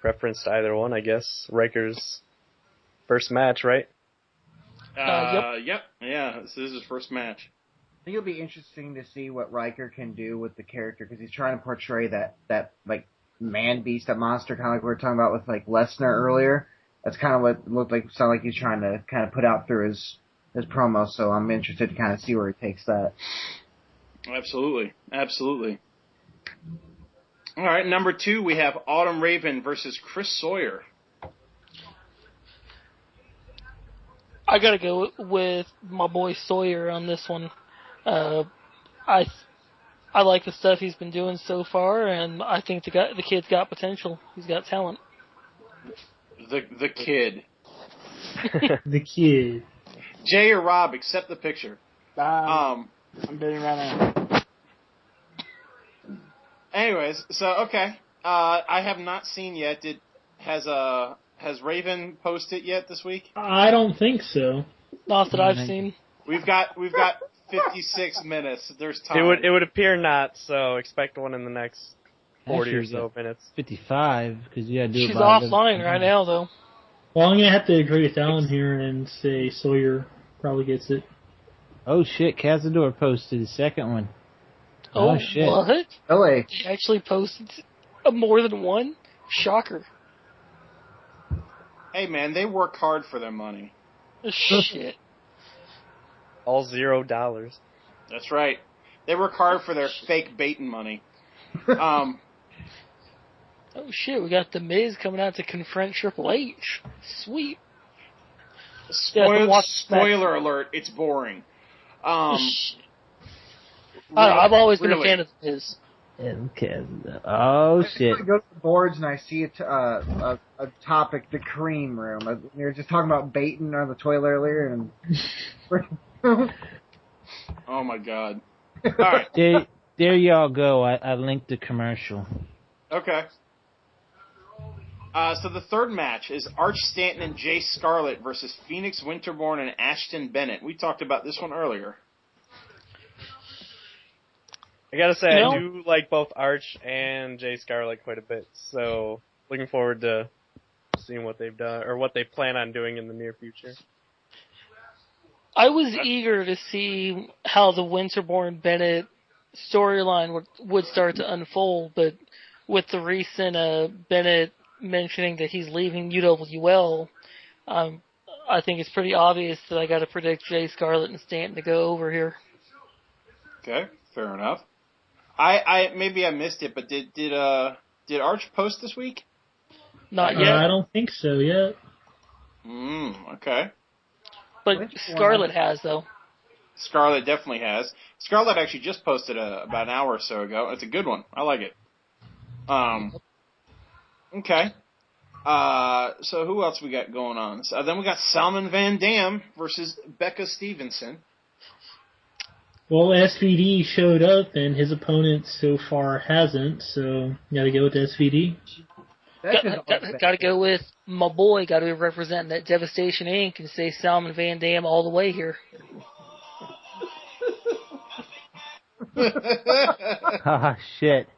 preference to either one, I guess. Riker's first match, right? Yep. Yeah, this is his first match. I think it'll be interesting to see what Riker can do with the character, because he's trying to portray that like man beast, that monster, kind of like we were talking about with like Lesnar earlier. That's kind of what it sounded like he's trying to kind of put out through his promo. So I'm interested to kind of see where he takes that. Absolutely. All right, number 2, we have Autumn Raven versus Chris Sawyer. I gotta go with my boy Sawyer on this one. I like the stuff he's been doing so far, and I think the kid's got potential. He's got talent. The kid. The kid. Jay or Rob, accept the picture. I'm doing it right now. Anyways, so okay, I have not seen yet. Has Raven posted yet this week? I don't think so. Not that I've seen. We've got 56 minutes. There's time. It would appear not. So expect one in the next 40 or so minutes. 55 because you got to do it. She's offline right now, though. Well, I'm gonna have to agree with Alan here and say Sawyer probably gets it. Oh shit, Cazador posted his second one. Oh shit. What? LA. He actually posted more than one? Shocker. Hey man, they work hard for their money. Shit. All $0. That's right. They work hard for their fake baiting money. Oh shit, we got The Miz coming out to confront Triple H. Sweet. Spoiler alert, it's boring. I've always been a fan of his. Oh shit! I go to the boards and I see a topic, the cream room. We were just talking about baiting on the toilet earlier, and oh my god! All right, there y'all go. I linked the commercial. Okay. So the third match is Arch Stanton and Jay Scarlett versus Phoenix Winterborn and Ashton Bennett. We talked about this one earlier. I gotta say, I do like both Arch and Jay Scarlett quite a bit, so looking forward to seeing what they've done, or what they plan on doing in the near future. I was eager to see how the Winterborn-Bennett storyline would start to unfold, but with the recent Bennett mentioning that he's leaving UWL, I think it's pretty obvious that I gotta predict Jay Scarlett and Stanton to go over here. Okay, fair enough. Maybe I missed it, but did Arch post this week? Not yet. I don't think so yet. Okay. But Scarlett has, though. Scarlett definitely has. Scarlett actually just posted about an hour or so ago. It's a good one. I like it. Okay. So who else we got going on? So then we got Salmon Van Dam versus Becca Stevenson. Well, SVD showed up, and his opponent so far hasn't, so gotta go with SVD. Gotta go with my boy, gotta be representing that Devastation Inc. and say Salmon Van Dam all the way here. Ah, shit.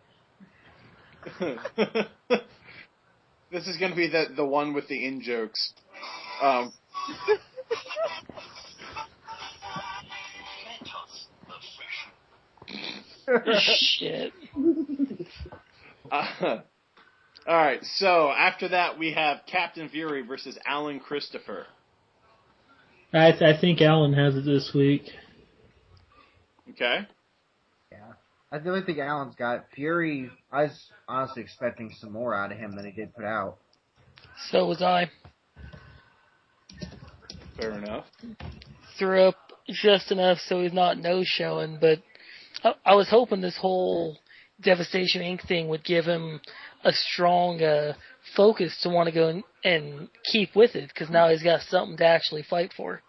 This is gonna be the one with the in-jokes. Shit. Alright, so after that we have Captain Fury versus Alan Christopher. I think Alan has it this week. Okay. Yeah. I really think Alan's got Fury. I was honestly expecting some more out of him than he did put out. So was I. Fair enough. Threw up just enough so he's not no-showing, but I was hoping this whole Devastation Inc. thing would give him a strong focus to want to go and keep with it, because now he's got something to actually fight for.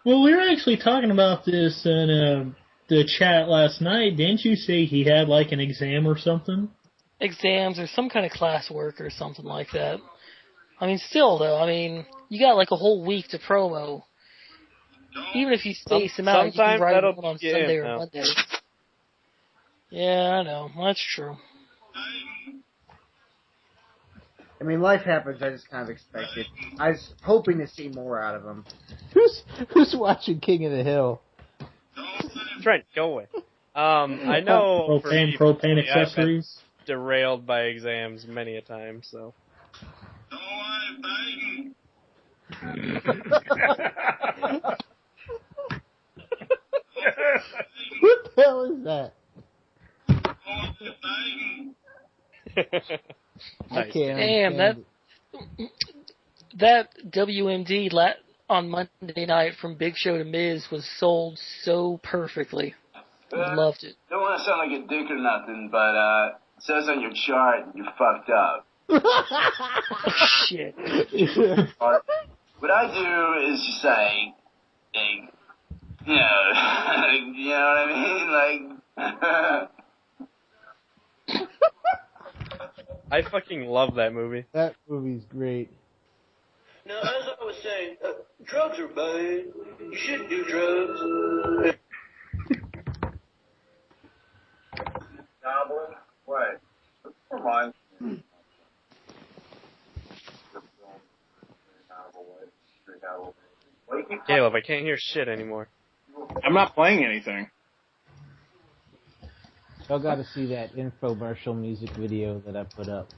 Well, we were actually talking about this in the chat last night. Didn't you say he had like an exam or something? Exams or some kind of classwork or something like that. I mean, still though, you got like a whole week to promo. Even if you space him out, you can write him on Sunday or Monday. Yeah, I know. That's true. I mean, life happens. I just kind of expected. I was hoping to see more out of him. Who's watching King of the Hill? Trent, go away. I know propane accessories. I've been derailed by exams many a time, so. What the hell is that? Nice. Damn, that WMD on Monday night from Big Show to Miz was sold so perfectly. Loved it. Don't want to sound like a dick or nothing, but it says on your chart you're fucked up. Shit. What I do is just say, you know what I mean? Like, I fucking love that movie. That movie's great. now, as I was saying, drugs are bad. You shouldn't do drugs. Goblin? What? Never mind. Caleb. I can't hear shit anymore. I'm not playing anything. Y'all got to see that infomercial music video that I put up.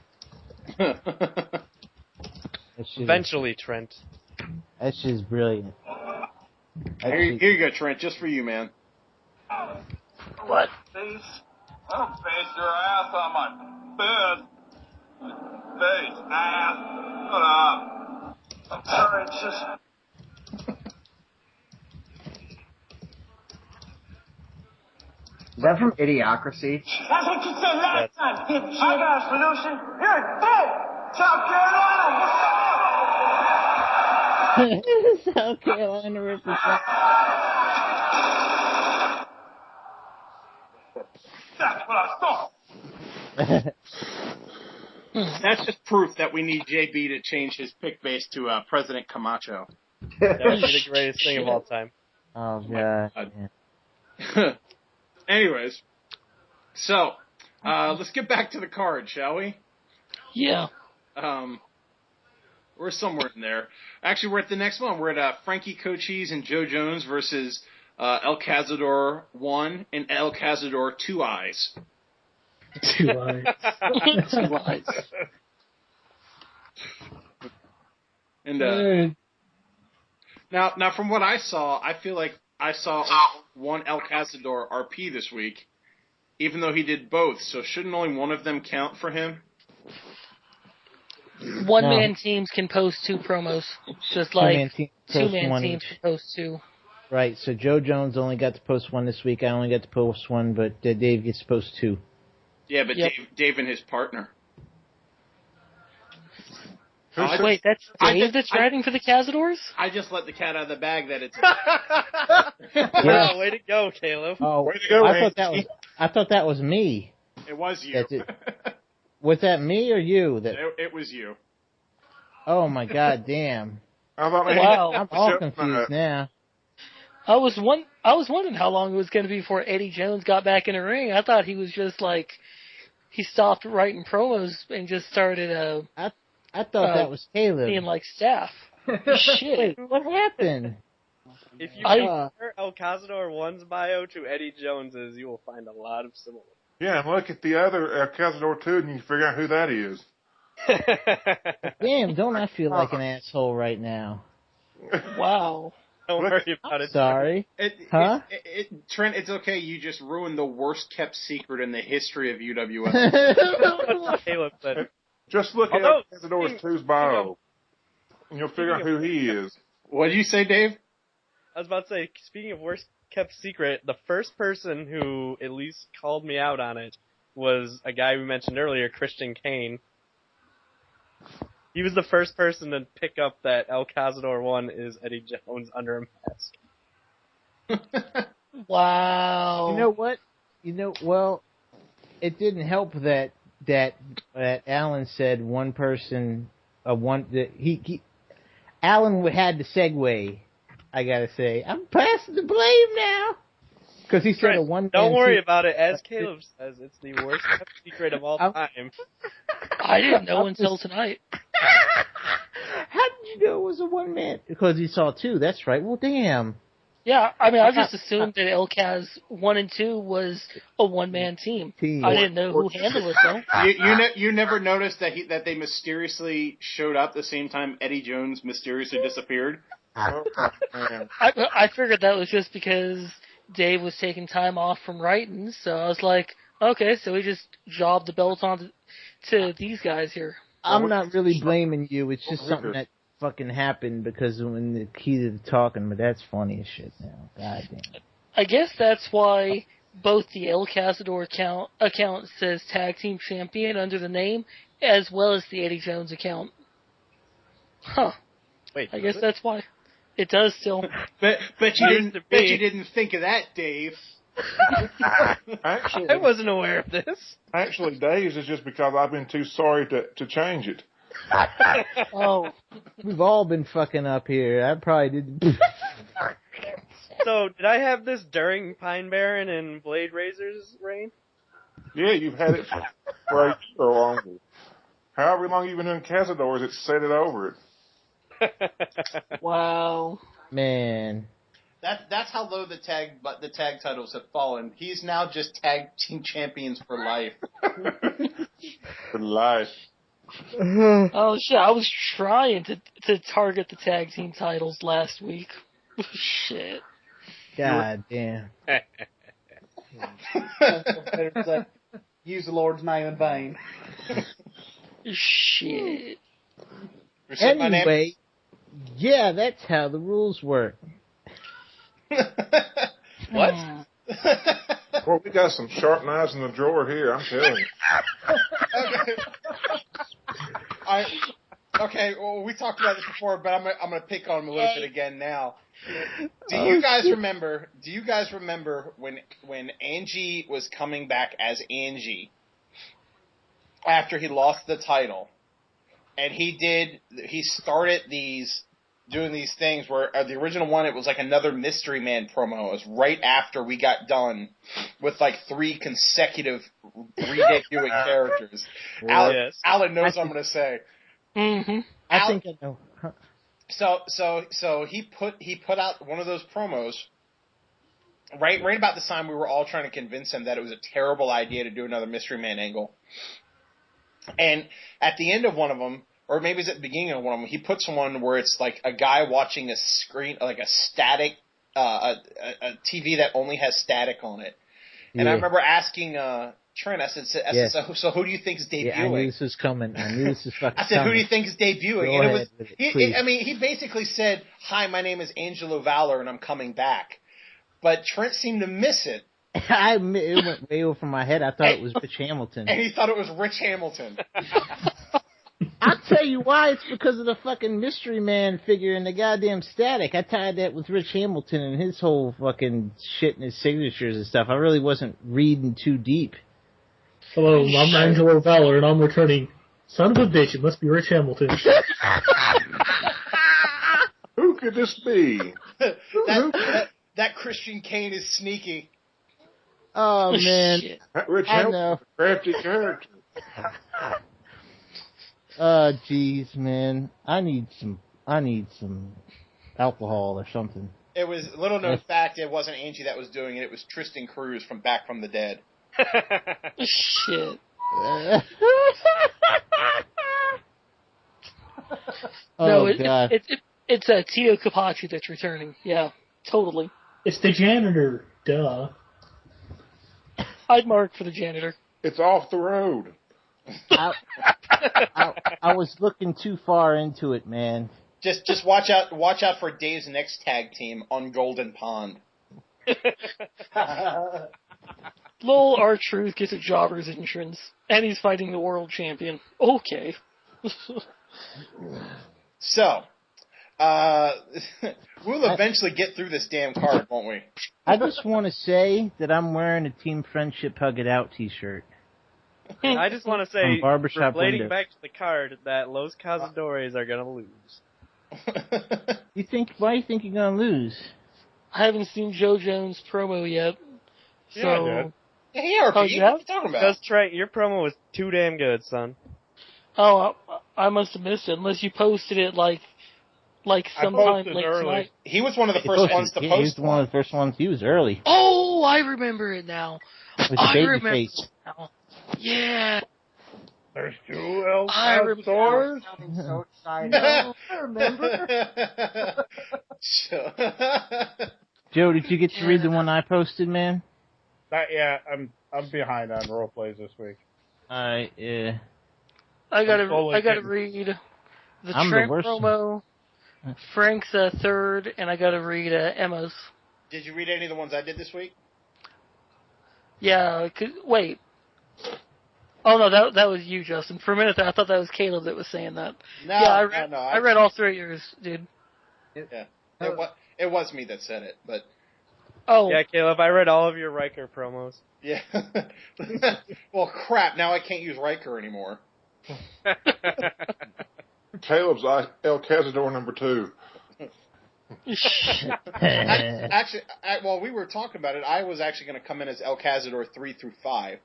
Eventually, Trent. That shit is brilliant. Here you go, Trent, just for you, man. What? Face? I'll face your ass on my bed. Face, ass. Shut up. I'm sorry, it's just... Is that from Idiocracy? That's what you said last time, dipshit. I got a solution. You're dead. South Carolina, what's up? South Carolina represents. That's what I thought. That's just proof that we need JB to change his pick base to President Camacho. That would be the greatest thing of all time. Oh, God. Anyways, so let's get back to the card, shall we? Yeah. We're somewhere in there. Actually, we're at the next one. We're at Frankie Cochise and Joe Jones versus El Cazador 1 and El Cazador 2 Eyes. 2 eyes. 2 eyes. And now, from what I saw, I feel like I saw one El Cazador RP this week, even though he did both. So shouldn't only one of them count for him? One-man teams can post 2 promos, just like two-man teams can post 2. Right, so Joe Jones only got to post 1 this week. I only got to post 1, but Dave gets to post 2. Yeah, but yep. Dave and his partner. Wait, that's Dave that's riding for the Cazadors? I just let the cat out of the bag that it's... Wow, way to go, Caleb. Oh, way to go, I thought that was me. It was you. Was that me or you? It was you. Oh, my God, damn. Wow. I'm all confused now. I was wondering how long it was going to be before Eddie Jones got back in the ring. I thought he was just like, he stopped writing promos and just started I thought that was Caleb. Being like staff. Shit. Wait, what happened? If you compare El Cazador 1's bio to Eddie Jones's, you will find a lot of similarities. Yeah, and look at the other El Cazador 2 and you figure out who that is. Damn, don't I feel like an asshole right now? Wow. Don't worry about it. Sorry. Trent, it's okay. You just ruined the worst kept secret in the history of UWL. Caleb said. Just look at El Cazador 2's bio, and you'll figure out who he is. What did you say, Dave? I was about to say, speaking of worst kept secret, the first person who at least called me out on it was a guy we mentioned earlier, Christian Kane. He was the first person to pick up that El Cazador 1 is Eddie Jones under a mask. Wow. You know what? Well, it didn't help that Alan said one person, Alan had the segue. I gotta say, I'm passing the blame now because he said a one. Don't worry about it. As Caleb says, it's the worst kept secret of all time. I didn't know until tonight. How did you know it was a one man? Because he saw 2. That's right. Well, damn. Yeah, I mean, I just assumed that El Caz 1 and 2 was a one-man team. I didn't know who handled it, though. You never noticed that they mysteriously showed up the same time Eddie Jones mysteriously disappeared? I figured that was just because Dave was taking time off from writing, so I was like, okay, so we just jobbed the belt on to these guys here. I'm not really blaming you. It's just something that fucking happened because when the key to the talking, but that's funny as shit now. God damn. I guess that's why both the El Cazador account says Tag Team Champion under the name, as well as the Eddie Jones account. Huh. Wait, I guess that's why. It does still. Bet you didn't think of that, Dave. Actually, I wasn't aware of this. Actually, Dave's is just because I've been too sorry to change it. Oh, we've all been fucking up here. I probably did. So, did I have this during Pine Baron and Blade Razor's reign? Yeah, you've had it for a year or longer. However long you've been doing Cazadors, it's set it over it. Wow. Man. That's how low the tag titles have fallen. He's now just tag team champions for life. For life. Oh shit! I was trying to target the tag team titles last week. Shit. God damn. Better say, use the Lord's name in vain. Shit. Anyway, yeah, that's how the rules work. What? Well, we got some sharp knives in the drawer here, I'm telling you. Okay, well, we talked about this before, but I'm gonna pick on him a little bit again now. Do you guys remember when Angie was coming back as Angie after he lost the title, and he started doing these things where the original one, it was like another Mystery Man promo. It was right after we got done with like 3 consecutive re-debuting characters. Alan knows what I'm going to say. Mm-hmm. I think I know. So he put out one of those promos right about the time we were all trying to convince him that it was a terrible idea to do another Mystery Man angle. And at the end of one of them, or maybe it's at the beginning of one of them, he puts one where it's like a guy watching a screen, like a static, a TV that only has static on it. And I remember asking Trent, I said, so who do you think is debuting? Yeah, I knew this was coming. I knew this was fucking coming. I said, who do you think is debuting? Go ahead with it, please. He basically said, hi, my name is Angelo Valor and I'm coming back. But Trent seemed to miss it. It went way over my head. I thought it was Rich Hamilton. And he thought it was Rich Hamilton. I'll tell you why. It's because of the fucking Mystery Man figure and the goddamn static. I tied that with Rich Hamilton and his whole fucking shit and his signatures and stuff. I really wasn't reading too deep. Hello, I'm Angelo Valor, and I'm returning. Son of a bitch, it must be Rich Hamilton. Who could this be? That Christian Kane is sneaky. Oh, man. Rich Hamilton, crafty character. Oh, jeez, man. I need some alcohol or something. It was, little known fact, it wasn't Angie that was doing it. It was Tristan Cruz from Back from the Dead. Shit. God. It's Tito Capaci that's returning. Yeah, totally. It's the janitor. Duh. I'd mark for the janitor. It's off the road. I was looking too far into it, man. Just watch out for Dave's next tag team on Golden Pond. Lol, R-Truth gets a jobber's entrance, and he's fighting the world champion. Okay. So, we'll eventually get through this damn card, won't we? I just want to say that I'm wearing a Team Friendship Hug It Out t-shirt. I just want to say, relating window. back to the card, that Los Cazadores are going to lose. Why do you think you're going to lose? I haven't seen Joe Jones' promo yet. So... Yeah, I did. Yeah, what are you talking about? That's right, your promo was too damn good, son. Oh, I must have missed it, unless you posted it like sometime late tonight. He was one of the first ones to post. He was one of the first ones. He was early. Oh, I remember it now. With the baby face. Yeah. There's UWL stores. I'm so excited. I remember. Joe, did you get to read the one I posted, man? Not yet. I'm behind on role plays this week. Alright, yeah. I gotta read the Trent promo, Frank's third, and I gotta read Emma's. Did you read any of the ones I did this week? Yeah, wait. Oh no, that was you, Justin. For a minute there, I thought that was Caleb that was saying that. No, I read all 3 of yours, dude. Yeah, it was me that said it, but. Oh. Yeah, Caleb, I read all of your Riker promos. Yeah. Well, crap, now I can't use Riker anymore. Caleb's El Cazador number 2. Actually, while we were talking about it, I was actually going to come in as El Cazador 3 through 5.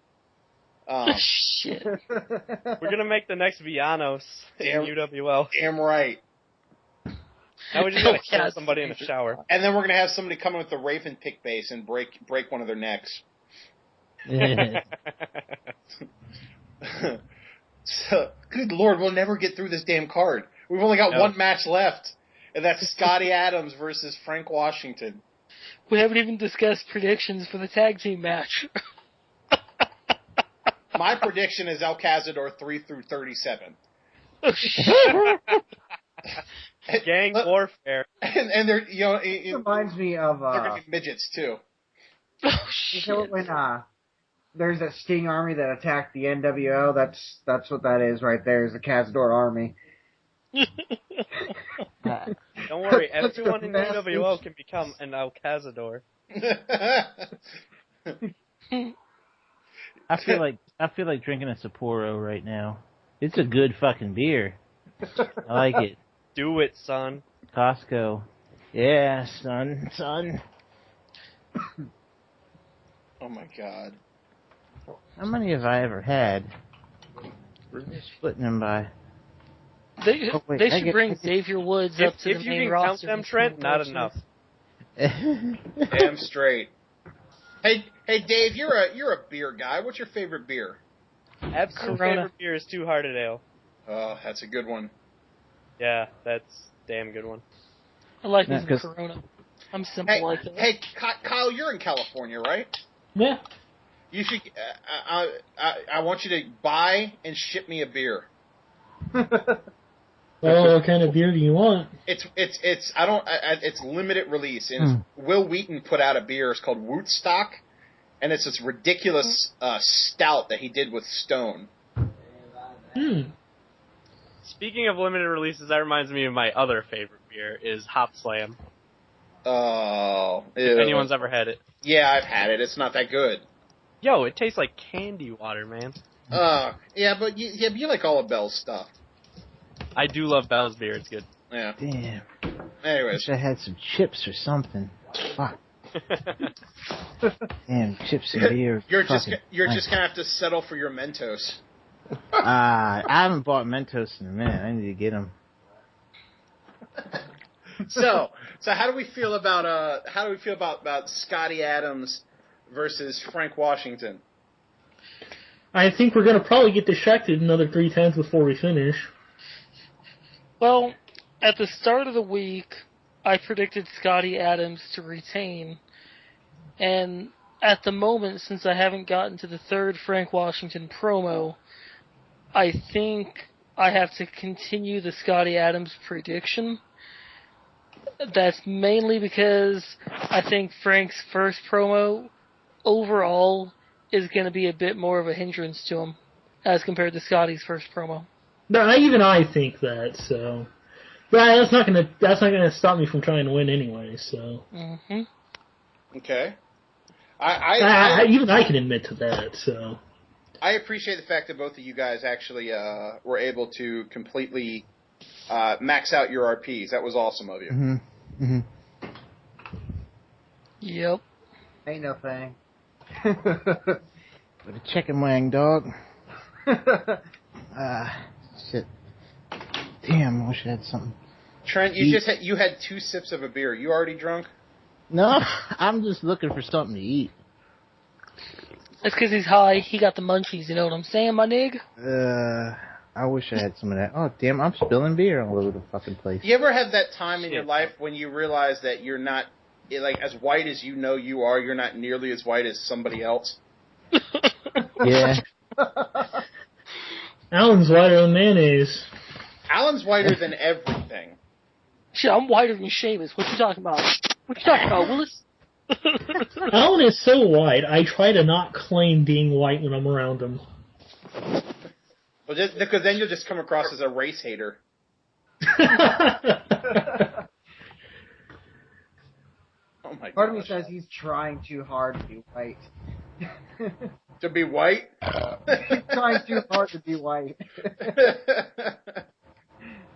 Shit. We're going to make the next Villanos in UWL. Damn right. Now we just gotta kill somebody in the shower. And then we're gonna have somebody come in with the Raven pick base and break one of their necks. So, good Lord, we'll never get through this damn card. We've only got one match left, and that's Scotty Adams versus Frank Washington. We haven't even discussed predictions for the tag team match. My prediction is El Cazador 3 through 37. Oh, shit. Gang warfare. And they're, It reminds me of they're gonna be midgets too. Oh, shit. When there's a Sting army that attacked the NWO, that's what that is right there, is the Cazador army. Don't worry, everyone in UWL can become an El Cazador. I feel like drinking a Sapporo right now. It's a good fucking beer. I like it. Do it, son. Costco. Yeah, son. Oh my God. How many have I ever had? We're just splitting them by. They should bring Xavier Woods up to the main roster. If you can count them, Trent, not enough. Damn straight. Hey, Dave, you're a beer guy. What's your favorite beer? Absolute favorite beer is Two Hearted Ale. Oh, that's a good one. Yeah, that's a damn good one. I like this Corona. I'm simple like that. Hey, Kyle, you're in California, right? Yeah. You should. I want you to buy and ship me a beer. Well, what kind of beer do you want? It's limited release, and Will Wheaton put out a beer. It's called Wootstock, and it's this ridiculous stout that he did with Stone. Speaking of limited releases, that reminds me of my other favorite beer is Hop Slam. Oh, if anyone's ever had it. Yeah, I've had it. It's not that good. Yo, it tastes like candy water, man. Yeah, but you like all of Bell's stuff. I do love Bell's beer. It's good. Yeah. Damn. Anyways. Wish I had some chips or something. Fuck. Damn, chips and beer. You're just gonna have to settle for your Mentos. I haven't bought Mentos in a minute. I need to get them. So how do we feel about Scotty Adams versus Frank Washington? I think we're going to probably get distracted another 3 times before we finish. Well, at the start of the week, I predicted Scotty Adams to retain. And at the moment, since I haven't gotten to the third Frank Washington promo, I think I have to continue the Scotty Adams prediction. That's mainly because I think Frank's first promo overall is going to be a bit more of a hindrance to him as compared to Scotty's first promo. No, even I think that. So, but that's not gonna stop me from trying to win anyway. So. Mm-hmm. Okay. Even I can admit to that. So. I appreciate the fact that both of you guys actually were able to completely max out your RPs. That was awesome of you. Mm-hmm. Mm-hmm. Yep. Ain't no thing. With a chicken wing, dog. Shit. Damn, I wish I had something. Trent, you had 2 sips of a beer. You already drunk? No, I'm just looking for something to eat. That's because he's high. He got the munchies, you know what I'm saying, my nig? I wish I had some of that. Oh, damn, I'm spilling beer all over the fucking place. You ever have that time in your life when you realize that you're not, like, as white as you know you are, you're not nearly as white as somebody else? Yeah. Alan's whiter than mayonnaise. Alan's whiter than everything. Shit, I'm whiter than Seamus. What you talking about? What you talking about, Willis? Alan is so white, I try to not claim being white when I'm around him. Well, just because then you'll just come across as a race hater. Oh my god. Part of me says he's trying too hard to be white. To be white? He's trying too hard to be white.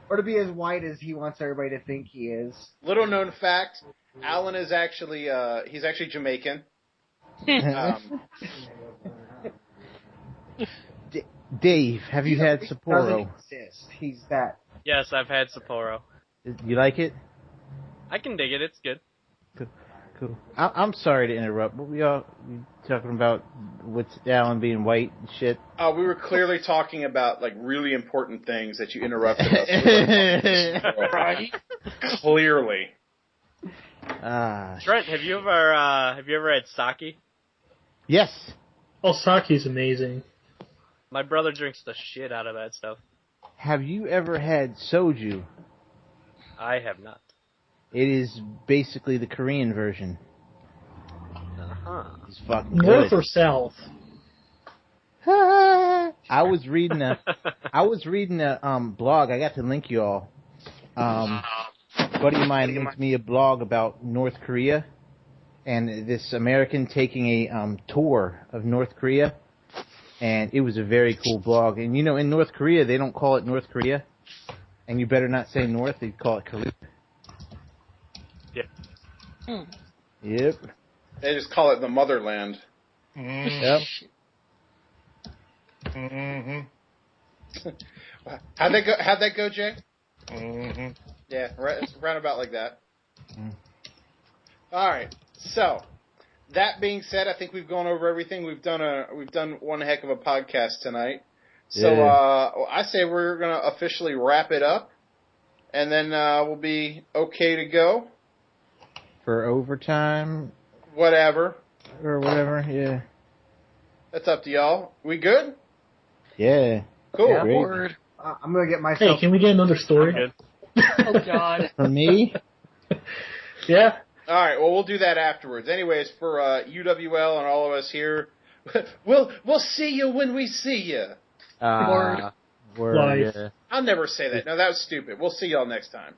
Or to be as white as he wants everybody to think he is. Little known fact, Alan is actually, he's actually Jamaican. Dave, have you had Sapporo? He's that. Yes, I've had Sapporo. You like it? I can dig it. It's good. Cool. I'm sorry to interrupt, but you talking about what's Alan being white and shit? We were clearly talking about like really important things that you interrupted us with. Right? Clearly. Trent, have you ever had sake? Yes. Oh, sake's amazing. My brother drinks the shit out of that stuff. Have you ever had soju? I have not. It is basically the Korean version. It's fucking North good. or south? I was reading a blog. I got to link you all. A buddy of mine linked me a blog about North Korea, and this American taking a tour of North Korea, and it was a very cool blog. And in North Korea they don't call it North Korea, and you better not say North. They call it Korea. Yep. They just call it the motherland. Yep. How'd that go, Jay? Yeah, right. It's round about like that. All right. So, that being said, I think we've gone over everything. We've done one heck of a podcast tonight. So, I say we're gonna officially wrap it up, and then we'll be okay to go. For overtime. Whatever. Or whatever, yeah. That's up to y'all. We good? Yeah. Cool. Yeah, word. I'm gonna get myself. Hey, can we get another story? Oh, God. For me? Yeah. All right. Well, we'll do that afterwards. Anyways, for UWL and all of us here, we'll see you when we see you. Word. Word. Life. Yeah. I'll never say that. No, that was stupid. We'll see y'all next time.